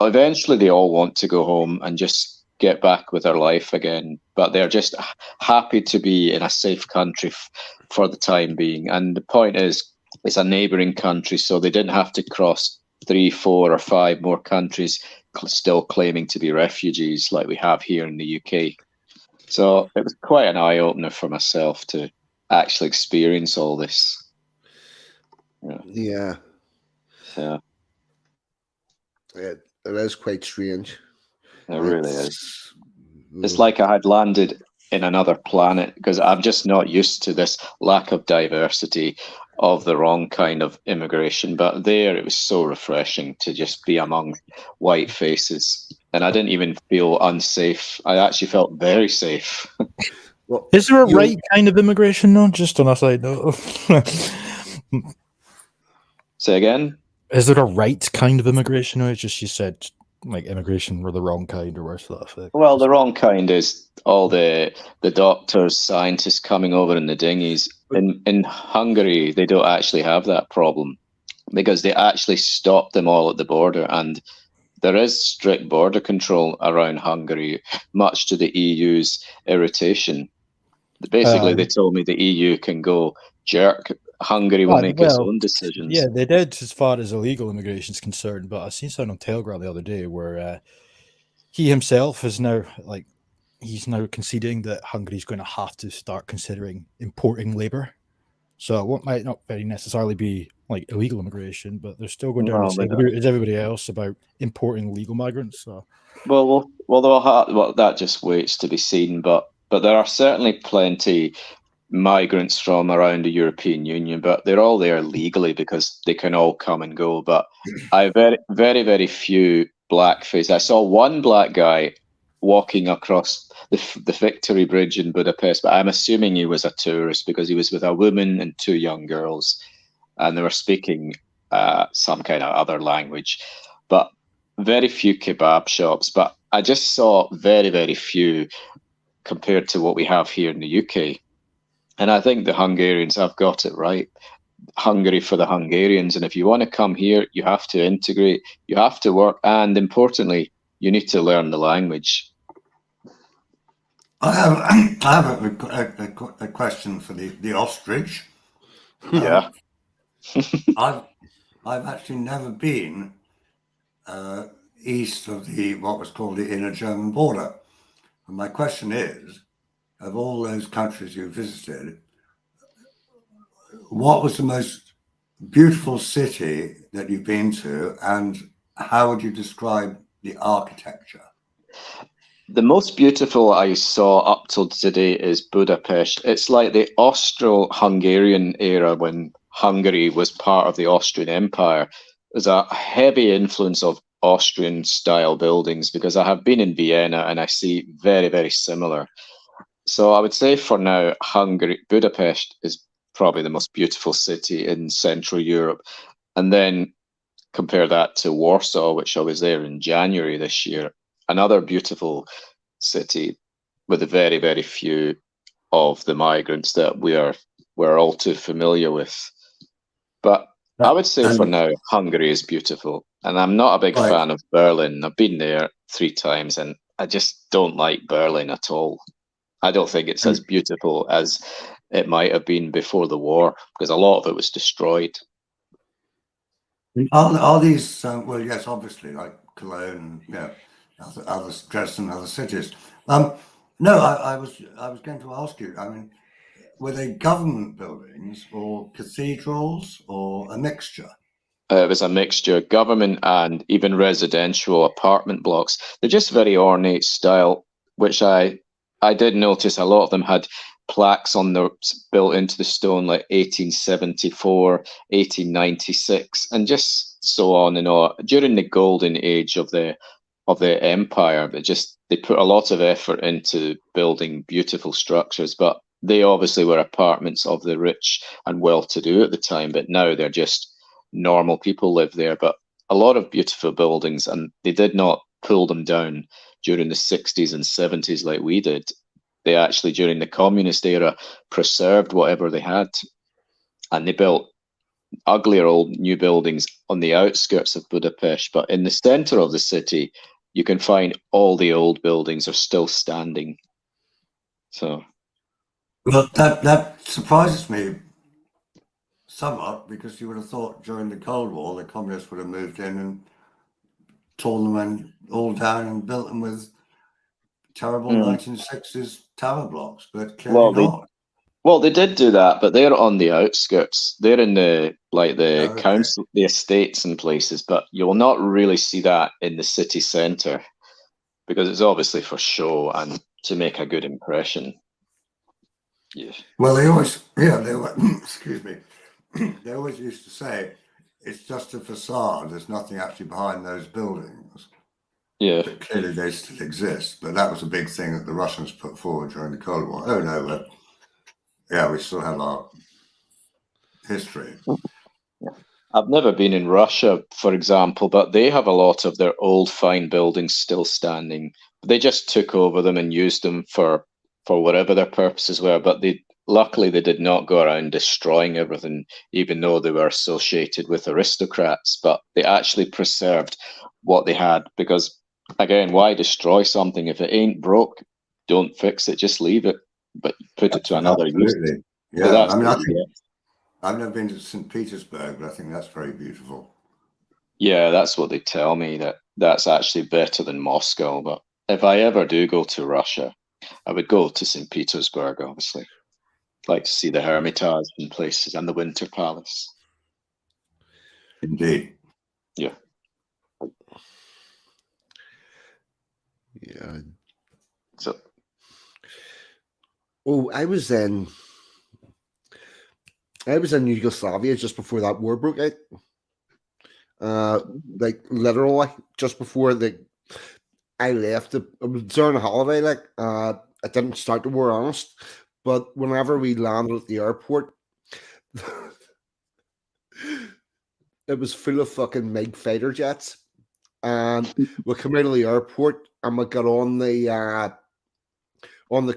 Eventually, they all want to go home and just get back with their life again, but they're just happy to be in a safe country for the time being. And the point is, it's a neighbouring country, so they didn't have to cross 3, 4 or 5 more countries still claiming to be refugees like we have here in the UK. So it was quite an eye-opener for myself to actually experience all this. Yeah. It is quite strange. It really is. It's like I had landed in another planet because I'm just not used to this lack of diversity of the wrong kind of immigration. But there, it was so refreshing to just be among white faces. And I didn't even feel unsafe. I actually felt very safe. Well, is there a right kind of immigration, though? Just on a side note. Say again? Is there a right kind of immigration, or it's just you said like immigration were the wrong kind, or worse that? Well, the wrong kind is all the doctors, scientists coming over in the dinghies. In Hungary, they don't actually have that problem because they actually stopped them all at the border, and there is strict border control around Hungary, much to the EU's irritation. Basically, they told me the EU can go jerk. Hungary will make its own decisions. Yeah, they did as far as illegal immigration is concerned, but I seen something on Telegram the other day where he himself is now he's now conceding that Hungary's going to have to start considering importing labour. So what might not very necessarily be like illegal immigration, but they're still going down the same route as everybody else about importing legal migrants. So well, that just waits to be seen. But there are certainly plenty migrants from around the European Union, but they're all there legally because they can all come and go. But I very few blackface. I saw one black guy walking across the Victory Bridge in Budapest, but I'm assuming he was a tourist because he was with a woman and two young girls, and they were speaking some kind of other language. But very few kebab shops. But I just saw very few compared to what we have here in the UK. And I think the Hungarians have got it right. Hungary for the Hungarians. And if you want to come here, you have to integrate, you have to work, and importantly, you need to learn the language. I have a question for the ostrich. Yeah. I've actually never been east of what was called the inner German border. And my question is, of all those countries you visited, what was the most beautiful city that you've been to, and how would you describe the architecture? The most beautiful I saw up till today is Budapest. It's like the Austro-Hungarian era when Hungary was part of the Austrian Empire. There's a heavy influence of Austrian-style buildings because I have been in Vienna and I see very similar. So I would say for now, Budapest is probably the most beautiful city in Central Europe. And then compare that to Warsaw, which I was there in January this year. Another beautiful city with very few of the migrants that we're all too familiar with. But I would say for now, Hungary is beautiful. And I'm not a big fan of Berlin. I've been there 3 times and I just don't like Berlin at all. I don't think it's as beautiful as it might have been before the war, because a lot of it was destroyed. Are these, well, yes, obviously, like Cologne, other Dresden, other cities. No, I was going to ask you, I mean, were they government buildings or cathedrals or a mixture? It was a mixture, government and even residential apartment blocks. They're just very ornate style, which I did notice a lot of them had plaques on their built into the stone, like 1874, 1896, and just so on and on. During the golden age of the empire, they put a lot of effort into building beautiful structures, but they obviously were apartments of the rich and well-to-do at the time, but now they're just normal people live there. But a lot of beautiful buildings, and they did not pull them down during the 60s and 70s like we did. They actually, during the communist era, preserved whatever they had, and they built uglier old new buildings on the outskirts of Budapest. But in the center of the city, you can find all the old buildings are still standing. So, well, that surprises me somewhat, because you would have thought during the Cold War the communists would have moved in and torn them all down and built them with terrible 1960s tower blocks, but clearly not. Well, they did do that, but they're on the outskirts. They're in the council, the estates and places, but you'll not really see that in the city centre because it's obviously for show and to make a good impression. Yeah. Well, they always, excuse me, they always used to say it's just a facade. There's nothing actually behind those buildings. Yeah. But clearly they still exist. But that was a big thing that the Russians put forward during the Cold War. Oh no, but yeah, we still have our history. I've never been in Russia, for example, but they have a lot of their old fine buildings still standing. They just took over them and used them for whatever their purposes were, but luckily they did not go around destroying everything, even though they were associated with aristocrats, but they actually preserved what they had, because again, why destroy something? If it ain't broke, don't fix it, just leave it, but put it to another use. Yeah, so I've never been to St. Petersburg, but I think that's very beautiful. Yeah, that's what they tell me, that's actually better than Moscow. But if I ever do go to Russia, I would go to St. Petersburg, obviously. I'd like to see the Hermitage and places and the Winter Palace. Indeed. Yeah. Yeah. So. Oh, I was I was in Yugoslavia just before that war broke out. Like literally just before I left. It was during a holiday. Like I didn't start the war, honest. But whenever we landed at the airport, it was full of fucking MiG fighter jets, and we came out of the airport and we got on the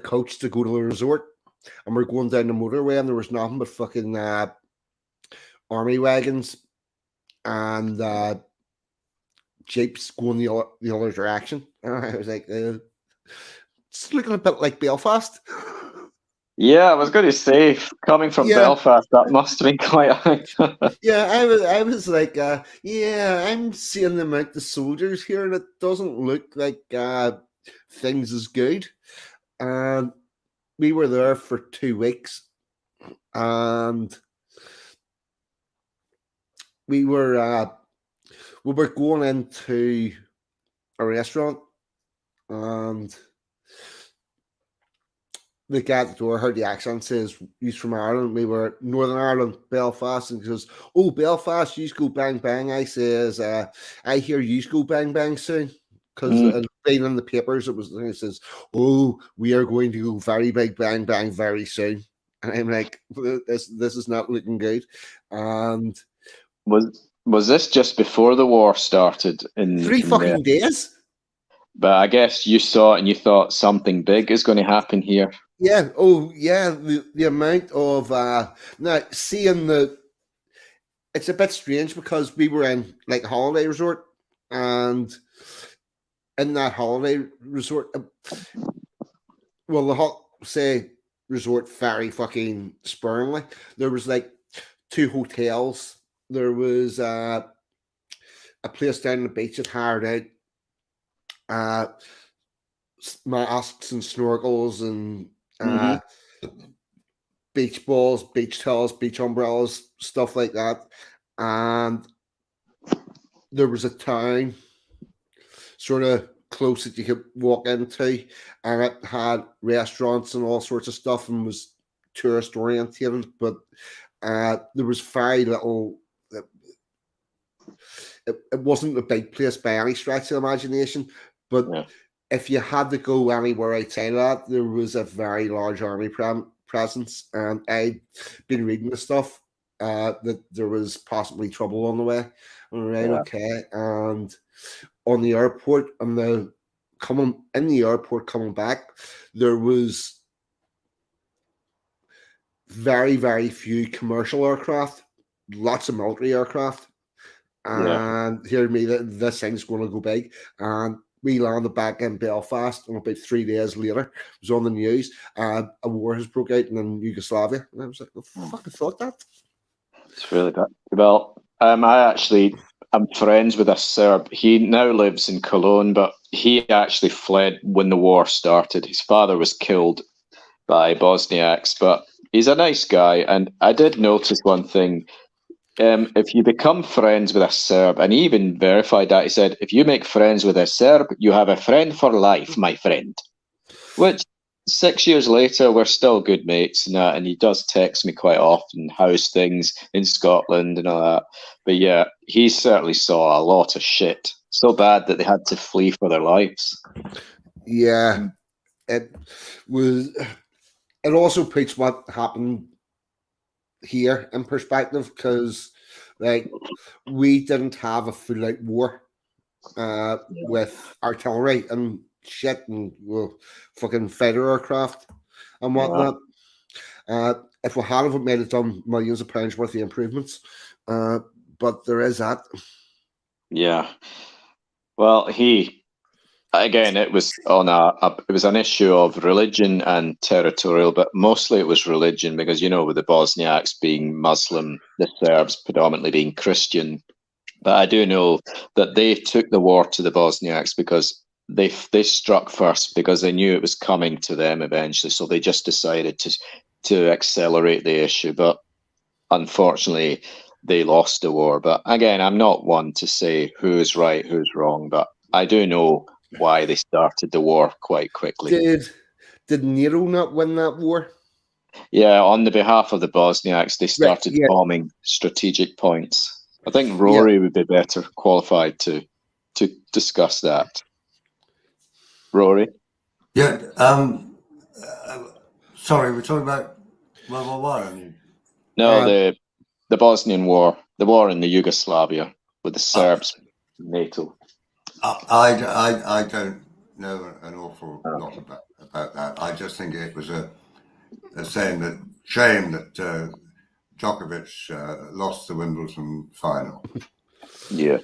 coach to go to the resort, and we're going down the motorway, and there was nothing but fucking army wagons and jeeps going the other direction. And I was like, it's looking a bit like Belfast. Yeah, I was going to say, coming from Belfast, that must have been quite. Yeah, I was like, yeah, I'm seeing the amount of soldiers here, and it doesn't look like things is good. And we were there for 2 weeks, and we were going into a restaurant, and the guy at the door heard the accent, says he's from Ireland. We were Northern Ireland, Belfast, and he goes, "Oh, Belfast, you go bang bang." I says, "I hear you go bang bang soon," because it's been in the papers. It says, "Oh, we are going to go very big bang bang very soon," and I'm like, "This is not looking good." And was this just before the war started? In 3 fucking days. But I guess you saw it and you thought something big is going to happen here. Yeah. Oh, yeah. The amount of now seeing it's a bit strange because we were in like a holiday resort, and in that holiday resort, well, say resort very fucking sparingly. There was like 2 hotels. There was a place down the beach that hired out masks and snorkels and beach balls, beach towels, beach umbrellas, stuff like that. And there was a town sort of close that you could walk into, and it had restaurants and all sorts of stuff and was tourist oriented, but there was very little. It wasn't a big place by any stretch of imagination, but if you had to go anywhere outside of that, there was a very large army presence, and I'd been reading the stuff that there was possibly trouble on the way. All right, okay, and on the airport, and coming back, there was very, very few commercial aircraft, lots of military aircraft. And hear me, this thing's going to go big. And we landed back in Belfast, and about 3 days later, it was on the news, a war has broke out in Yugoslavia. And I was like, oh, fuck, I thought that. It's really bad. Well, I'm friends with a Serb. He now lives in Cologne, but he actually fled when the war started. His father was killed by Bosniaks, but he's a nice guy. And I did notice one thing. If you become friends with a Serb, and he even verified that, he said, if you make friends with a Serb, you have a friend for life, my friend. Which 6 years later, we're still good mates, and he does text me quite often, how's things in Scotland and all that. But yeah, he certainly saw a lot of shit. So bad that they had to flee for their lives. Yeah, it also puts what happened here in perspective, because like we didn't have a full out war with artillery and shit and fucking fighter aircraft and whatnot. If we had, it made it done millions of pounds worth of improvements, but there is that. Yeah, well, again, it was on it was an issue of religion and territorial, but mostly it was religion because, with the Bosniaks being Muslim, the Serbs predominantly being Christian. But I do know that they took the war to the Bosniaks because they struck first because they knew it was coming to them eventually. So they just decided to accelerate the issue. But unfortunately, they lost the war. But again, I'm not one to say who's right, who's wrong, but I do know why they started the war quite quickly. Did NATO not win that war? Yeah, on the behalf of the Bosniaks, they started yeah. bombing strategic points. I think Yeah. Rory would be better qualified to discuss that. Rory? Yeah. Sorry, we're talking about World War One. I mean, No, the Bosnian War, the war in the Yugoslavia with the Serbs, NATO. I don't know an awful lot about that. I just think it was a shame that Djokovic lost the Wimbledon final. Yeah.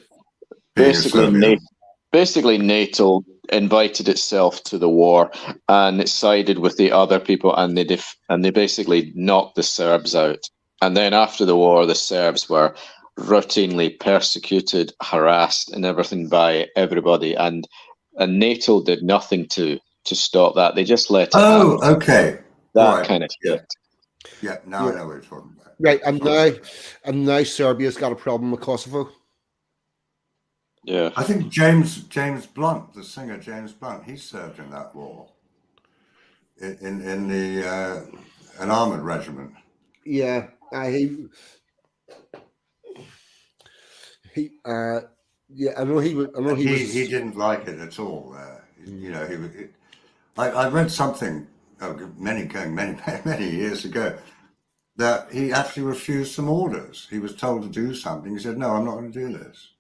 Being a Serbian. Basically, NATO invited itself to the war, and it sided with the other people, and they basically knocked the Serbs out. And then after the war, the Serbs were routinely persecuted, harassed, and everything by everybody, and NATO did nothing to stop that. They just let it happen. Oh, okay. That kind of shit. Yeah, now I know what you're talking about. Right, and now Serbia's got a problem with Kosovo. Yeah, I think James Blunt, the singer James Blunt, he served in that war in an armored regiment. Yeah, yeah, I know he was. I know he didn't like it at all. You know, I read something many years ago that he actually refused some orders. He was told to do something. He said, "No, I'm not going to do this."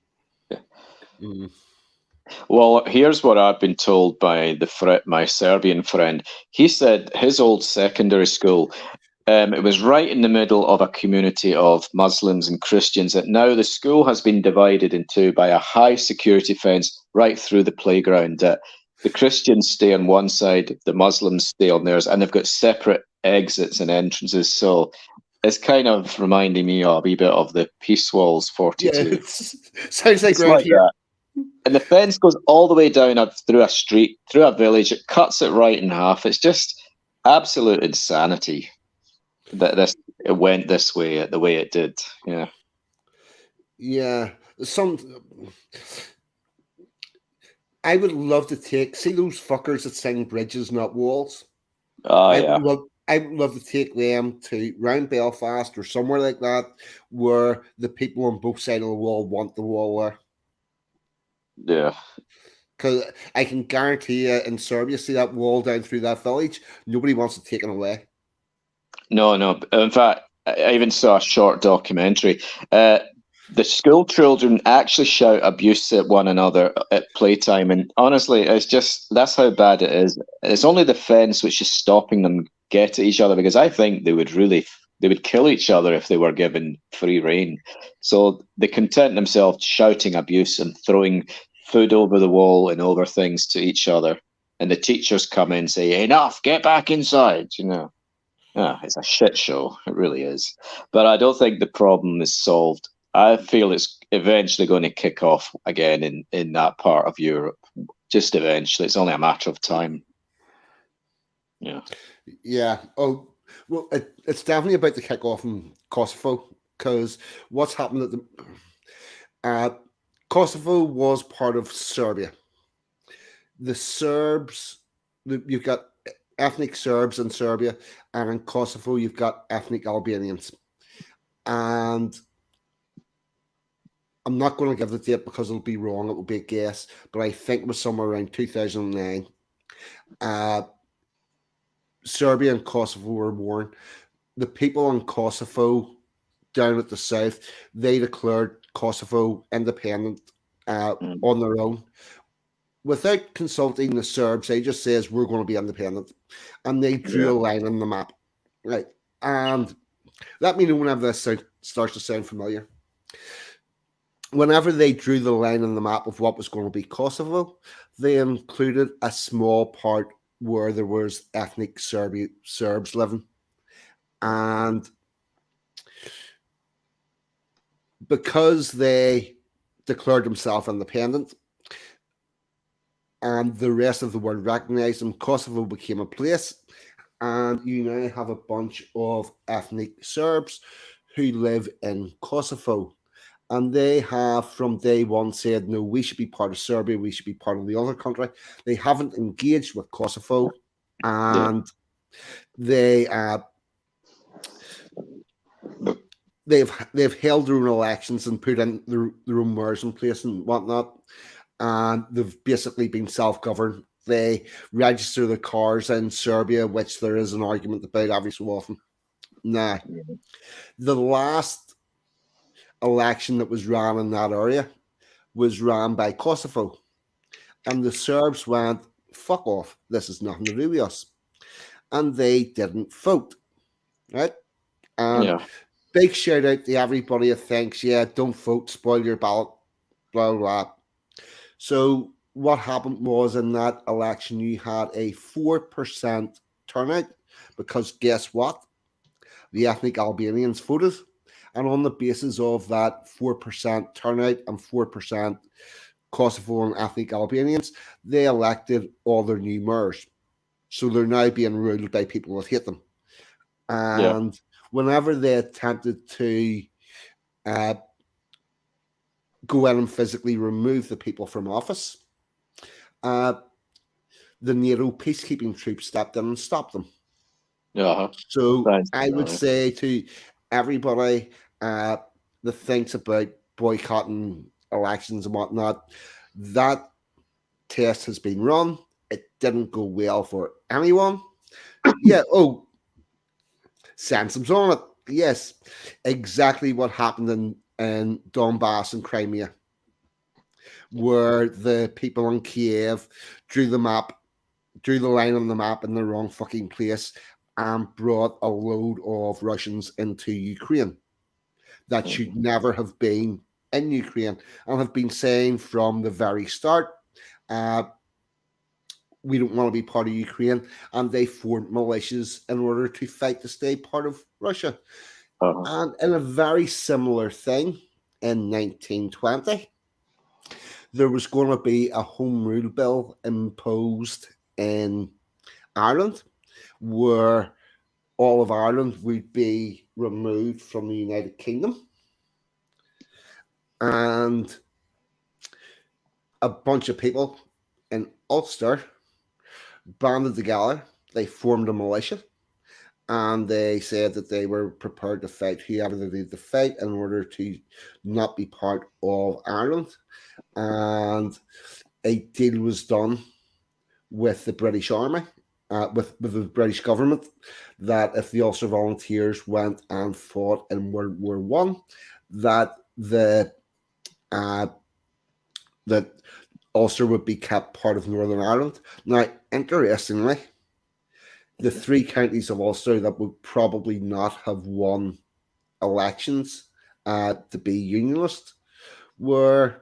Well, here's what I've been told by my Serbian friend. He said his old secondary school, it was right in the middle of a community of Muslims and Christians. That now the school has been divided into by a high security fence right through the playground. The Christians stay on one side, the Muslims stay on theirs, and they've got separate exits and entrances. So it's kind of reminding me a wee bit of the Peace Walls 42. Yeah, sounds like It's right like here. that. And the fence goes all the way down through a street, through a village. It cuts it right in half. It's just absolute insanity that it went this way, the way it did. Yeah. Yeah, I would love to see those fuckers that sing bridges, not walls. Oh, I yeah. would love to take them to round Belfast or somewhere like that, where the people on both sides of the wall want the wall there. Yeah. Because I can guarantee you, in Serbia, see that wall down through that village, nobody wants to take it away. No. In fact, I even saw a short documentary. The school children actually shout abuse at one another at playtime, and honestly, that's how bad it is. It's only the fence which is stopping them get at each other, because I think they would kill each other if they were given free rein. So they content themselves shouting abuse and throwing food over the wall and over things to each other, and the teachers come in and say, "Enough, get back inside," you know. Yeah, it's a shit show. It really is. But I don't think the problem is solved. I feel it's eventually going to kick off again in that part of Europe. Just eventually. It's only a matter of time. Yeah. Yeah. Oh, well, it's definitely about to kick off in Kosovo, because what's happened at Kosovo was part of Serbia. The Serbs, you've got ethnic Serbs in Serbia, and in Kosovo you've got ethnic Albanians. And I'm not going to give the date because it'll be wrong. It will be a guess, but I think it was somewhere around 2009. Serbia and Kosovo were born. The people in Kosovo down at the south, they declared Kosovo independent on their own. Without consulting the Serbs, they just says we're going to be independent, and they drew a line on the map, right? And let me know whenever this starts to sound familiar. Whenever they drew the line on the map of what was going to be Kosovo, they included a small part where there was ethnic Serbs living, and because they declared themselves independent, and the rest of the world recognized them, Kosovo became a place, and you now have a bunch of ethnic Serbs who live in Kosovo. And they have, from day one, said, no, we should be part of Serbia, we should be part of the other country. They haven't engaged with Kosovo, and they they've held their own elections and put in their own mayors in place and whatnot, and they've basically been self-governed. They register the cars in Serbia, which there is an argument about every so often. Now, the last election that was ran in that area was ran by Kosovo, and the Serbs went, fuck off, this is nothing to do with us, and they didn't vote, right? And big shout out to everybody who thinks, yeah, don't vote, spoil your ballot, blah, blah, blah. So what happened was, in that election, you had a 4% turnout, because guess what? The ethnic Albanians voted. And on the basis of that 4% turnout and 4% Kosovo and ethnic Albanians, they elected all their new mayors. So they're now being ruled by people that hate them. And whenever they attempted to go in and physically remove the people from office, the NATO peacekeeping troops stepped in and stopped them. So I would say to everybody that thinks about boycotting elections and whatnot, that test has been run. It didn't go well for anyone. Yeah, Sansam's on it. Yes, exactly what happened in Donbass and Crimea, where the people in Kiev drew the line on the map in the wrong fucking place and brought a load of Russians into Ukraine that should never have been in Ukraine, and have been saying from the very start, we don't want to be part of Ukraine, and they formed militias in order to fight to stay part of Russia. And in a very similar thing, in 1920, there was going to be a home rule bill imposed in Ireland, where all of Ireland would be removed from the United Kingdom. And a bunch of people in Ulster banded together. They formed a militia, and they said that they were prepared to fight whoever they needed to fight in order to not be part of Ireland. And a deal was done with the British Army, with the British government, that if the Ulster Volunteers went and fought in World War One, that that Ulster would be kept part of Northern Ireland. Now, interestingly, the three counties of Ulster that would probably not have won elections to be unionist were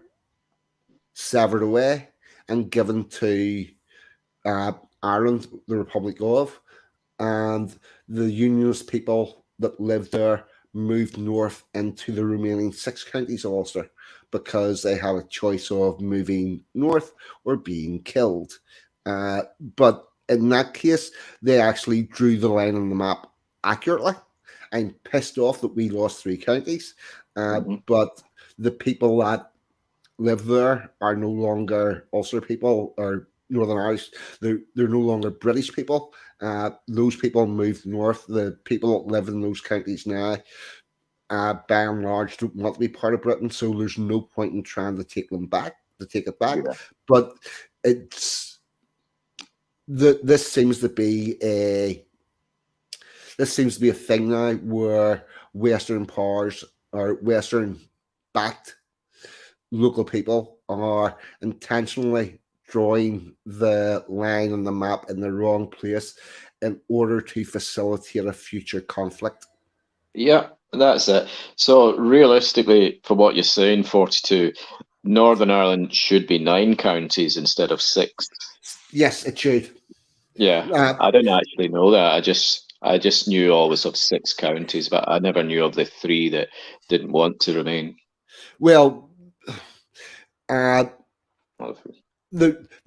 severed away and given to Ireland, the Republic of, and the unionist people that lived there moved north into the remaining 6 counties of Ulster, because they had a choice of moving north or being killed. But in that case, they actually drew the line on the map accurately. I'm pissed off that we lost 3 counties, but the people that live there are no longer Ulster people or Northern Irish. They're no longer British people. Those people moved north. The people that live in those counties now, by and large, don't want to be part of Britain, so there's no point in trying to take it back. But it's this seems to be a thing now where Western powers or Western backed local people are intentionally drawing the line on the map in the wrong place in order to facilitate a future conflict. Yeah, that's it. So realistically, for what you're saying, 42, Northern Ireland should be 9 counties instead of 6. Yes, it should. Yeah, I didn't actually know that. I just knew always of 6 counties, but I never knew of the 3 that didn't want to remain. Well,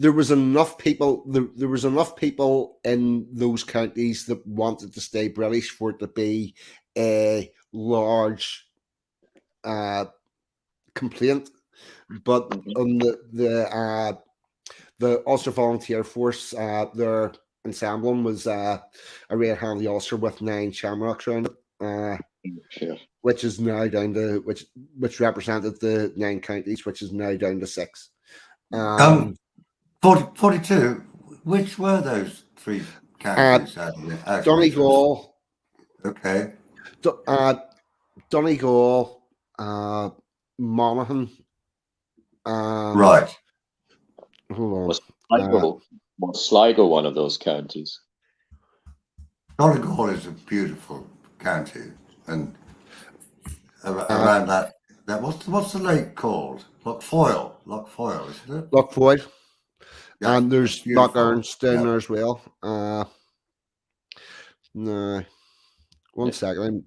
there was enough people. There was enough people in those counties that wanted to stay British for it to be a large complaint. But on the Ulster Volunteer Force, their ensemble was a red-handed Ulster with 9 shamrocks around it, which is now down to which represented the 9 counties, which is now down to 6. 42. Which were those 3 counties? Out of Donegal. Okay. Donegal, Monaghan. Right. Hold on. Was Sligo one of those counties? Donegal is a beautiful county, and around that what's the lake called? Loch Foyle, isn't it? Loch Foyle. Yeah, And there's Loch Ernst down there as well. No, one second.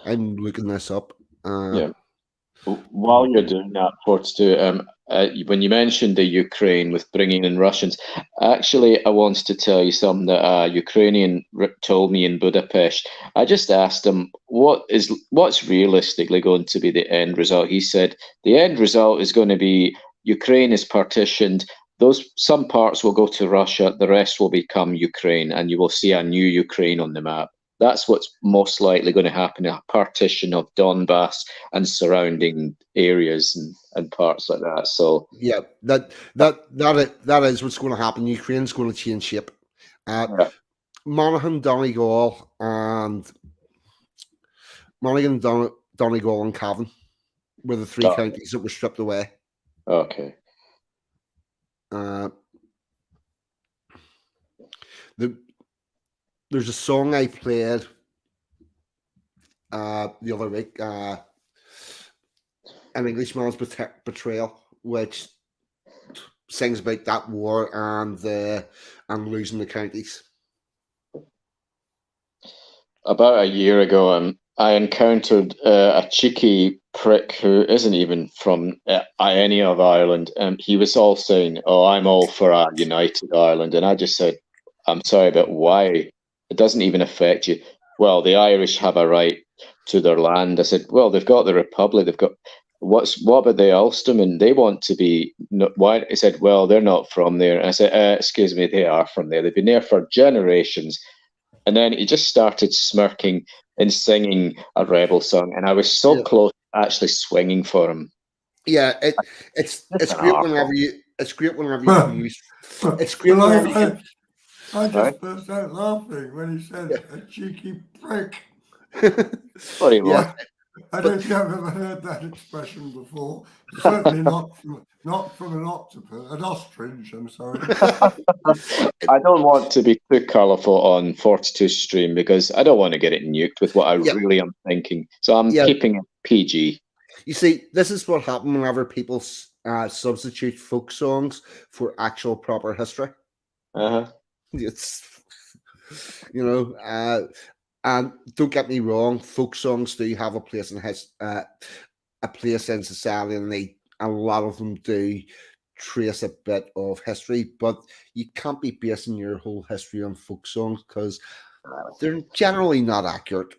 I'm looking this up. While you're doing that, Fortitude, when you mentioned the Ukraine with bringing in Russians, actually, I wanted to tell you something that a Ukrainian told me in Budapest. I just asked him, what's realistically going to be the end result? He said, the end result is going to be Ukraine is partitioned. Some parts will go to Russia, the rest will become Ukraine, and you will see a new Ukraine on the map. That's what's most likely going to happen, a partition of Donbass and surrounding areas and parts like that. So yeah, that is what's going to happen. Ukraine's going to change shape. Monaghan, Donegal, and Donegal and Cavan were the 3 counties that were stripped away. Okay. There's a song I played the other week, An Englishman's Betrayal, which sings about that war and losing the counties. About a year ago, I encountered a cheeky prick who isn't even from any of Ireland. He was all saying, "Oh, I'm all for a united Ireland," and I just said, "I'm sorry, but why? It doesn't even affect you." Well, the Irish have a right to their land. I said, well, they've got the Republic. They've got what about the Ulstermen? They want to be. Why? He said, well, they're not from there. And I said, excuse me, they are from there. They've been there for generations. And then he just started smirking and singing a rebel song, and I was so close to actually swinging for him. Yeah, it's great whenever you can use. It's great whenever you can. I just burst out laughing when he said a cheeky prick. Yeah, I don't think I've ever heard that expression before. Certainly not from an octopus, an ostrich. I'm sorry. I don't want to be too colourful on 42 stream because I don't want to get it nuked with what I really am thinking. So I'm keeping it PG. You see, this is what happened whenever people substitute folk songs for actual proper history. It's, and don't get me wrong, folk songs do have a place in society, and a lot of them do trace a bit of history, but you can't be basing your whole history on folk songs because they're generally not accurate.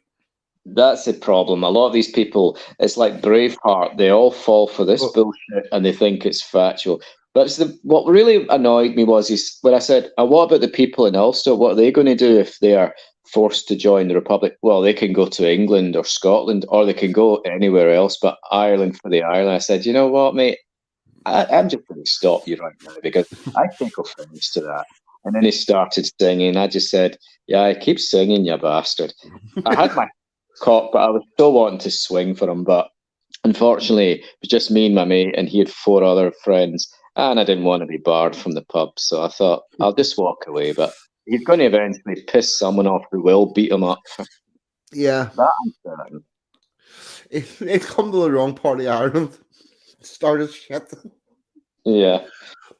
That's the problem. A lot of these people, it's like Braveheart, they all fall for this bullshit and they think it's factual. But what really annoyed me was when I said, what about the people in Ulster? What are they going to do if they are forced to join the Republic? Well, they can go to England or Scotland, or they can go anywhere else, but Ireland for the Ireland. I said, you know what, mate? I'm just going to stop you right now because I take offence to that. And then he started singing. I just said, yeah, keep singing, you bastard. I had my cock, but I was still wanting to swing for him. But unfortunately, it was just me and my mate, and he had 4 other friends. And I didn't want to be barred from the pub, so I thought, I'll just walk away. But he's going to eventually piss someone off who will beat him up. Yeah. It's come to the wrong part of Ireland. Started shit. Yeah.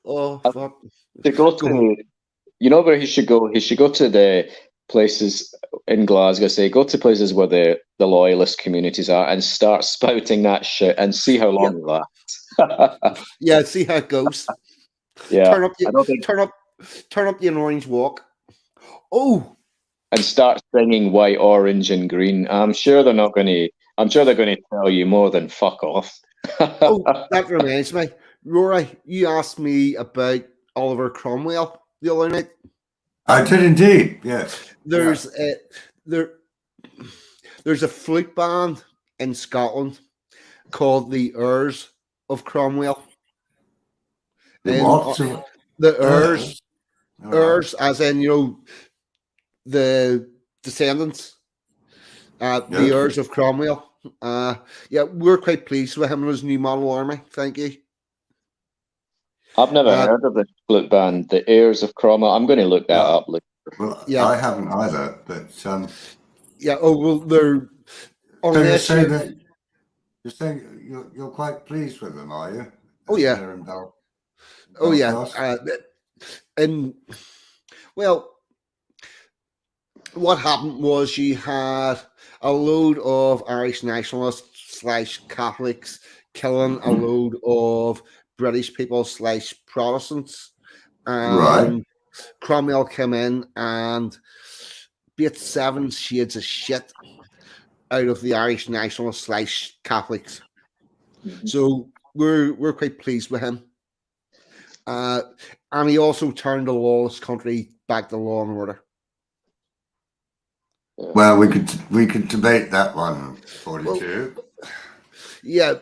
Oh, fuck. To go to, where he should go? He should go to the places in Glasgow, go to places where the loyalist communities are and start spouting that shit and see how long it lasts. Yeah, see how it goes. Yeah. Turn up the orange walk. Oh. And start singing white, orange, and green. I'm sure they're going to tell you more than fuck off. Oh, that reminds me. Rory, you asked me about Oliver Cromwell the other night. I did indeed, yes. There's there's a flute band in Scotland called the Heirs of Cromwell. The And, what? the heirs, All right. heirs, as in, you know, the descendants, the Okay. heirs of Cromwell. Yeah, we're quite pleased with him and his new model army. Thank you. I've never heard of this flute band, the Heirs of Cromwell. I'm going to look that up later. Well, Yeah. I haven't either, but Yeah. Oh well, they're. so you say that you're saying you're quite pleased with them, are you? Oh yeah. They're in Oh yeah. Belfast? And well, what happened was you had a load of Irish nationalists / Catholics killing a load of British people / Protestants, and Right. Cromwell came in and beat 7 shades of shit out of the Irish nationalists / Catholics. So we're quite pleased with him. And he also turned the lawless country back to law and order. Well, we could debate that one, 42. Yeah.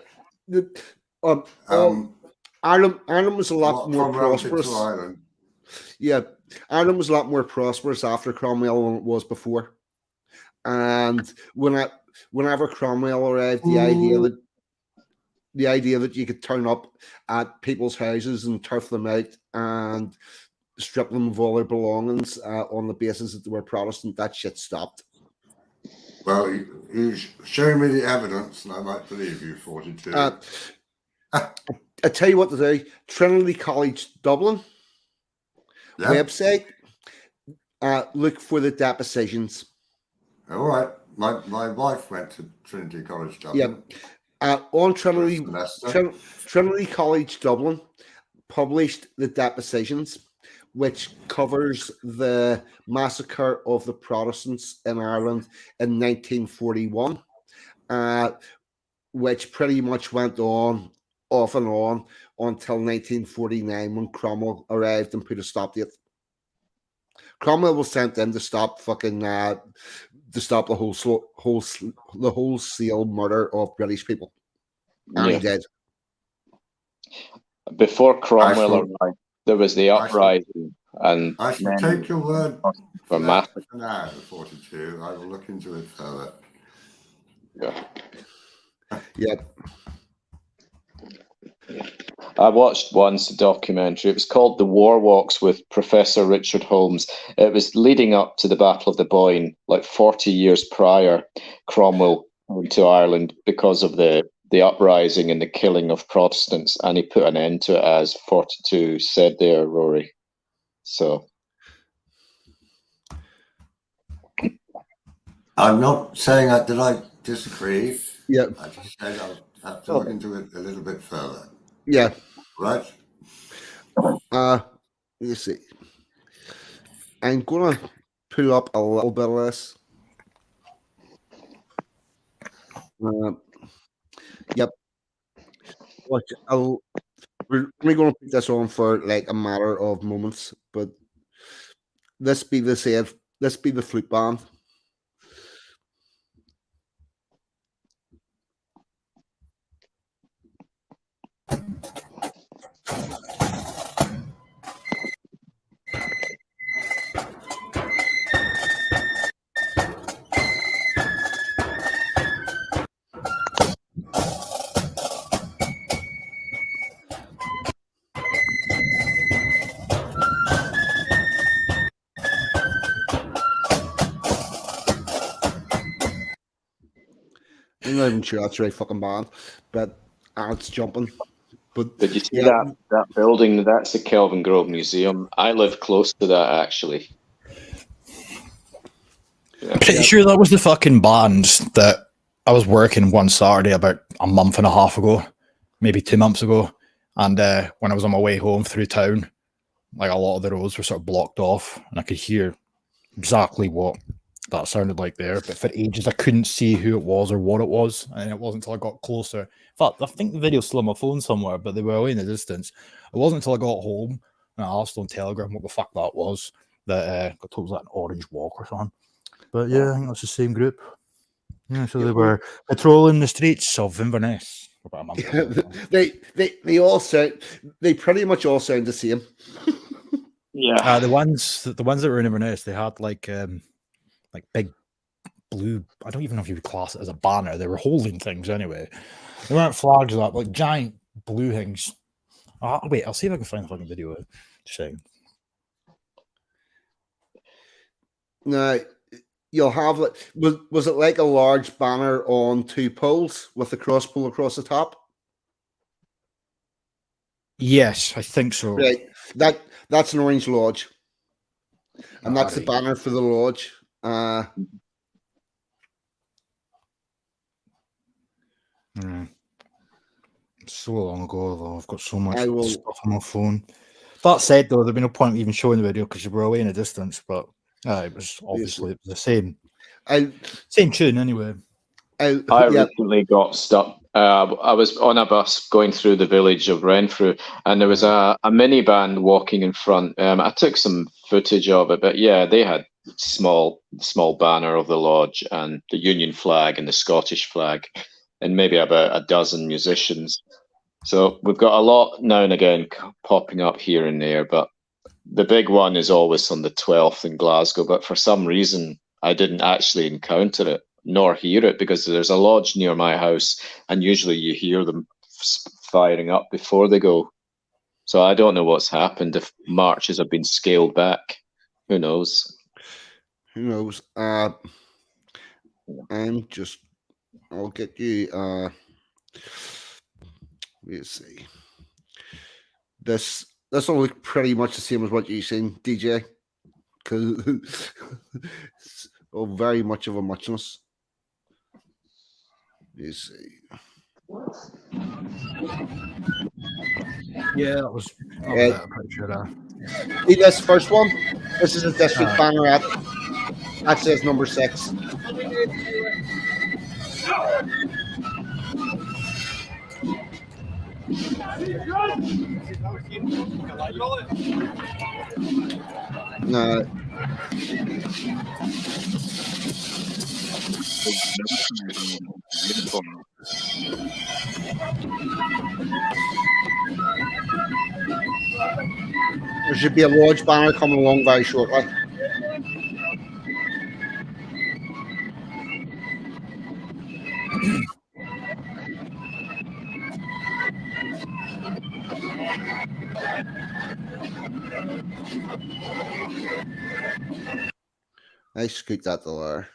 Ireland was a lot more prosperous. To Ireland. Yeah, Ireland was a lot more prosperous after Cromwell than it was before. And whenever Cromwell arrived, the idea that you could turn up at people's houses and turf them out and strip them of all their belongings on the basis that they were Protestant, that shit stopped. Well, you show me the evidence and I might believe you, 42. I tell you what to do. Trinity College Dublin website. Look for the depositions. All right. My wife went to Trinity College Dublin. Yeah. On Trinity College Dublin published the depositions, which covers the massacre of the Protestants in Ireland in 1941, which pretty much went on off and on until 1949 when Cromwell arrived and put a stop to it. Cromwell was sent in to stop the wholesale murder of British people, and he did. Before Cromwell arrived, there was the uprising, and I should take your word for massacre. Now, 42. I will look into it further. Yeah. Yeah. I watched once a documentary. It was called The War Walks with Professor Richard Holmes. It was leading up to the Battle of the Boyne, like 40 years prior. Cromwell came to Ireland because of the uprising and the killing of Protestants, and he put an end to it, as 42 said there, Rory. So I'm not saying that I disagree. Yeah. I just said I'll have to look into it a little bit further. Yeah. Right. You see, I'm gonna pull up a little bit of this. Yep. We're only going to put this on for like a matter of moments, but this be the flute band. I'm not even sure that's the right fucking band, but it's jumping. But did you see that building? That's the Kelvin Grove Museum. I live close to that, actually. Yeah. Pretty sure that was the fucking band that I was working one Saturday about a month and a half ago, maybe 2 months ago. And when I was on my way home through town, like a lot of the roads were sort of blocked off, and I could hear exactly what that sounded like there. But for ages, I couldn't see who it was or what it was. And it wasn't until I got closer. In fact, I think the video's still on my phone somewhere, but they were away in the distance. It wasn't until I got home and I asked on Telegram what the fuck that was that got told it was like an orange walk or something. But yeah, I think that's the same group. Yeah, so they were patrolling the streets of Inverness. They pretty much all sound the same. Yeah. The ones that were in Inverness, they had like big blue. I don't even know if you would class it as a banner. They were holding things anyway. They weren't flags up, like giant blue things. Wait, I'll see if I can find the fucking video. Just saying. Now, you'll have like was it like a large banner on two poles with a cross pole across the top? Yes, I think so. Right. That's an orange lodge. And that's the banner for the lodge. So long ago, though. I've got so much will- stuff on my phone. That said, though, there'd be no point even showing the video because you were away in a distance. But it was obviously the same. Same tune, anyway. I recently got stuck. I was on a bus going through the village of Renfrew, and there was a minivan walking in front. I took some footage of it, but yeah, they had small banner of the lodge and the Union flag and the Scottish flag, and maybe about a dozen musicians. So we've got a lot now and again popping up here and there, but the big one is always on the 12th in Glasgow. But for some reason, I didn't actually encounter it nor hear it because there's a lodge near my house, and usually you hear them firing up before they go. So I don't know what's happened, if marches have been scaled back. Who knows? Who knows? I'll get you. Let's see. This will look pretty much the same as what you've seen, DJ, because it's very much of a muchness. You see. Yeah, that was I'm pretty sure. See this first one? This is a district banner at. That says number 6. No. There should be a large banner coming along very shortly. I scoot that to there.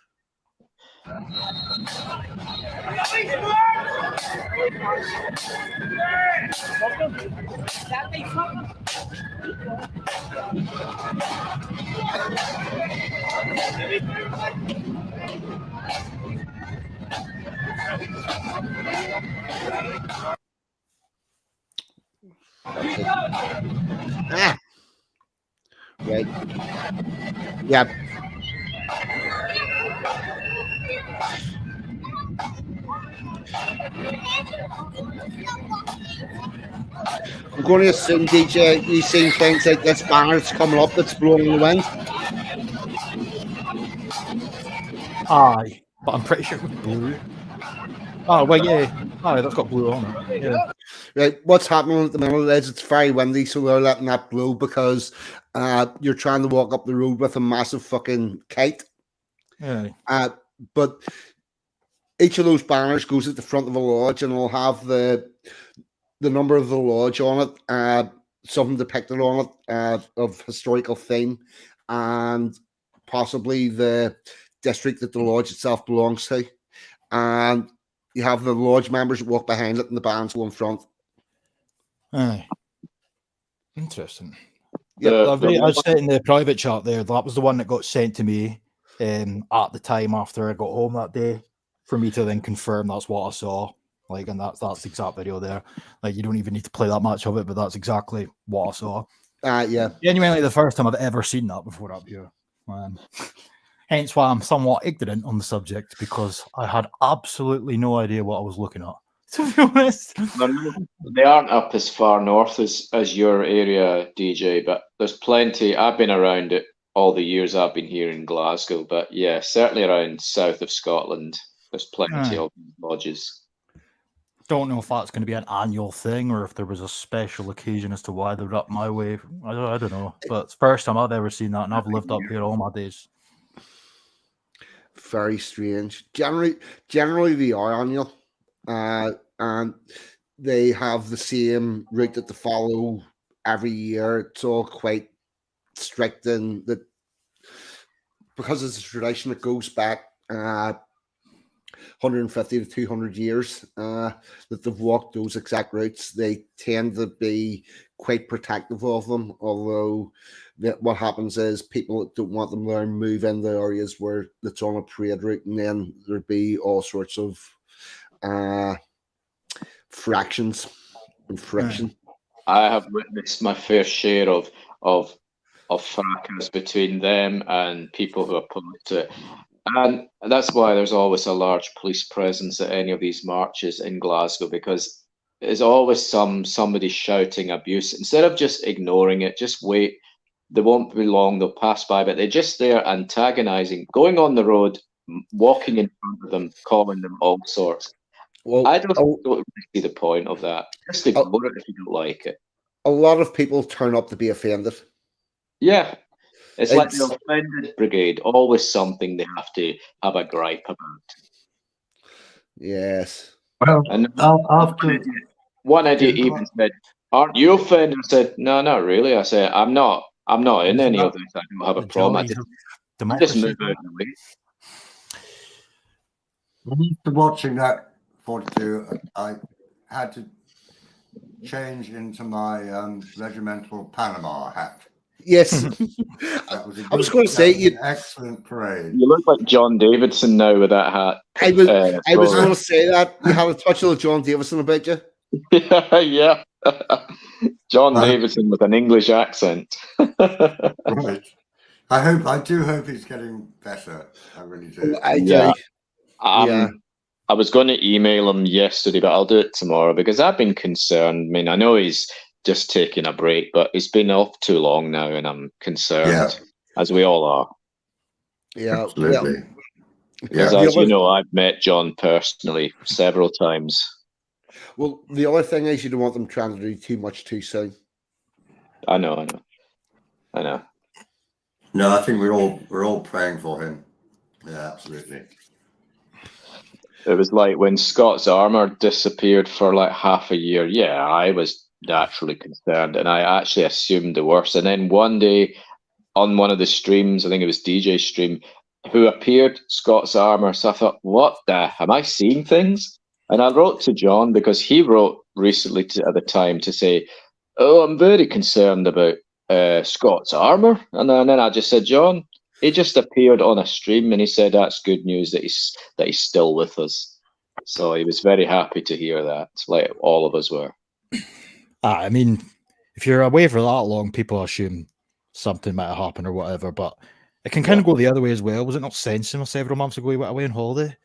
Right. Yep. I'm going to assume, DJ, you've seen things like this banner that's coming up that's blowing in the wind. Aye, but I'm pretty sure it was blue. Oh, well, yeah. Aye, that's got blue on it. Yeah. Right, what's happening at the minute is it's very windy, so they're letting that blow because you're trying to walk up the road with a massive fucking kite. Yeah. But each of those banners goes at the front of a lodge, and it'll have the number of the lodge on it, something depicted on it of historical theme, and possibly the district that the lodge itself belongs to. And you have the lodge members walk behind it, and the bands go in front. Aye. Interesting. Yeah, I said in the private chat there, that was the one that got sent to me at the time after I got home that day for me to then confirm that's what I saw. Like, and that's the exact video there. Like, you don't even need to play that much of it, but that's exactly what I saw. Yeah. Genuinely the first time I've ever seen that before up here. Hence why I'm somewhat ignorant on the subject, because I had absolutely no idea what I was looking at, to be honest. They aren't up as far north as your area, DJ, but there's plenty. I've been around it all the years I've been here in Glasgow, but yeah, certainly around south of Scotland. There's plenty of lodges. Don't know if that's going to be an annual thing or if there was a special occasion as to why they're up my way. I don't know, but it's the first time I've ever seen that, and I've lived up here all my days. Very strange. Generally they are annual, and they have the same route that they follow every year. It's all quite strict in that because it's a tradition that goes back 150 to 200 years that they've walked those exact routes. They tend to be quite protective of them, although what happens is people that don't want them there move into areas where it's on a parade route, and then there'd be all sorts of fractions and friction. I have witnessed my fair share of fracas between them and people who oppose it. And that's why there's always a large police presence at any of these marches in Glasgow, because there's always somebody shouting abuse. Instead of just ignoring it, just wait. They won't be long, they'll pass by, but they're just there antagonizing, going on the road, walking in front of them, calling them all sorts. Well, I don't really see the point of that. Just ignore it if you don't like it. A lot of people turn up to be offended. Yeah. It's like the offended brigade, always something they have to have a gripe about. Yes. Well, and after one idiot even said, "Aren't you offended?" I said, "No, not really." I said, "I'm not in any of this. I don't have a problem. I just move out of the way." After watching that 42, I had to change into my regimental Panama hat. Yes. I was going to say an excellent parade. You look like John Davidson now with that hat. I was going to say that you have a touch of John Davidson about you. Yeah. John Davidson with an English accent. Right. I do hope he's getting better. I really do. I do. I was going to email him yesterday, but I'll do it tomorrow because I've been concerned. I mean, I know he's just taking a break, but he's been off too long now, and I'm concerned, as we all are. Yeah, absolutely. Because as you know, I've met John personally several times. Well, the other thing is you don't want them trying to do too much too soon. I know. No, I think we're all praying for him. Yeah, absolutely. It was like when Scott's armour disappeared for like half a year. Yeah, I was naturally concerned, and I actually assumed the worst. And then one day on one of the streams, I think it was DJ's stream, who appeared Scott's armour. So I thought, what the? Am I seeing things? And I wrote to John because he wrote recently at the time to say, "Oh, I'm very concerned about Scott's armour." And then I just said, "John, he just appeared on a stream," and he said that's good news that he's still with us. So he was very happy to hear that, like all of us were. I mean, if you're away for that long, people assume something might have happened or whatever, but it can kind of go the other way as well. Was it not sensible several months ago he went away on holiday?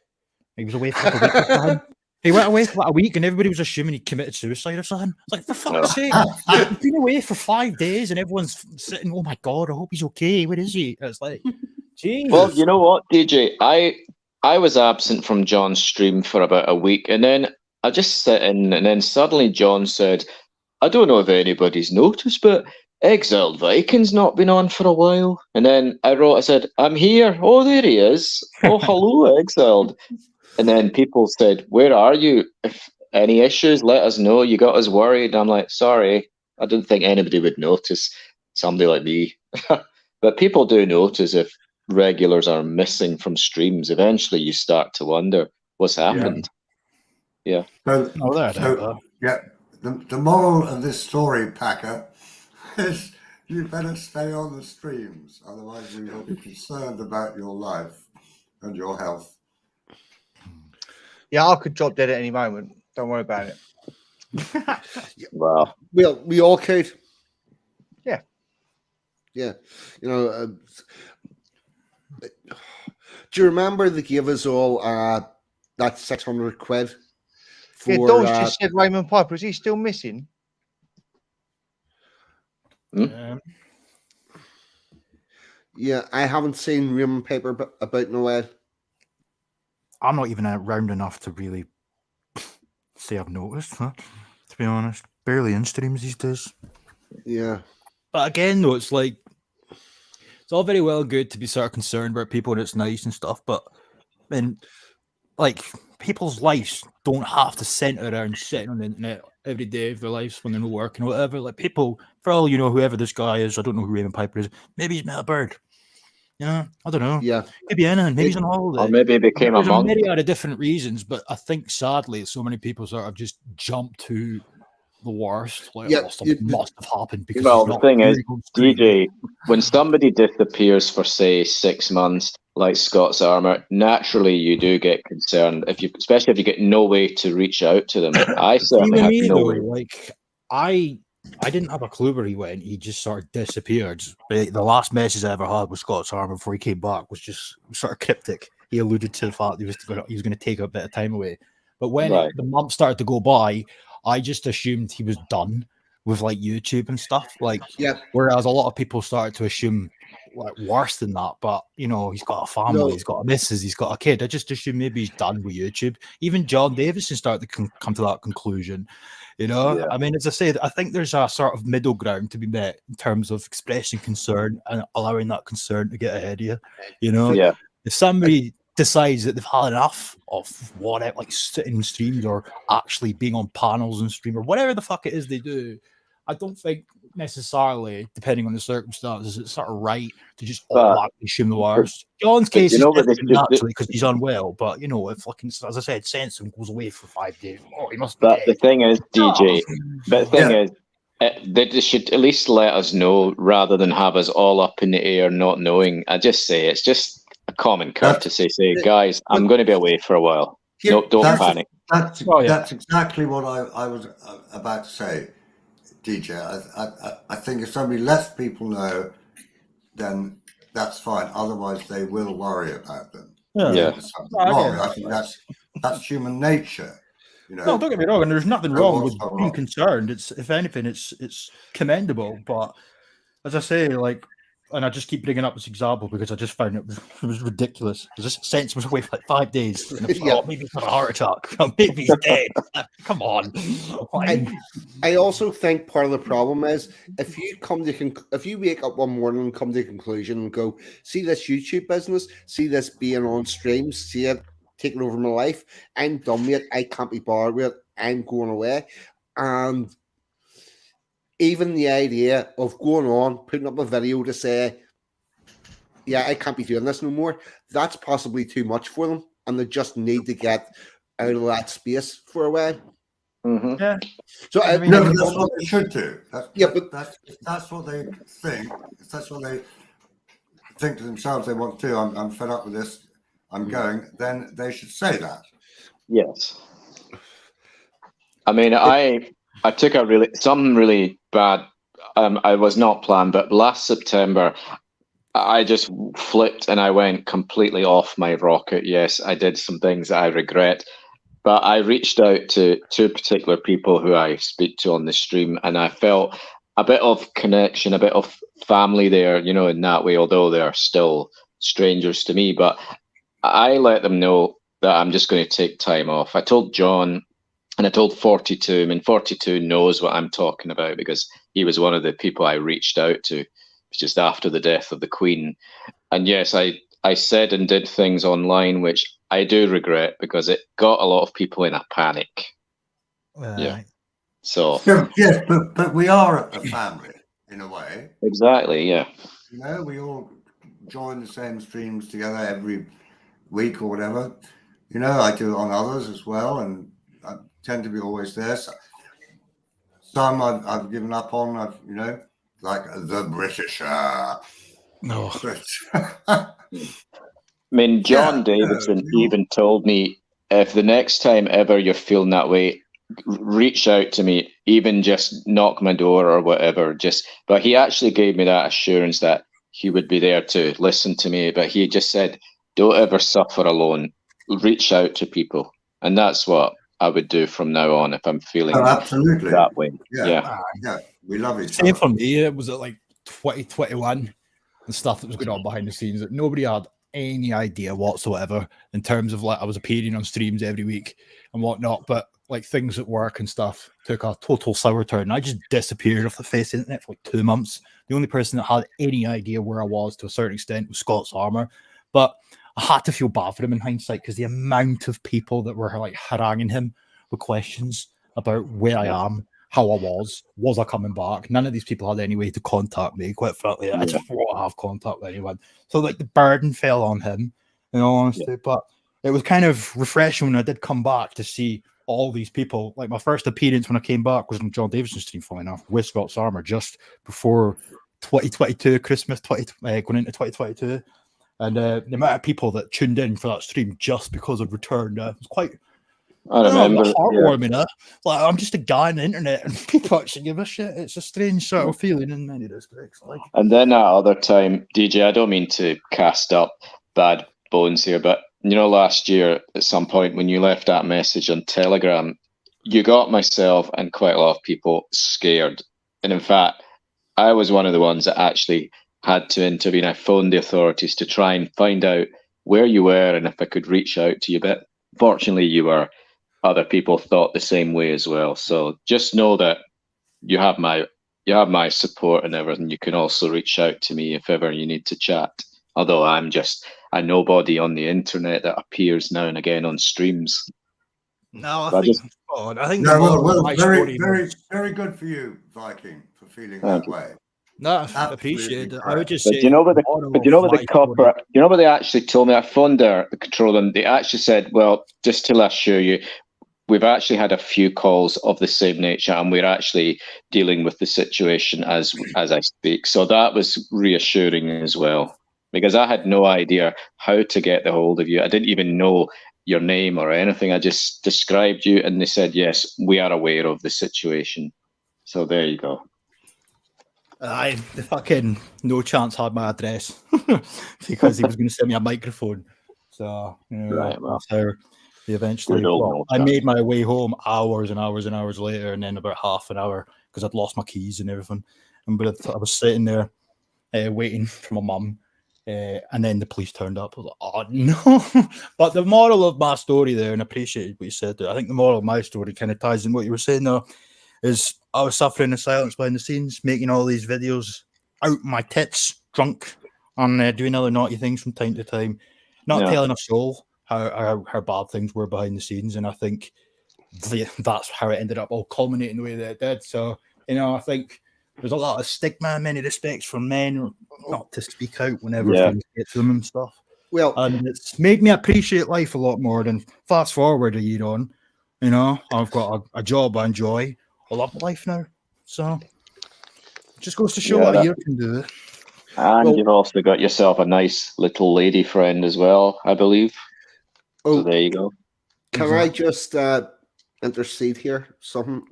He was away for like a week or something. He went away for like a week and everybody was assuming he committed suicide or something. It's like, for fuck's sake, he's been away for 5 days and everyone's sitting, oh my God, I hope he's okay. Where is he? It's like, geez. Well, you know what, DJ? I was absent from John's stream for about a week, and then I just sit in, and then suddenly John said, "I don't know if anybody's noticed, but Exiled Viking's not been on for a while." And then I said, "I'm here." "Oh, there he is." "Oh, hello, Exiled." And then people said, "Where are you? If any issues, let us know. You got us worried." And I'm like, sorry, I didn't think anybody would notice somebody like me. But people do notice if regulars are missing from streams. Eventually you start to wonder what's happened. Yeah. The moral of this story, Packer, is you better stay on the streams. Otherwise we will be concerned about your life and your health. Yeah, I could drop dead at any moment. Don't worry about it. Wow. Well, we all could. Yeah. Yeah. You know, do you remember they gave us all that 600 quid? For, Don's just said Raymond Piper. Is he still missing? Yeah, I haven't seen Raymond Piper about Noel. I'm not even around enough to really say I've noticed. To be honest, barely in streams these days. Yeah. But again, though, it's like it's all very well and good to be sort of concerned about people and it's nice and stuff, but then like people's lives don't have to center around sitting on the internet every day of their lives when they're not working or whatever. Like people, for all you know, whoever this guy is, I don't know who Raymond Piper is. Maybe he's met a bird. Yeah, I don't know. Yeah. Maybe anything. Maybe he's on holiday. Or maybe he became a There's a monk. myriad of different reasons, but I think sadly so many people sort of just jump to the worst. Like, Yeah, oh, something must have happened because Well, he's the not thing is, really going straight. DJ, when somebody disappears for say 6 months, like Scott's Armour, naturally you do get concerned. Especially if you get no way to reach out to them. I See, certainly with had me no though, way. like I didn't have a clue where he went. He just sort of disappeared. The last message I ever had with Scott's Armour before he came back was just sort of cryptic. He alluded to the fact he was going to take a bit of time away. But when Right. the months started to go by, I just assumed he was done with like YouTube and stuff. Like, Yeah. whereas a lot of people started to assume like worse than that. But you know, he's got a family, No. he's got a missus, he's got a kid. I just assumed maybe he's done with YouTube. Even John Davison started to come to that conclusion. You know, Yeah. I mean, as I said, I think there's a sort of middle ground to be met in terms of expressing concern and allowing that concern to get ahead of you. You know, Yeah. if somebody decides that they've had enough of whatever, like sitting in streams or actually being on panels and stream or whatever the fuck it is they do, I don't think necessarily, depending on the circumstances, it's sort of right to just automatically assume the worst. John's case you is know what they different should do? naturally because he's unwell, but you know, if fucking, as I said, Sansom goes away for 5 days, oh, he must be But dead. the thing is, DJ, but the thing Yeah. is, they should at least let us know rather than have us all up in the air not knowing. I just say it's just a common courtesy. Say, guys, I'm going to be away for a while. Here- No, don't That's- panic. That's Oh, yeah. that's exactly what I was about to say, DJ. I think if somebody lets people know, then that's fine. Otherwise, they will worry about them. Yeah. Yeah. There's something No, I wrong. get I that. think that's human nature. You know. No, don't get me wrong, and there's nothing No, wrong what's with so being wrong? concerned. It's, if anything, it's commendable. But as I say, like, and I just keep bringing up this example because I just found it was ridiculous. Because this sense was away for like 5 days. And it was, Yeah. oh, maybe he's got a heart attack. Oh, maybe he's dead. Come on. Like, I also think part of the problem is if you come to if you wake up one morning and come to a conclusion and go, see this YouTube business, see this being on streams, see it taking over my life, I'm done with it, I can't be bothered with it, I'm going away. And even the idea of going on, putting up a video to say, yeah, I can't be doing this no more, that's possibly too much for them. And they just need to get out of that space for a while. Mm-hmm. yeah. So I mean, No, but that's what they should do. Yeah, but- That's what they think. If that's what they think to themselves they want to do. I'm fed up with this. I'm going. Then they should say that. Yes. I mean, I took something really bad. I was not planned, but last September, I just flipped and I went completely off my rocket. Yes, I did some things that I regret, but I reached out to 2 particular people who I speak to on the stream, and I felt a bit of connection, a bit of family there, you know, in that way, although they're still strangers to me. But I let them know that I'm just going to take time off. I told John and I told 42. I mean, 42 knows what I'm talking about because he was one of the people I reached out to just after the death of the Queen. And yes, I said and did things online which I do regret because it got a lot of people in a panic. Yeah. So Yes, but we are a family in a way. exactly, yeah. You know, we all join the same streams together every week or whatever. You know, I do it on others as well, and I tend to be always there. Some I've given up on. You know, like the British. No. But, I mean, John Yeah, Davidson yeah. even told me if the next time ever you're feeling that way, reach out to me, even just knock my door or whatever. But he actually gave me that assurance that he would be there to listen to me. But he just said, don't ever suffer alone. Reach out to people. And that's what I would do from now on if I'm feeling Oh, absolutely. that way. Yeah. Yeah, we love each Same other. for me. It was at like 2021 and stuff that was going on behind the scenes that nobody had any idea whatsoever in terms of like I was appearing on streams every week and whatnot, but like things at work and stuff took a total sour turn. I just disappeared off the face of the internet for like 2 months. The only person that had any idea where I was to a certain extent was Scott's Armour, but I had to feel bad for him in hindsight because the amount of people that were like haranguing him with questions about where I am, how I was I coming back. None of these people had any way to contact me, quite frankly. I just want to have contact with anyone. So like the burden fell on him, in all honesty. But it was kind of refreshing when I did come back to see all these people. Like my first appearance when I came back was on John Davison's stream, funny enough, with Scott's Armour, just before 2022, Christmas going into 2022. And the amount of people that tuned in for that stream just because I'd returned was quite I remember. Heartwarming. Like I'm just a guy on the internet, and people actually give a shit. It's a strange sort of feeling in many respects. Like, and then that other time, DJ, I don't mean to cast up bad bones here, but last year at some point when you left that message on Telegram, you got myself and quite a lot of people scared. And in fact, I was one of the ones that actually had to intervene. I phoned the authorities to try and find out where you were and if I could reach out to you. But fortunately, other people thought the same way as well. So just know that you have my support and everything. You can also reach out to me if ever you need to chat. Although I'm just a nobody on the internet that appears now and again on streams. No, So I think very good for you, Viking, for feeling that way. No, I appreciate it. I would just but say, you know what the copper, what they actually told me? I phoned the control, and they actually said, well, just to assure you, we've actually had a few calls of the same nature, and we're actually dealing with the situation as I speak. So that was reassuring as well, because I had no idea how to get the hold of you. I didn't even know your name or anything. I just described you, and they said, yes, we are aware of the situation. So there you go. The fucking no chance had my address because he was going to send me a microphone. So right, well, that's how they eventually. I made my way home hours and hours and hours later, and then about half an hour because I'd lost my keys and everything. And I was sitting there waiting for my mum, and then the police turned up. I was like, oh no! But the moral of my story there, and I appreciate what you said there. I think the moral of my story kind of ties in what you were saying there. Is I was suffering in silence behind the scenes, making all these videos out my tits, drunk, and doing other naughty things from time to time, not telling a soul how bad things were behind the scenes. And I think that's how it ended up all culminating the way that it did. So, I think there's a lot of stigma in many respects for men not to speak out whenever things get to them and stuff. Well, and it's made me appreciate life a lot more than fast forward a year on. I've got a job I enjoy. I love life now, so it just goes to show what a year can do. And you've also got yourself a nice little lady friend as well, I believe. So there you go. Can I just intercede here? Something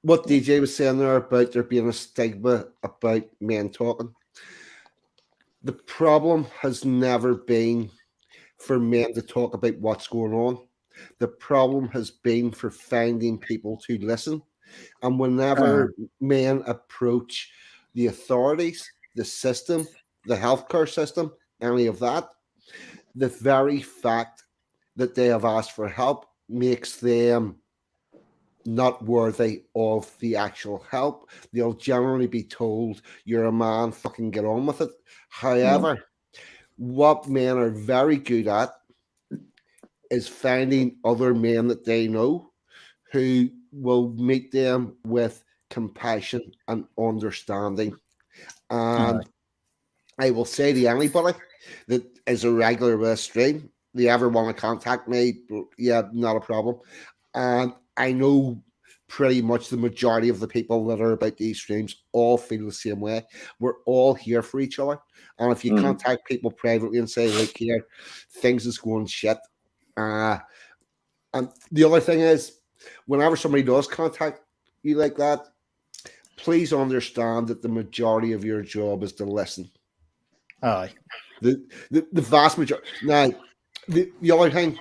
what DJ was saying there about there being a stigma about men talking. The problem has never been for men to talk about what's going on. The problem has been for finding people to listen. And whenever men approach the authorities, the system, the healthcare system, any of that, the very fact that they have asked for help makes them not worthy of the actual help. They'll generally be told, you're a man, fucking get on with it. However, what men are very good at is finding other men that they know who will meet them with compassion and understanding. And I will say to anybody that is a regular with a stream, they ever want to contact me, not a problem. And I know pretty much the majority of the people that are about these streams all feel the same way. We're all here for each other. And if you contact people privately and say, look here, things is going shit. And the other thing is, whenever somebody does contact you like that, please understand that the majority of your job is to listen. Aye. The vast majority. Now, the other thing,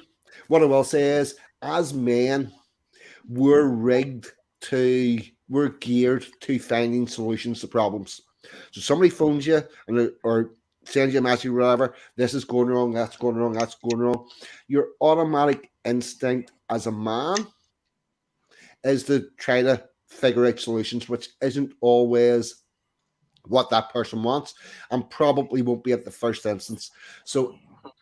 what I will say is, as men, we're geared to finding solutions to problems. So somebody phones you or send you a message, whatever, this is going wrong, that's going wrong, that's going wrong. Your automatic instinct as a man is to try to figure out solutions, which isn't always what that person wants and probably won't be at the first instance. So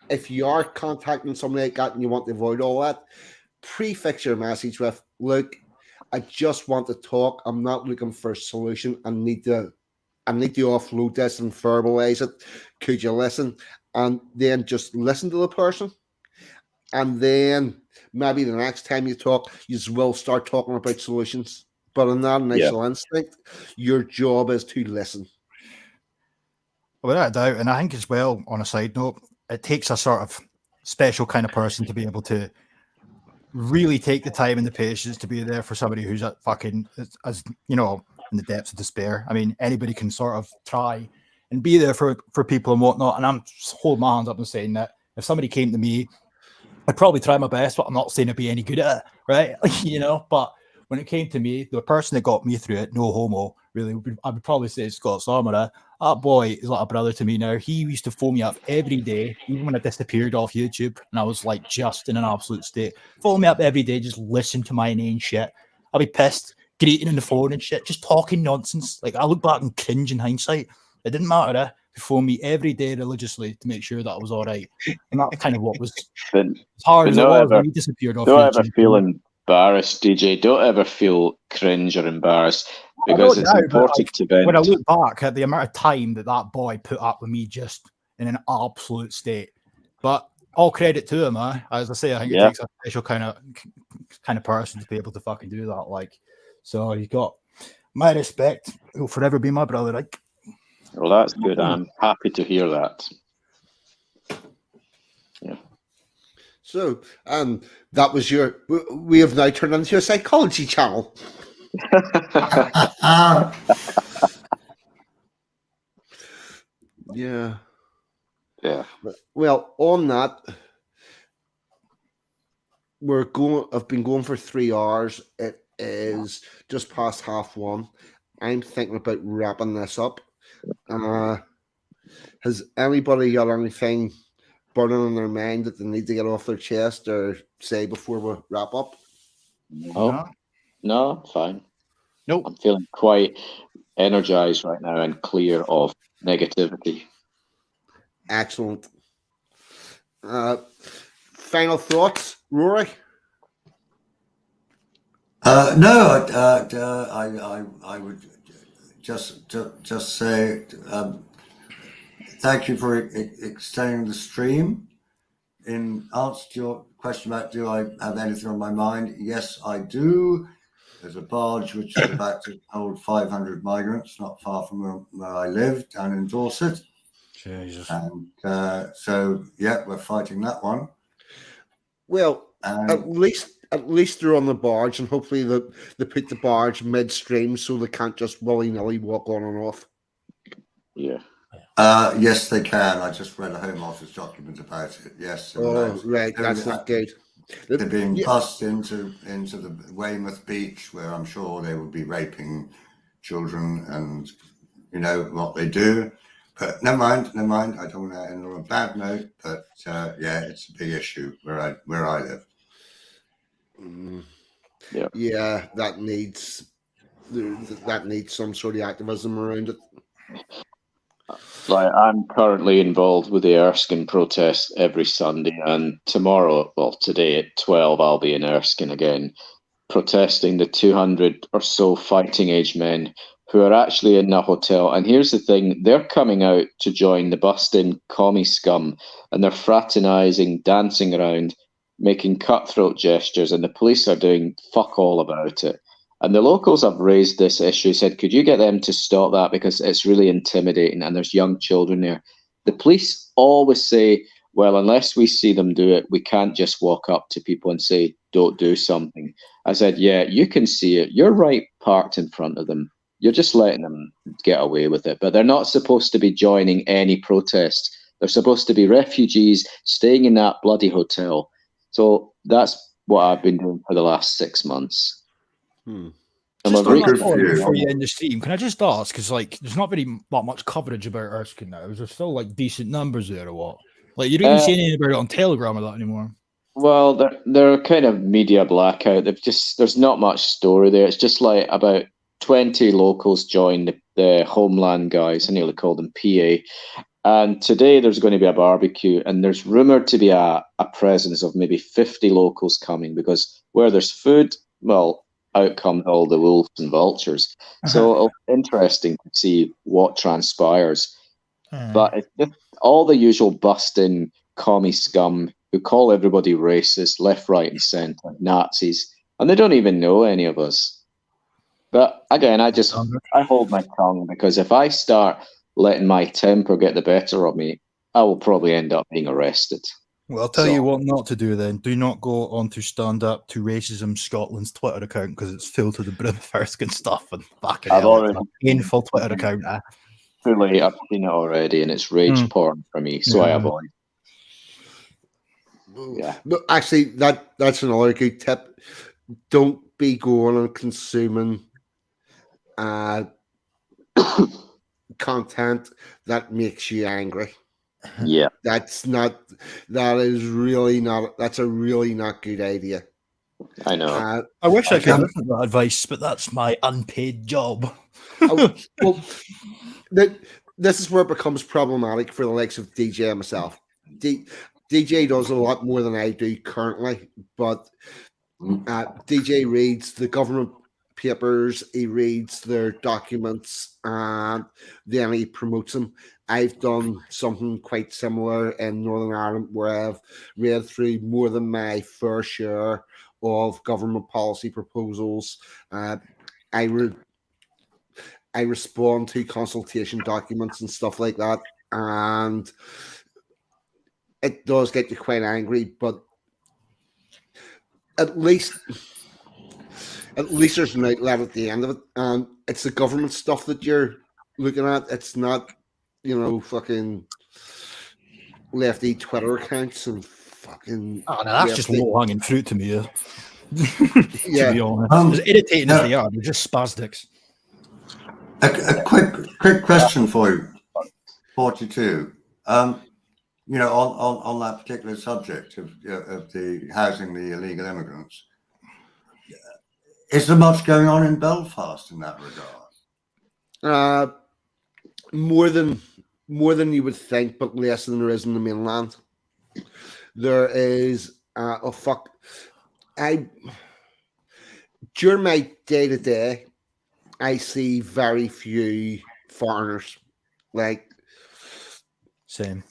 if you are contacting somebody like that and you want to avoid all that, prefix your message with, look, I just want to talk. I'm not looking for a solution. I need to offload this and verbalize it. Could you listen? And then just listen to the person. And then maybe the next time you talk, you will start talking about solutions. But in that initial instinct, your job is to listen. Without a doubt, and I think as well, on a side note, it takes a sort of special kind of person to be able to really take the time and the patience to be there for somebody who's at fucking, as you know, in the depths of despair. I mean, anybody can sort of try and be there for people and whatnot. And I'm holding my hands up and saying that if somebody came to me, I'd probably try my best, but I'm not saying I'd be any good at it, right? You know, but when it came to me, the person that got me through it, no homo, really, I would probably say Scott Samara. That boy is like a brother to me now. He used to phone me up every day, even when I disappeared off YouTube, and I was like just in an absolute state. Phone me up every day, just listen to my inane shit. I'd be pissed, greeting on the phone and shit, just talking nonsense. Like, I look back and cringe in hindsight. It didn't matter. He phoned me every day religiously to make sure that I was all right. And that's kind of what was as hard as it was when he disappeared off YouTube. Don't ever feel embarrassed, DJ. Don't ever feel cringe or embarrassed, because it's important to vent. When I look back at the amount of time that boy put up with me just in an absolute state, but all credit to him, as I say, I think it takes a special kind of person to be able to fucking do that. Like, so he's got my respect. He'll forever be my brother. Like, well, that's good. I'm happy to hear that. Yeah. So, that was we have now turned into a psychology channel. Yeah. Yeah. Well, on that, I've been going for 3 hours. It is just past 1:30. I'm thinking about wrapping this up. Has anybody got anything burning on their mind that they need to get off their chest or say before we wrap up? No, fine. Nope. I'm feeling quite energized right now and clear of negativity. Excellent. Final thoughts, Rory? No, I would just say thank you for extending the stream. In answer to your question about do I have anything on my mind, yes, I do. There's a barge which is about to hold 500 migrants, not far from where I live, down in Dorset. Jesus. And so, yeah, we're fighting that one. Well, at least they're on the barge, and hopefully they put the barge midstream so they can't just willy-nilly walk on and off. Yeah. Yes, they can. I just read a Home Office document about it. Yes. Right. That's not good. They're being bussed into the Weymouth beach, where I'm sure they will be raping children, and you know what they do. But never mind. I don't want to end on a bad note. But it's a big issue where I live. Yeah, that needs some sort of activism around it. Like, I'm currently involved with the Erskine protests every Sunday, and today at 12, I'll be in Erskine again, protesting the 200 or so fighting age men who are actually in the hotel. And here's the thing, they're coming out to join the busting commie scum, and they're fraternizing, dancing around, making cutthroat gestures, and the police are doing fuck all about it. And the locals have raised this issue, said, could you get them to stop that, because it's really intimidating and there's young children there. The police always say, well, unless we see them do it, we can't just walk up to people and say, don't do something. I said, yeah, you can see it. You're right parked in front of them. You're just letting them get away with it. But they're not supposed to be joining any protest. They're supposed to be refugees staying in that bloody hotel. So that's what I've been doing for the last 6 months. I'm Just a on very that good for point, you. before you end the stream, can I just ask? Because like, there's not very that much coverage about Erskine now. Is there still like decent numbers there or what? Like, you don't even see anything about it on Telegram or that anymore. Well, they're kind of media blackout. There's not much story there. It's just like about 20 locals joined the Homeland guys. I nearly called them PA. And today there's going to be a barbecue, and there's rumored to be a presence of maybe 50 locals coming, because where there's food, well, out come all the wolves and vultures. So it'll be interesting to see what transpires. But it's just all the usual busting commie scum who call everybody racist, left, right, and centre, Nazis, and they don't even know any of us. But again, I hold my tongue, because if I start letting my temper get the better of me, I will probably end up being arrested. Well, I'll tell you what not to do then. Do not go on to Stand Up to Racism Scotland's Twitter account, because it's filled to the brim of Erskine stuff and fucking I've hell, it's already- a painful Twitter account. Too late, I've seen it already, and it's rage porn for me, so I Yeah. avoid. Yeah. No, actually, that's another good tip. Don't be going and consuming content that makes you angry. Yeah. That's a really not good idea. I know. I wish I could listen to that advice, but that's my unpaid job. Well, this is where it becomes problematic for the likes of DJ and myself. DJ does a lot more than I do currently, but DJ reads the government papers, he reads their documents, and then he promotes them. I've done something quite similar in Northern Ireland, where I've read through more than my fair share of government policy proposals. I respond to consultation documents and stuff like that, and it does get you quite angry, but at least there's an outlet at the end of it, and it's the government stuff that you're looking at. It's not, fucking lefty Twitter accounts and fucking. Oh, no, that's just low hanging fruit to me. To be honest, as irritating as they are, they're just spastics. A quick question for you, 42. On that particular subject of the housing the illegal immigrants, is there much going on in Belfast in that regard? More than you would think, but less than there is in the mainland. There is during my day-to-day, I see very few foreigners. Like, same.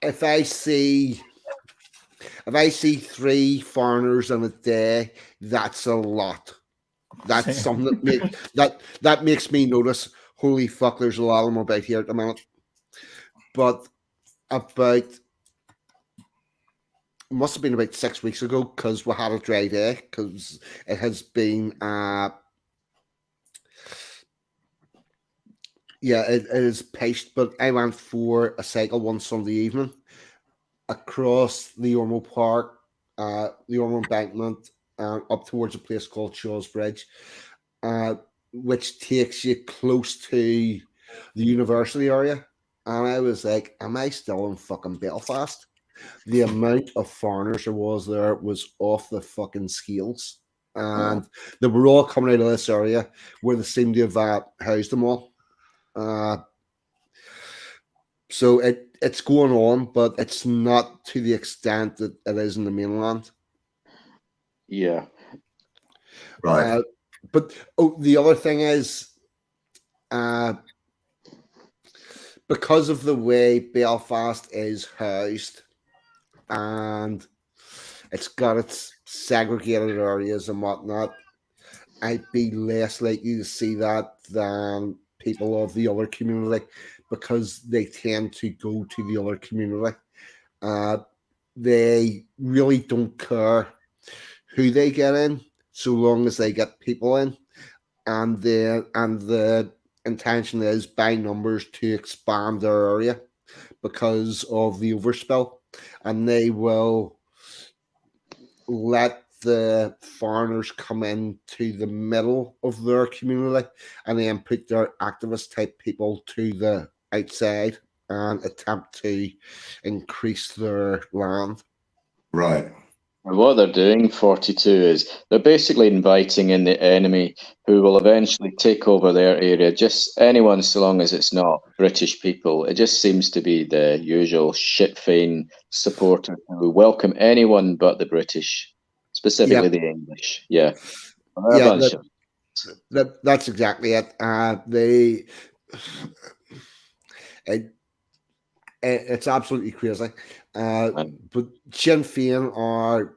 If I see 3 foreigners in a day, that's a lot. That's something that makes me notice. Holy fuck, there's a lot of them about here at the minute. But must have been about 6 weeks ago, because we had a dry day, because it has been it is paced. But I went for a cycle one Sunday evening across the Ormo Park, the Ormo Embankment, up towards a place called Shaw's Bridge, which takes you close to the university area. And I was like, am I still in fucking Belfast? The amount of foreigners there was off the fucking scales. And they were all coming out of this area where they seemed to have housed them all. So it's going on, but it's not to the extent that it is in the mainland. Yeah. Right. But the other thing is, because of the way Belfast is housed, and it's got its segregated areas and whatnot, I'd be less likely to see that than people of the other community, because they tend to go to the other community. They really don't care who they get in, so long as they get people in, and the intention is by numbers to expand their area because of the overspill, and they will let the foreigners come into the middle of their community and then put their activist type people to the outside and attempt to increase their land. Right. And what they're doing, 42, is they're basically inviting in the enemy who will eventually take over their area. Just anyone, so long as it's not British people. It just seems to be the usual shit-fein supporter who welcome anyone but the British, specifically the English. Yeah. They're a bunch of- That's exactly it. It's absolutely crazy. But Sinn Féin are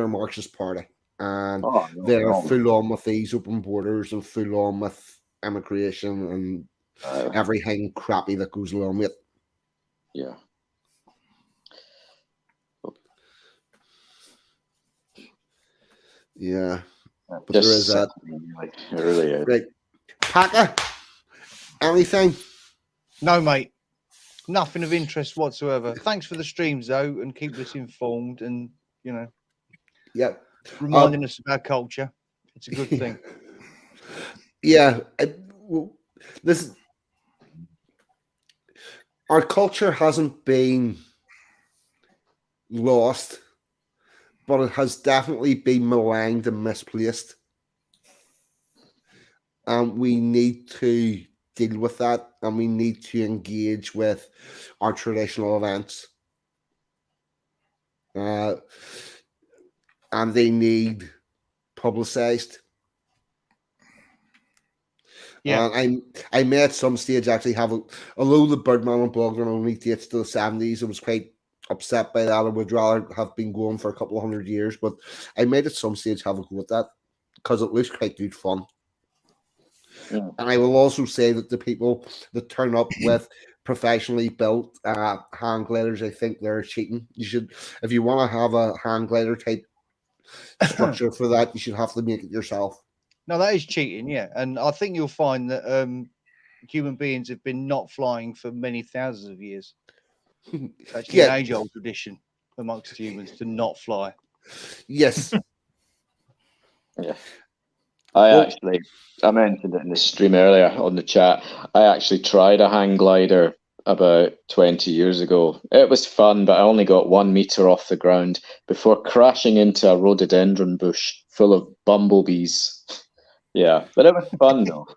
a Marxist party, and Oh, no, they're no. full on with these open borders and full on with immigration and everything crappy that goes along with it. Yeah. Yeah, but Just there is that. really, it really is. Right, Packer, anything? No, mate. Nothing of interest whatsoever. Thanks for the streams, though, and keep us informed and, you know, reminding us of our culture. It's a good thing. Yeah. Our culture hasn't been lost, but it has definitely been maligned and misplaced. And we need to deal with that, and we need to engage with our traditional events. And they need publicized. Yeah. I may at some stage actually although the Birdman of Bognor only dates to the 70s, I was quite upset by that. I would rather have been going for a couple of 100 years, but I might at some stage have a go at that because it looks quite good fun. Yeah. And I will also say that the people that turn up with professionally built hang gliders, I think they're cheating. You should, if you want to have a hang glider type structure for that, you should have to make it yourself. No, that is cheating, yeah. And I think you'll find that human beings have been not flying for many thousands of years. It's actually an age-old tradition amongst humans to not fly. Yes. Yeah. I mentioned it in the stream earlier on the chat. I actually tried a hang glider about 20 years ago. It was fun, but I only got 1 meter off the ground before crashing into a rhododendron bush full of bumblebees. Yeah, but it was fun though.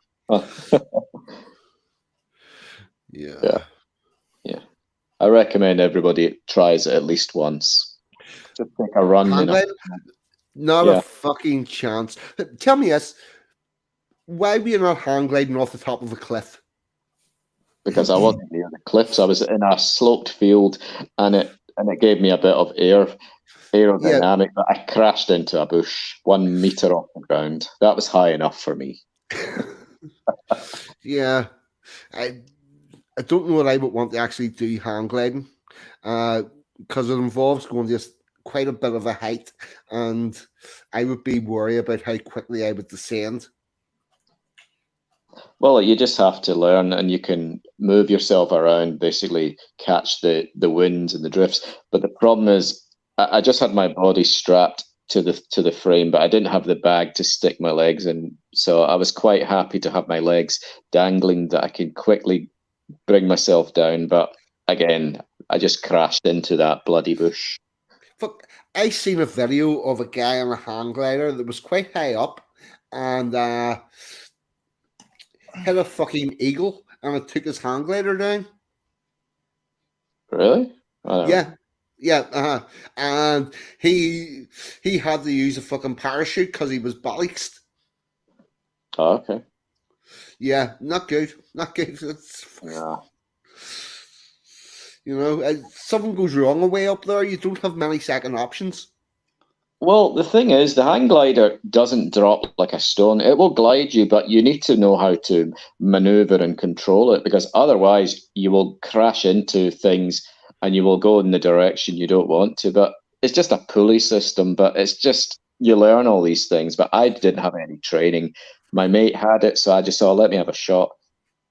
Yeah. I recommend everybody tries it at least once. Just take a run. Not a fucking chance. Tell me this. Why were you not hang gliding off the top of a cliff? Because I wasn't near the cliffs. I was in a sloped field, and it gave me a bit of aerodynamic. But I crashed into a bush 1 meter off the ground. That was high enough for me. Yeah, I don't know what I would want to actually do hang gliding, because it involves going just quite a bit of a height, and I would be worried about how quickly I would descend. Well, you just have to learn, and you can move yourself around, basically catch the winds and the drifts. But the problem is, I just had my body strapped to the frame, but I didn't have the bag to stick my legs in. So I was quite happy to have my legs dangling that I could quickly bring myself down. But again, I just crashed into that bloody bush. Fuck, I seen a video of a guy on a hang glider that was quite high up and hit a fucking eagle, and it took his hang glider down. Really? Yeah. And he had to use a fucking parachute because he was bollocksed. Oh, okay. Yeah, not good. Yeah. You know, if something goes wrong away up there, you don't have many second options. Well, the thing is, the hang glider doesn't drop like a stone. It will glide you, but you need to know how to maneuver and control it, because otherwise you will crash into things and you will go in the direction you don't want to. But it's just a pulley system, but it's just, you learn all these things. But I didn't have any training. My mate had it, so I just thought, let me have a shot.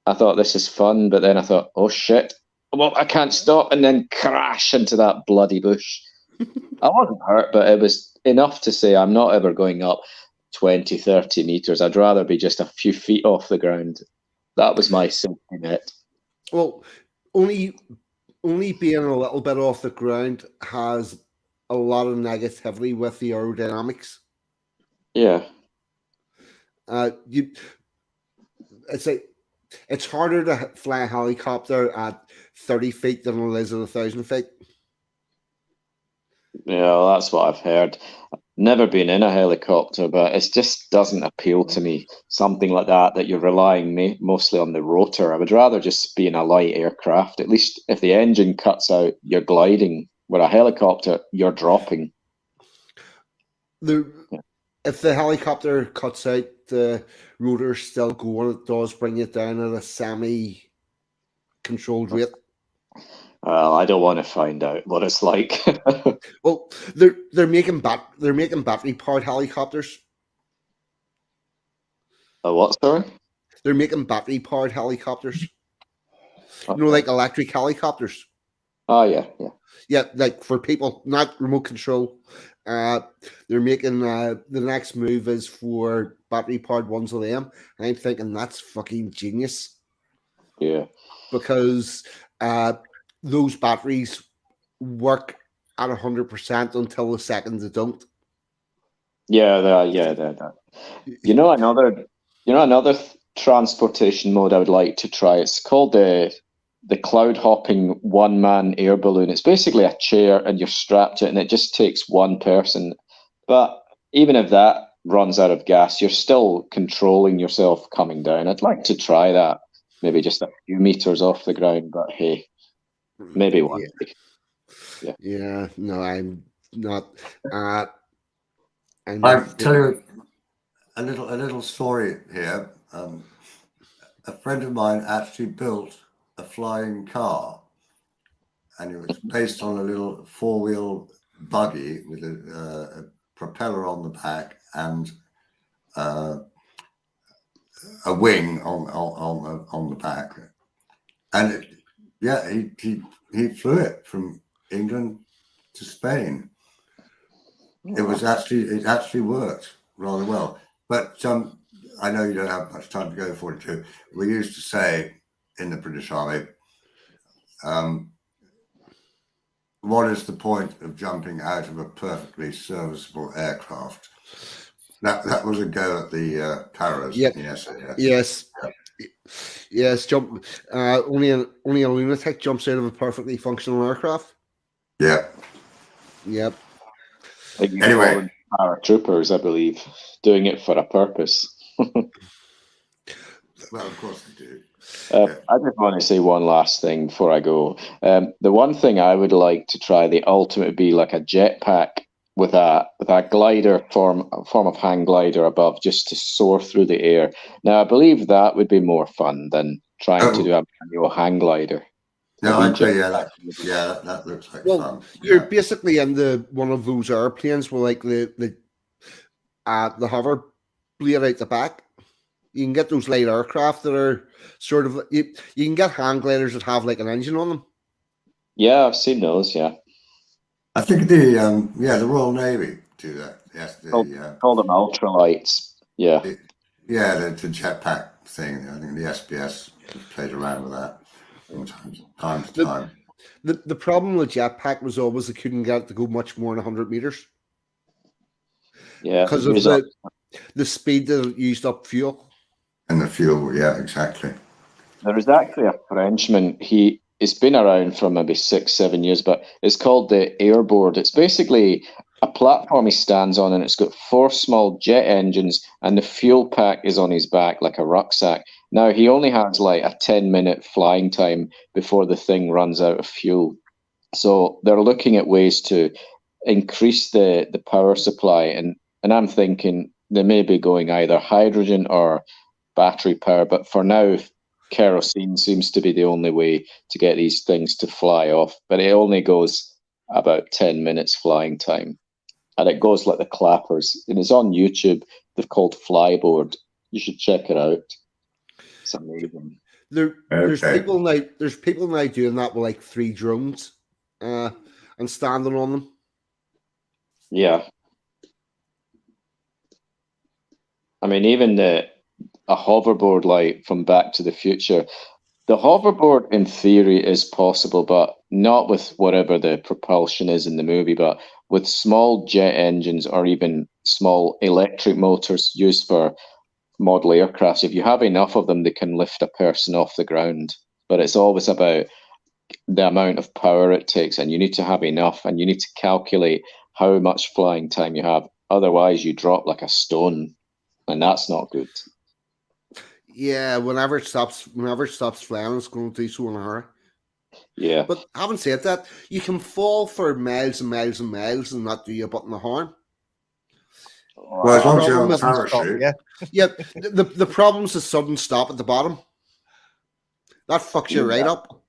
I thought, this is fun, but then I thought, oh shit, well, I can't stop, and then crash into that bloody bush. I wasn't hurt, but it was enough to say I'm not ever going up 20, 30 meters. I'd rather be just a few feet off the ground. That was my safety net. Well, only being a little bit off the ground has a lot of negativity with the aerodynamics. Yeah. It's harder to fly a helicopter at 30 feet than it is at 1,000 feet. Yeah, well, that's what I've heard. Never been in a helicopter, but it just doesn't appeal to me. Something like that you're relying mostly on the rotor. I would rather just be in a light aircraft. At least if the engine cuts out, you're gliding. With a helicopter, you're dropping. If the helicopter cuts out, the rotor's still going. It does bring it down at a semi-controlled rate. Well, I don't want to find out what it's like. Well, they're making battery powered helicopters. What, sorry? They're making battery powered helicopters. Okay. You know, like electric helicopters. Oh yeah. Yeah, like for people, not remote control. They're making the next move is for battery powered ones of them. And I'm thinking that's fucking genius. Yeah. Because those batteries work at 100% until the second they don't. Yeah. You know another transportation mode I would like to try. It's called the cloud hopping one-man air balloon. It's basically a chair and you're strapped to it, and it just takes one person. But even if that runs out of gas, you're still controlling yourself coming down. I'd like to try that. Maybe just a few meters off the ground, but hey, maybe one day. Yeah. No, I'm not. I'll tell you a little story here. A friend of mine actually built a flying car, and it was based on a little four-wheel buggy with a propeller on the back and a wing on the back, and he flew it from England to Spain. It actually worked rather well. But I know you don't have much time to go 42. We used to say in the British Army, what is the point of jumping out of a perfectly serviceable aircraft? That was a go at the paras. Yep. Yes. Jump. Only a lunatic jumps out of a perfectly functional aircraft. Yeah. Yep. Anyway, paratroopers, I believe, doing it for a purpose. Well, of course they do. I just want to say one last thing before I go. The one thing I would like to try, the ultimate, would be like a jetpack with a glider form of hang glider above, just to soar through the air. Now, I believe that would be more fun than trying to do a manual hang glider. No, I agree. That looks like fun. You're basically in one of those airplanes with like the hover blade out the back. You can get those light aircraft that are sort of you can get hang gliders that have like an engine on them. Yeah, I've seen those. Yeah, I think the Royal Navy do that. Yes, call them ultralights. Yeah, the jetpack thing. I think the SBS played around with that from time to time. The problem with jetpack was always they couldn't get it to go much more than 100 meters. Yeah, because of the speed that it used up fuel. And the fuel, yeah, exactly. There is actually a Frenchman. It's been around for maybe 6-7 years, but it's called the Airboard. It's basically a platform he stands on, and it's got 4 small jet engines, and the fuel pack is on his back like a rucksack. Now, he only has like a 10-minute flying time before the thing runs out of fuel. So they're looking at ways to increase the power supply, and I'm thinking they may be going either hydrogen or battery power, but for now, kerosene seems to be the only way to get these things to fly off. But it only goes about 10 minutes flying time, and it goes like the clappers. And it's on YouTube. They're called Flyboard. You should check it out. It's amazing. There's people now doing that with like 3 drones and standing on them. Yeah. I mean, even a hoverboard like from Back to the Future, the hoverboard in theory is possible, but not with whatever the propulsion is in the movie, but with small jet engines or even small electric motors used for model aircrafts. If you have enough of them, they can lift a person off the ground. But it's always about the amount of power it takes, and you need to have enough, and you need to calculate how much flying time you have. Otherwise, you drop like a stone, and that's not good. Yeah, whenever it stops flying, it's going to do so in a hurry. Yeah. But having said that, you can fall for miles and miles and miles and not do your butt in the horn. Well, as long as you're on Problem a is- parachute. Yeah. Yeah, the problem is the sudden stop at the bottom. That fucks you right up.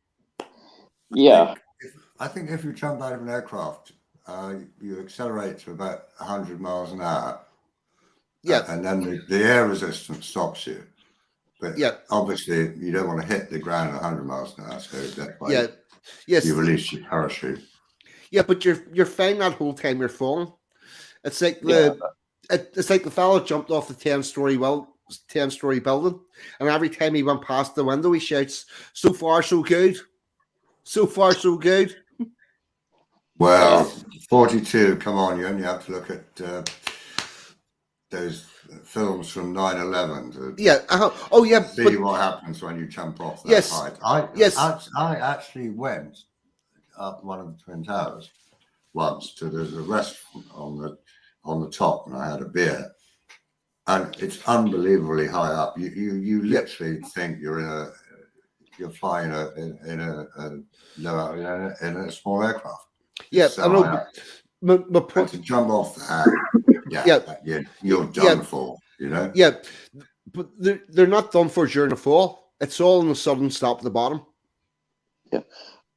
Yeah. I think if you jump out of an aircraft, you accelerate to about 100 miles an hour. Yeah. And then the air resistance stops you. But Yeah. obviously, you don't want to hit the ground at 100 miles an hour. So that's why Yeah. Yes. you release your parachute. Yeah, but you're fine that whole time you're falling. It's like it's like the fellow jumped off the 10-story building, and every time he went past the window, he shouts, "So far, so good. So far, so good." Well, 42, come on, you only have to look at those films from 9/11 to Yeah. Oh, yeah. see what happens when you jump off that Yes. height. I actually went up one of the Twin Towers once to the restaurant on the top, and I had a beer, and it's unbelievably high up. You literally think you're flying in a small aircraft. Yeah, So I know. But my and point. to jump off that, you're done for. You know. Yeah, but they're not done for during the fall. It's all in the sudden stop at the bottom. Yeah.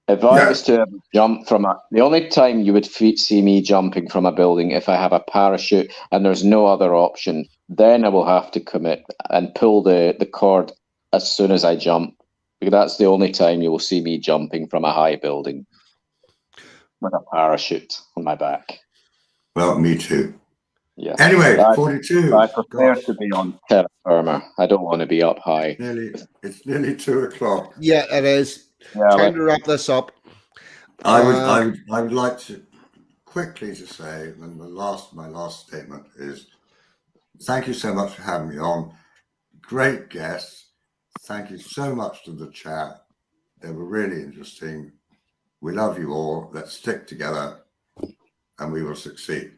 If I was to jump from the only time you would see me jumping from a building if I have a parachute and there's no other option, then I will have to commit and pull the cord as soon as I jump, because that's the only time you will see me jumping from a high building with a parachute on my back. Well, me too. Yeah. Anyway, 42. I prefer to be on terra firma. I don't want to be up high. It's nearly 2 o'clock. Yeah, it is. Yeah, Time to wrap this up. I would like to quickly to say, and my last statement is, thank you so much for having me on. Great guests. Thank you so much to the chat. They were really interesting. We love you all. Let's stick together, and we will succeed.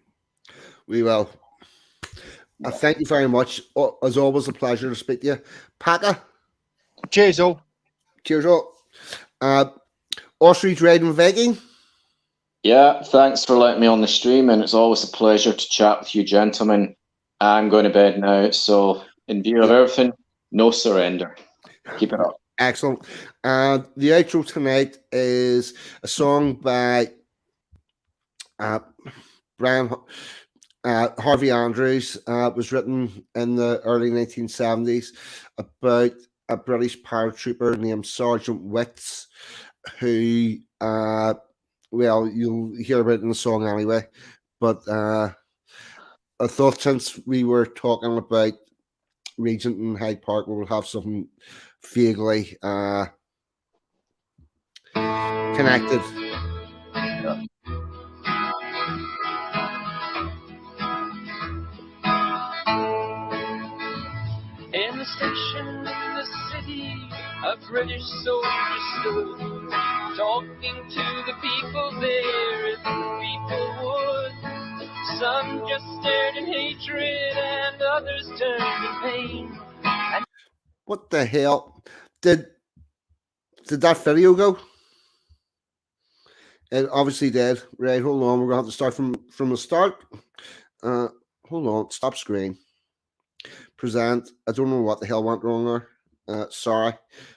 We will. Thank you very much. As always, a pleasure to speak to you. Paka. Cheers, all. Cheers, all. Ostrich Riding Viking. Yeah, thanks for letting me on the stream, and it's always a pleasure to chat with you, gentlemen. I'm going to bed now, so in view of everything, no surrender. Keep it up. Excellent. The outro tonight is a song by Brian Harvey Andrews. Was written in the early 1970s about a British paratrooper named Sergeant Wicks, who, well, you'll hear about it in the song anyway. But I thought since we were talking about Regent and Hyde Park, we will have something vaguely connected. Yeah. In the station in the city, a British soldier stood, talking to the people there as the people would. Some just stared in hatred and others turned in pain. What the hell? Did that video go? It obviously did. Right, hold on. We're going to have to start from the start. Hold on. Stop screen. Present. I don't know what the hell went wrong there. Sorry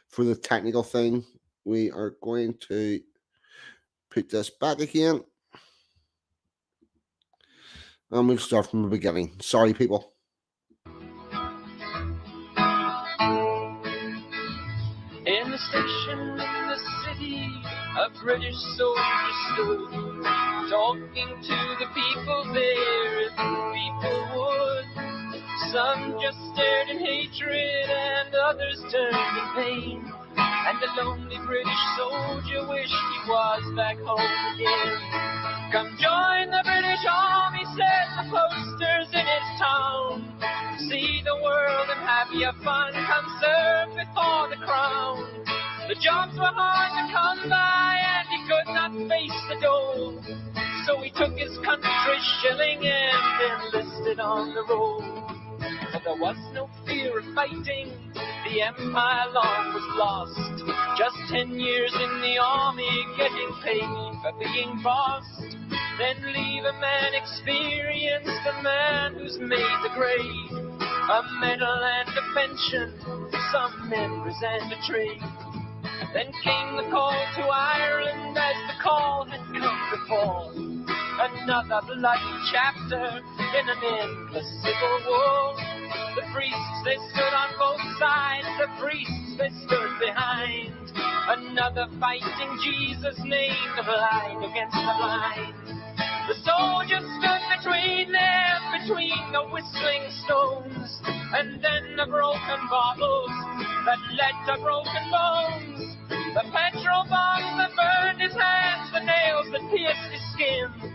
for the technical thing. We are going to put this back again. And we'll start from the beginning. Sorry, people. In the station in the city, a British soldier stood, talking talking to the people there as the people would. Some just stared in hatred and others turned in pain. And the lonely British soldier wished he was back home again. Come join the British Army, said the posters in his town. See the world and have your fun, come serve before the crown. The jobs were hard to come by and he could not face the dole. So he took his country shilling and enlisted on the roll. But there was no fear of fighting, the empire long was lost. Just 10 years in the army, getting paid for being bossed. Then leave a man experienced, a man who's made the grade. A medal and a pension, some members and a trade. Then came the call to Ireland as the call had come before. Another bloody chapter in an endless civil war. The priests, they stood on both sides, the priests, they stood behind. Another fighting Jesus named the blind against the blind. The soldiers stood between them, between the whistling stones, and then the broken bottles that led to broken bones. The petrol bombs that burned his hands, the nails that pierced his skin,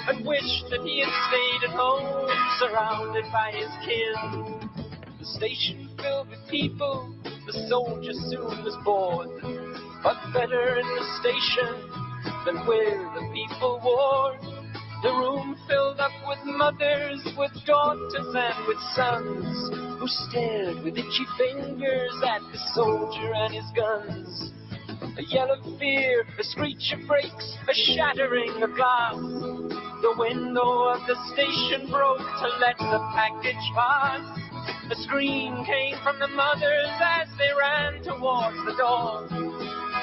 and wished that he had stayed at home, surrounded by his kin. The station filled with people, the soldier soon was bored. But better in the station than where the people warred. The room filled up with mothers, with daughters and with sons, who stared with itchy fingers at the soldier and his guns. A yell of fear, a screech of brakes, a shattering of glass. The window of the station broke to let the package pass. A scream came from the mothers as they ran towards the door,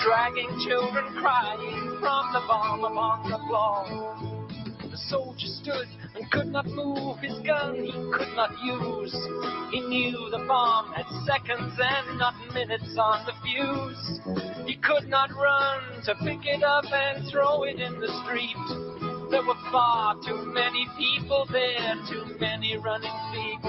dragging children crying from the bomb upon the floor. The soldier stood and could not move, his gun he could not use. He knew the bomb had seconds and not minutes on the fuse. He could not run to pick it up and throw it in the street. There were far too many people there, too many running feet.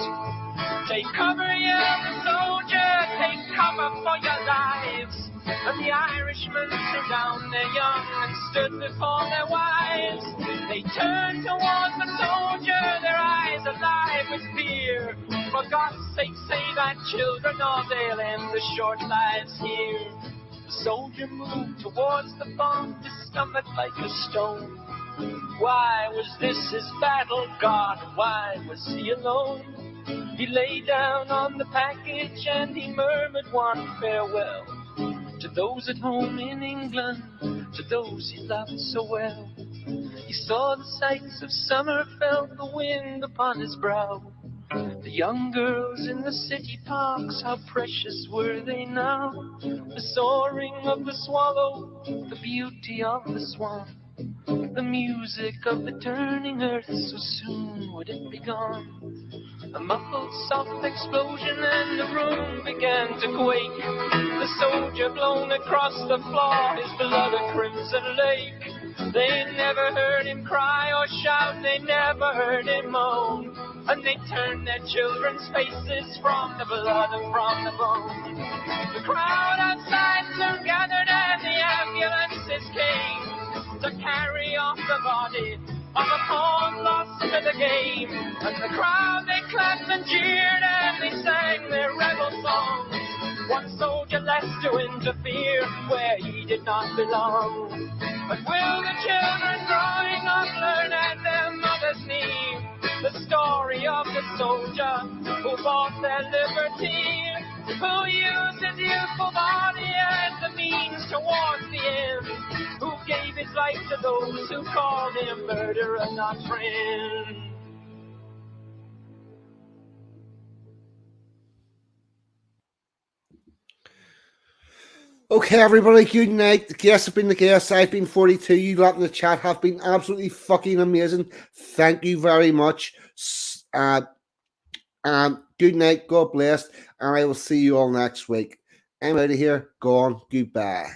Take cover, yelled the soldier, take cover for your lives. And the Irishmen threw down their young and stood before their wives. They turned towards the soldier, their eyes alive with fear. For God's sake, save our children, or they'll end the short lives here. The soldier moved towards the bomb, his stomach like a stone. Why was this his battle, God? Why was he alone? He lay down on the package and he murmured one farewell to those at home in England, to those he loved so well. He saw the sights of summer, felt the wind upon his brow. The young girls in the city parks, how precious were they now? The soaring of the swallow, the beauty of the swan, the music of the turning earth, so soon would it be gone. A muffled soft explosion and the room began to quake. The soldier blown across the floor, his blood a crimson lake. They never heard him cry or shout, they never heard him moan. And they turned their children's faces from the blood and from the bone. The crowd outside soon gathered and the ambulances came to carry off the body of a pawn lost to the game. And the crowd, they clapped and jeered and they sang their rebel songs. One soldier left to interfere where he did not belong. But will the children growing up learn at their mother's knee the story of the soldier who bought their liberty, who used his youthful body as the means towards the end, who gave his life to those who called him murderer, not friend. Okay, everybody, good night. The guests have been the guests. I've been 42. You lot in the chat have been absolutely fucking amazing. Thank you very much. Good night. God bless. And I will see you all next week. I'm out of here. Gone. Goodbye.